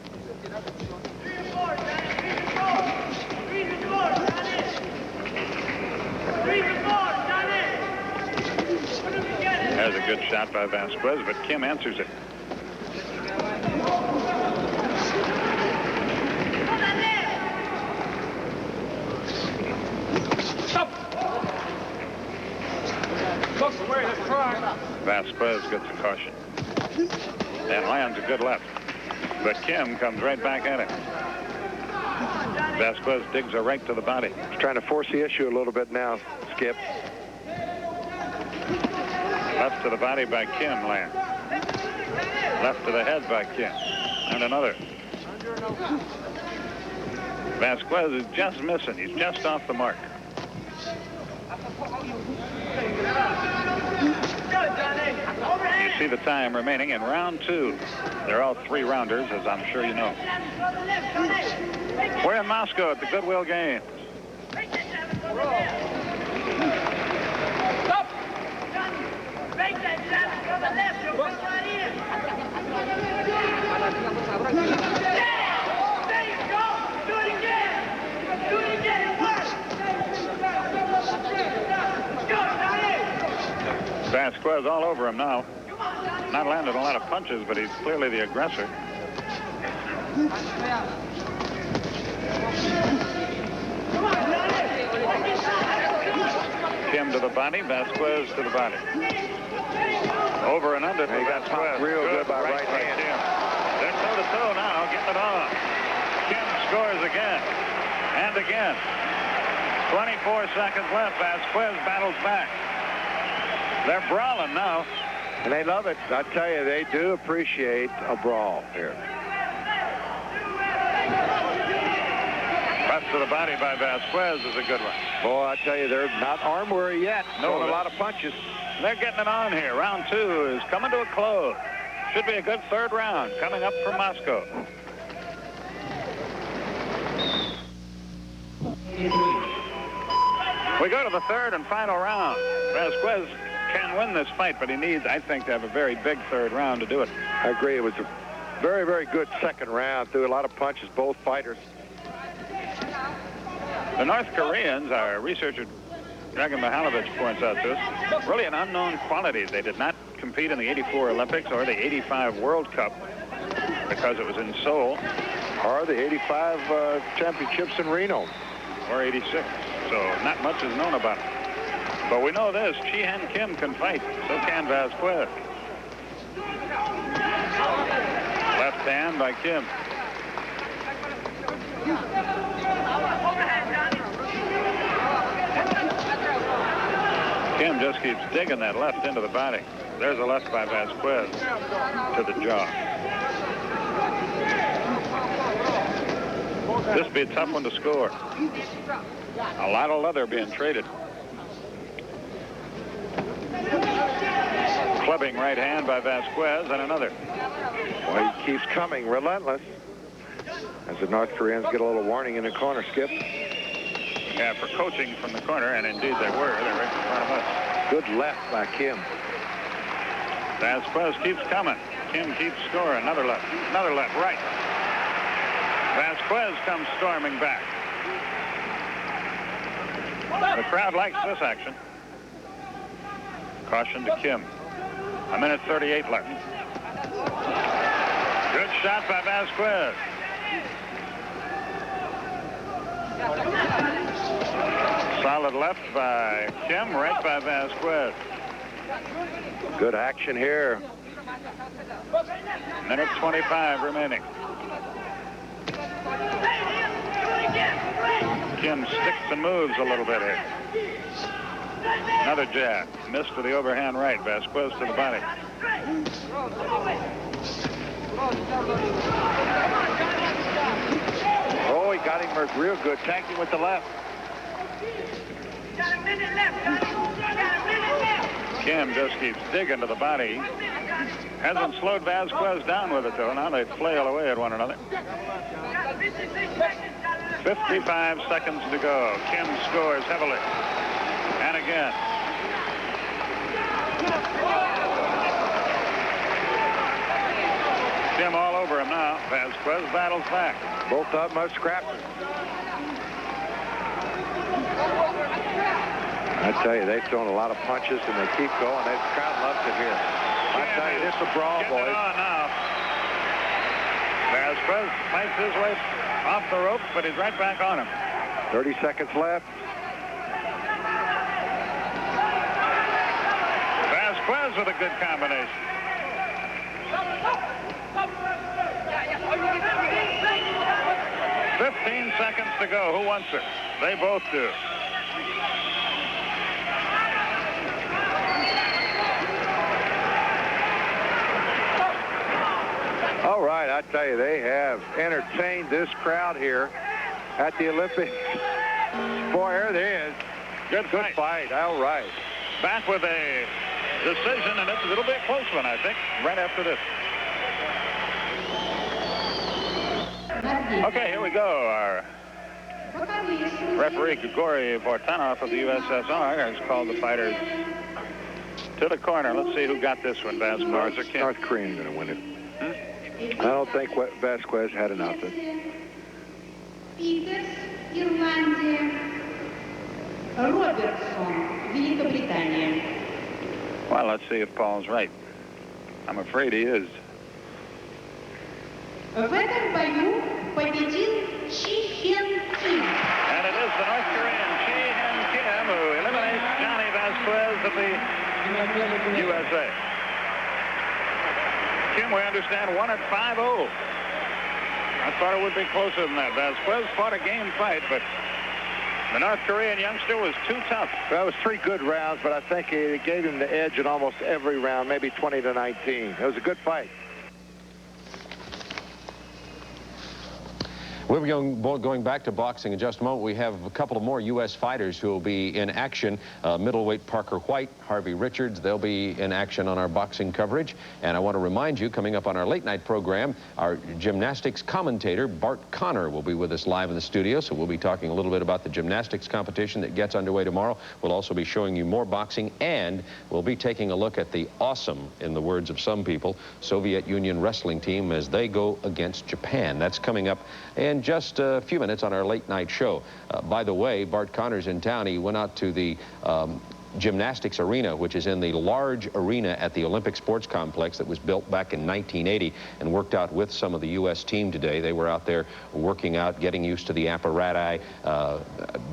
There's a good shot by Vasquez, but Kim answers it. Vasquez gets a caution. And lands a good left. But Kim comes right back at it. Vasquez digs a right to the body. He's trying to force the issue a little bit now, Skip. Left to the body by Kim lands. Left to the head by Kim. And another. Vasquez is just missing. He's just off the mark. You see the time remaining in round two. They're all three rounders, as I'm sure you know. We're in Moscow at the Goodwill Games. Vasquez all over him now. Not landed a lot of punches, but he's clearly the aggressor. Kim to the body, Vasquez to the body. Over and under to Vasquez. Real good by right hand. Kim. They're toe-to-toe now, getting it on. Kim scores again and again. 24 seconds left. Vasquez battles back. They're brawling now. And they love it. I tell you, they do appreciate a brawl here. Left to the body by Vasquez is a good one. Boy, I tell you, they're not arm weary yet. No, Throwing a lot of punches. They're getting it on here. Round 2 is coming to a close. Should be a good third round coming up from Moscow. We go to the third and final round. Vasquez can win this fight, but he needs, I think, to have a very big third round to do it. I agree. It was a very, very good second round. Threw a lot of punches, both fighters. The North Koreans, our researcher Dragan Mihailovich points out to us, really an unknown quantity. They did not compete in the '84 Olympics or the '85 World Cup because it was in Seoul. Or the '85 championships in Reno. Or '86. So not much is known about it. But we know this, Chi-Hen Kim can fight. So can Vasquez. Left hand by Kim. Kim just keeps digging that left into the body. There's a left by Vasquez to the jaw. This would be a tough one to score. A lot of leather being traded. Clubbing right hand by Vasquez and another. Well, he keeps coming, relentless. As the North Koreans get a little warning in the corner, Skip. Yeah, for coaching from the corner, and indeed they were. They're right in front of us. Good left by Kim. Vasquez keeps coming. Kim keeps scoring. Another left, right. Vasquez comes storming back. The crowd likes this action. Caution to Kim. 1:38 left. Good shot by Vasquez. Solid left by Kim, right by Vasquez. Good action here. 1:25 remaining. Kim sticks and moves a little bit here. Another jab. Missed to the overhand right. Vasquez to the body. Oh, he got him real good. Tagged him with the left. Kim just keeps digging to the body. Hasn't slowed Vasquez down with it, though. Now they flail away at one another. 55 seconds to go. Kim scores heavily. And again. Kim all over him now. Vasquez battles back. Both of them are scrapping. I tell you, they've thrown a lot of punches, and they keep going. The crowd loves it here. I tell you, this is a brawl, boys. On now. Vasquez fights his way off the rope, but he's right back on him. 30 seconds left. Vasquez with a good combination. 15 seconds to go. Who wants it? They both do. All right, I tell you, they have entertained this crowd here at the Olympics. Boy, there it is. Good fight. All right. Back with a decision, and it'll be a close one, I think, right after this. Okay, here we go. Our referee, Grigory Vortanov of the USSR, has called the fighters to the corner. Let's see who got this one, Vasquez or Kim. North Korean going to win it. I don't think Vasquez had enough. Well, let's see if Paul's right. I'm afraid he is. В этом бою победил Chi-Hen Kim. And it is the North Korean Chi-Hen Kim who eliminates Johnny Vasquez of the USA. Kim, we understand, won at 5-0. I thought it would be closer than that. Vasquez fought a game fight, but The North Korean youngster was too tough. That was 3 good rounds, but I think it gave him the edge in almost every round, maybe 20-19. It was a good fight. We'll be going back to boxing in just a moment. We have a couple of more U.S. fighters who will be in action. Middleweight Parker White, Harvey Richards, they'll be in action on our boxing coverage. And I want to remind you, coming up on our late night program, our gymnastics commentator, Bart Connor, will be with us live in the studio. So we'll be talking a little bit about the gymnastics competition that gets underway tomorrow. We'll also be showing you more boxing, and we'll be taking a look at the awesome, in the words of some people, Soviet Union wrestling team as they go against Japan. That's coming up in just a few minutes on our late night show. By the way, Bart Connor's in town. He went out to the gymnastics arena, which is in the large arena at the Olympic Sports Complex that was built back in 1980, and worked out with some of the U.S. team today. They were out there working out, getting used to the apparatus,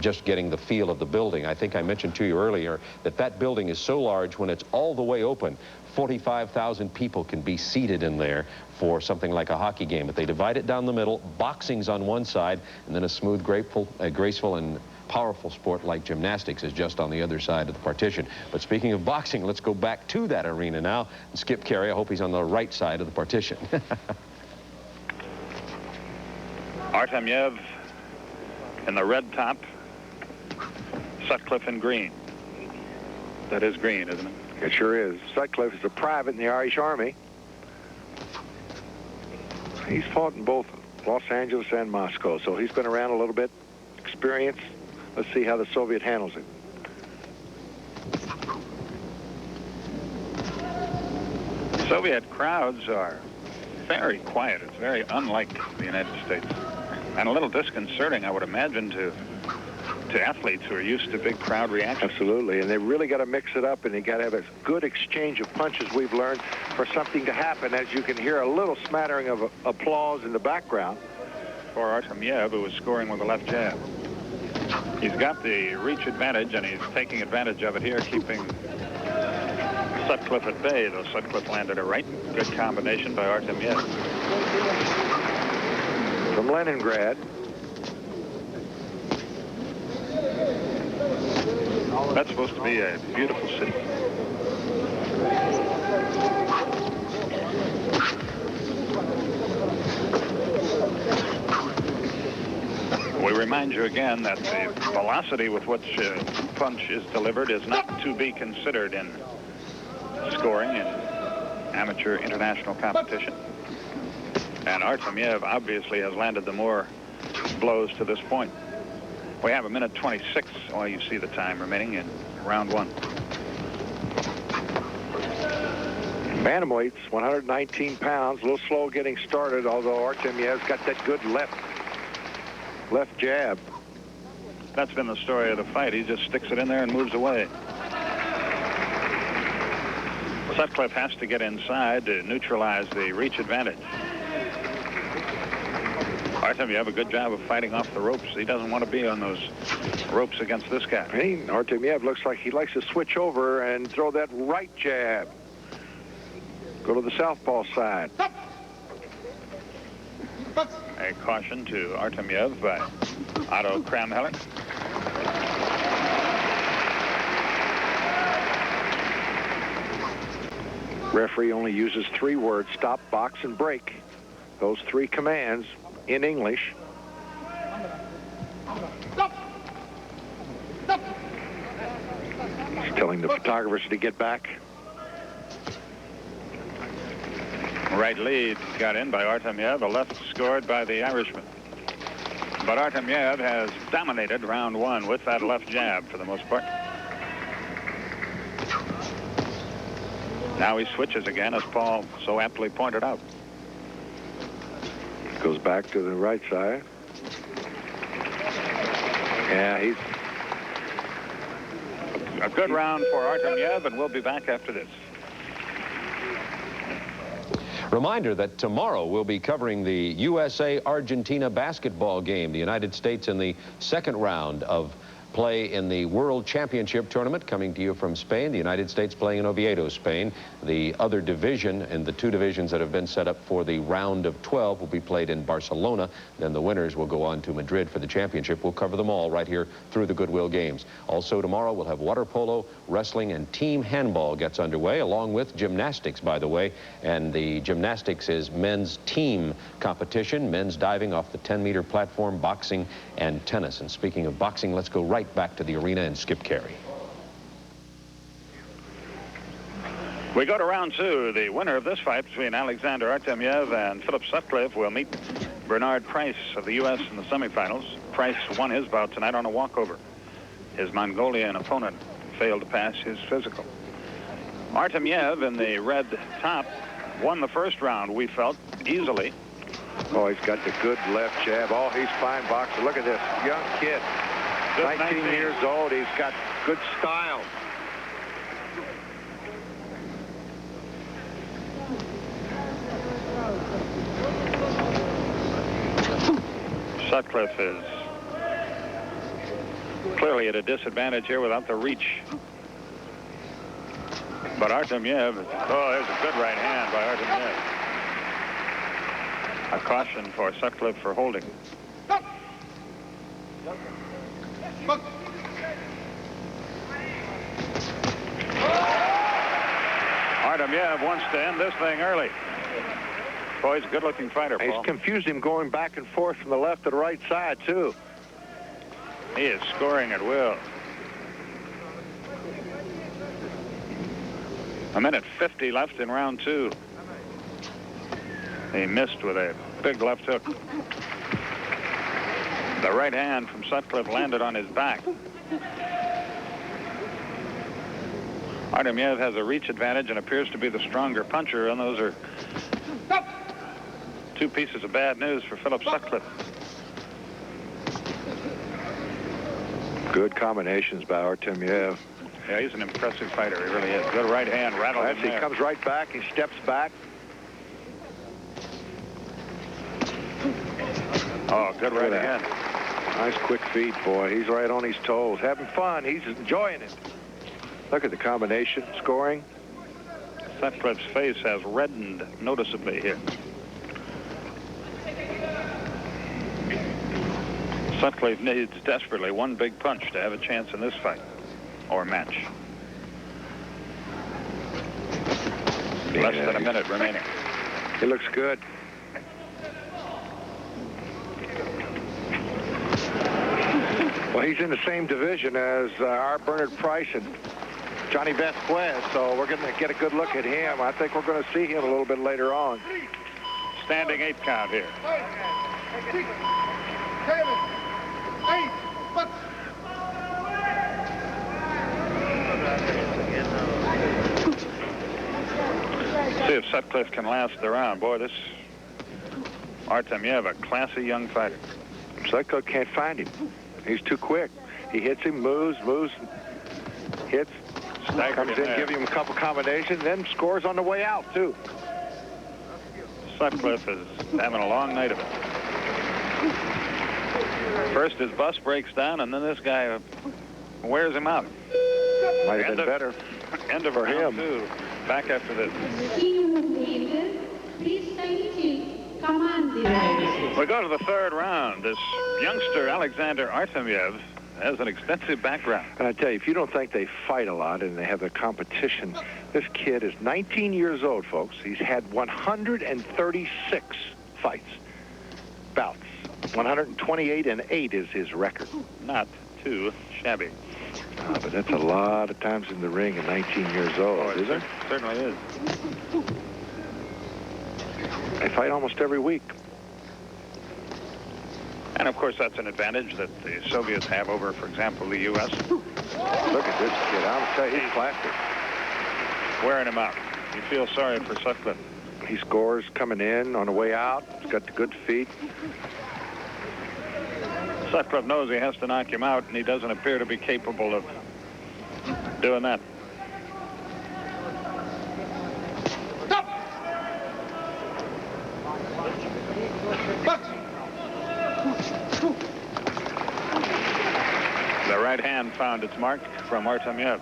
just getting the feel of the building. I think I mentioned to you earlier that that building is so large, when it's all the way open, 45,000 people can be seated in there for something like a hockey game. But they divide it down the middle, boxing's on one side, and then a smooth, graceful, and powerful sport like gymnastics is just on the other side of the partition. But speaking of boxing, let's go back to that arena now. And Skip Carey, I hope he's on the right side of the partition. Artemyev in the red top, Sutcliffe in green. That is green, isn't it? It sure is. Sutcliffe is a private in the Irish Army. He's fought in both Los Angeles and Moscow, so he's been around a little bit, experience. Let's see how the Soviet handles it. Soviet crowds are very quiet. It's very unlike the United States, and a little disconcerting, I would imagine, to athletes who are used to big crowd reactions. Absolutely, and they really got to mix it up, and they got to have a good exchange of punches, we've learned, for something to happen. As you can hear, a little smattering of applause in the background. For Artemyev, who is scoring with a left jab. He's got the reach advantage, and he's taking advantage of it here, keeping Sutcliffe at bay, though Sutcliffe landed a right. Good combination by Artemyev. From Leningrad. That's supposed to be a beautiful city. We remind you again that the velocity with which punch is delivered is not to be considered in scoring in amateur international competition. And Artemyev obviously has landed the more blows to this point. We have 1:26 while you see the time remaining in round one. Bantamweight's 119 pounds, a little slow getting started, although Artemyev's got that good left jab. That's been the story of the fight. He just sticks it in there and moves away. Sutcliffe has to get inside to neutralize the reach advantage. Artemyev, a good job of fighting off the ropes. He doesn't want to be on those ropes against this guy. Hey, Artemyev looks like he likes to switch over and throw that right jab. Go to the southpaw side. A caution to Artemyev by Otto Kramheller. Referee only uses 3 words: stop, box, and break. Those 3 commands in English. He's telling the photographers to get back. Right lead got in by Artemyev, a left scored by the Irishman. But Artemyev has dominated round one with that left jab for the most part. Now he switches again, as Paul so aptly pointed out. Goes back to the right side. Yeah, he's a good round for Artemyev, and we'll be back after this. Reminder that tomorrow we'll be covering the USA-Argentina basketball game. The United States in the second round of play in the World Championship Tournament coming to you from Spain. The United States playing in Oviedo, Spain. The other division and the two divisions that have been set up for the round of 12 will be played in Barcelona. Then the winners will go on to Madrid for the championship. We'll cover them all right here through the Goodwill Games. Also tomorrow we'll have water polo, wrestling, and team handball gets underway, along with gymnastics, by the way. And the gymnastics is men's team competition, men's diving off the 10-meter platform, boxing, and tennis. And speaking of boxing, let's go right back to the arena and Skip Carey. We go to round two. The winner of this fight between Alexander Artemyev and Philip Sutcliffe will meet Bernard Price of the U.S. in the semifinals. Price won his bout tonight on a walkover. His Mongolian opponent failed to pass his physical. Artemyev in the red top won the first round, we felt, easily. Oh, he's got the good left jab. Oh, he's fine boxer. Look at this young kid. 19 years old. He's got good style. Sutcliffe is clearly at a disadvantage here without the reach. But Artemyev, oh, there's a good right hand by Artemyev. A caution for Sutcliffe for holding. Artemyev wants to end this thing early. Boy, he's a good-looking fighter, Paul. He's confused him going back and forth from the left to the right side, too. He is scoring at will. A minute 50 left in round two. He missed with a big left hook. The right hand from Sutcliffe landed on his back. Artemyev has a reach advantage and appears to be the stronger puncher, and those are two pieces of bad news for Philip Sutcliffe. Good combinations by Artemyev. Yeah, he's an impressive fighter. He really is. Good right hand, rattled him He there. comes right back. He steps back. Oh, good right hand. Nice quick feet, boy. He's right on his toes. Having fun. He's enjoying it. Look at the combination, scoring. Sutcliffe's face has reddened noticeably here. Sutcliffe needs desperately one big punch to have a chance in this fight or match. Less than a minute remaining. He looks good. Well, he's in the same division as our Bernard Price and Johnny Vasquez, so we're going to get a good look at him. I think we're going to see him a little bit later on. Standing 8 count here. See if Sutcliffe can last the round. Boy, this Artemyev, a classy young fighter. Sutcliffe can't find him. He's too quick. He hits him, moves, hits, comes in, gives him a couple combinations, then scores on the way out, too. Sutcliffe is having a long night of it. First his bus breaks down, and then this guy wears him out. Might have been better. End of for round him. 2. Back after this. We go to the third round. This youngster, Alexander Artemyev, has an extensive background. And I tell you, if you don't think they fight a lot and they have the competition, this kid is 19 years old, folks. He's had 136 fights, bouts. 128-8 is his record. Not too shabby. But that's a lot of times in the ring at 19 years old, isn't it? Certainly is. They fight almost every week. And, of course, that's an advantage that the Soviets have over, for example, the U.S. Look at this kid. I'll tell you, he's classic. Wearing him out. You feel sorry for Sutcliffe. He scores coming in on the way out. He's got the good feet. Sutcliffe knows he has to knock him out, and he doesn't appear to be capable of doing that. The right hand hand found its mark from Artemyev.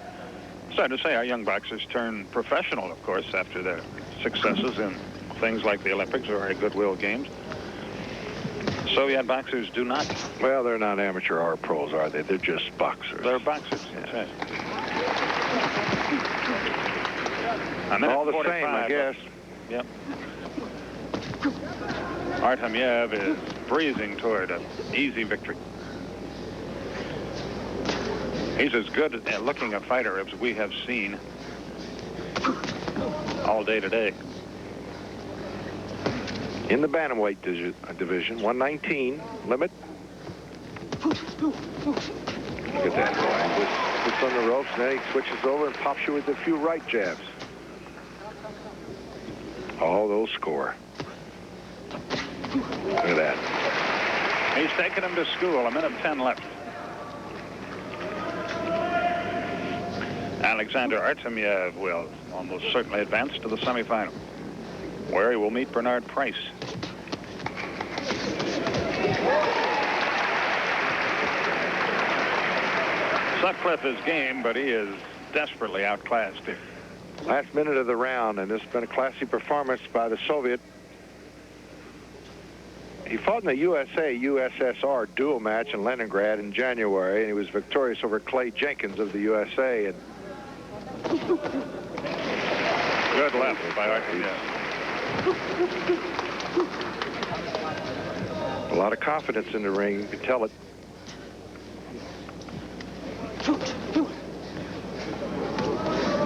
Sad to say, our young boxers turn professional, of course, after their successes in things like the Olympics or Goodwill Games. Soviet boxers do not. Well, they're not amateur or pros, are they? They're just boxers. They're boxers, that's right. All the same, I guess. Yep. Artemyev is breezing toward an easy victory. He's as good at looking a fighter as we have seen all day today. In the Bantamweight division, 119 limit. Look at that boy. Puts on the ropes, and then he switches over and pops you with a few right jabs. All those score. Look at that. He's taken him to school. 1:10 left. Alexander Artemyev will almost certainly advance to the semifinal, where he will meet Bernard Price. Sutcliffe is game, but he is desperately outclassed here. Last minute of the round, and this has been a classy performance by the Soviet. He fought in the USA-USSR duel match in Leningrad in January, and he was victorious over Clay Jenkins of the USA. And good left by Artemyev. A lot of confidence in the ring, you can tell it.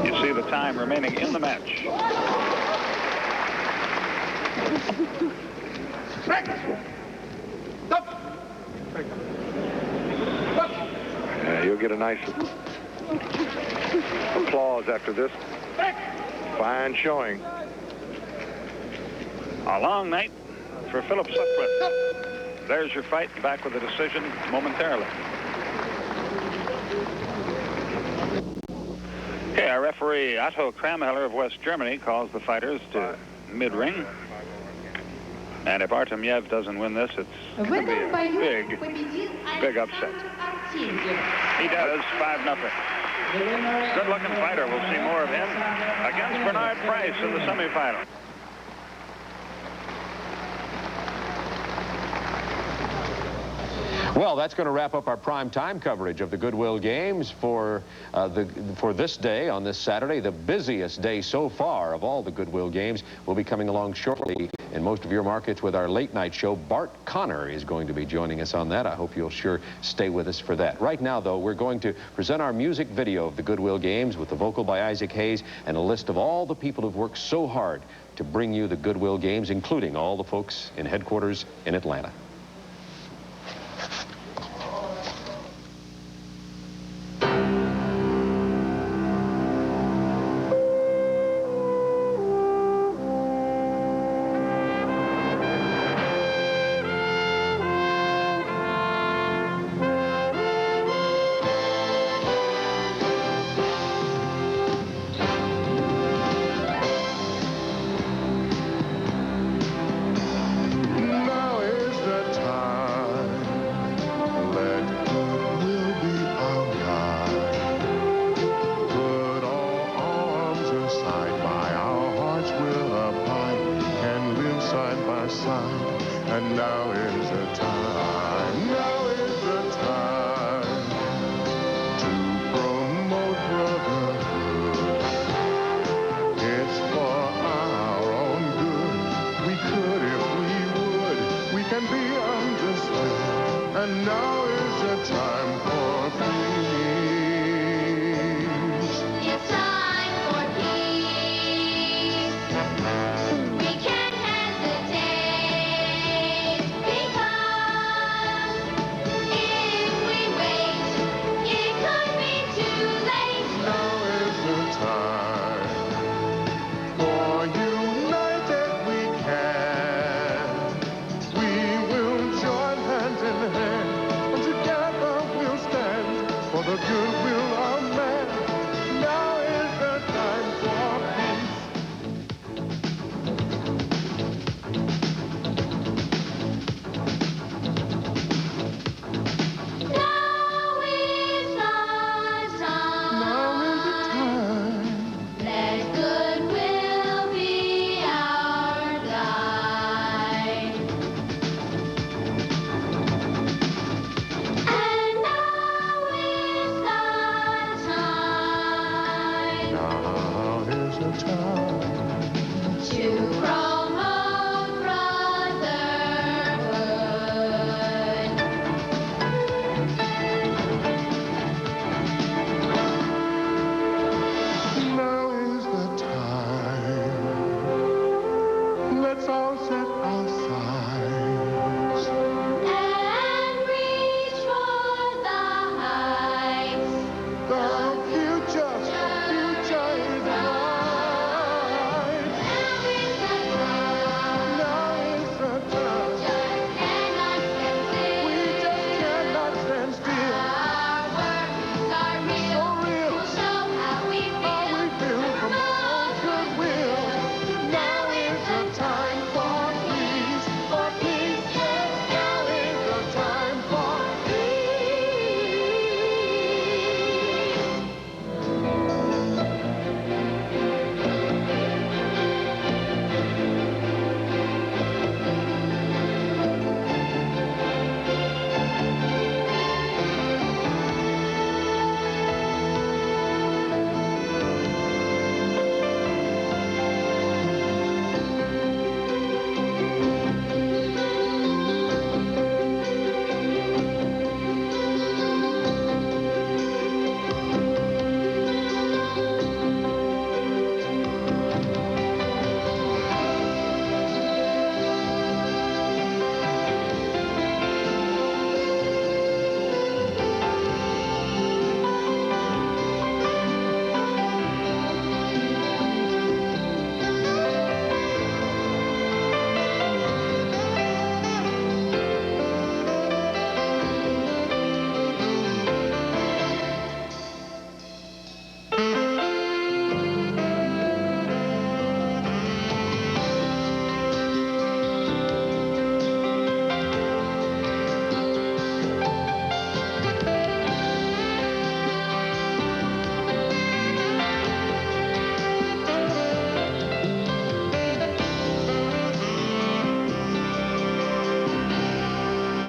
You see the time remaining in the match. You'll get a nice applause after this fine showing. A long night for Philip Sutcliffe. There's your fight, back with a decision momentarily. Okay, our referee Otto Kramheller of West Germany calls the fighters to mid-ring. And if Artemyev doesn't win this, it's going to be a big upset. He does, 5-0. Good-looking fighter. We'll see more of him against Bernard Price in the semifinal. Well, that's going to wrap up our prime time coverage of the Goodwill Games for this day on this Saturday. The busiest day so far of all the Goodwill Games will be coming along shortly in most of your markets with our late night show. Bart Connor is going to be joining us on that. I hope you'll sure stay with us for that. Right now, though, we're going to present our music video of the Goodwill Games with the vocal by Isaac Hayes and a list of all the people who've worked so hard to bring you the Goodwill Games, including all the folks in headquarters in Atlanta. Now is the it's all set, I'll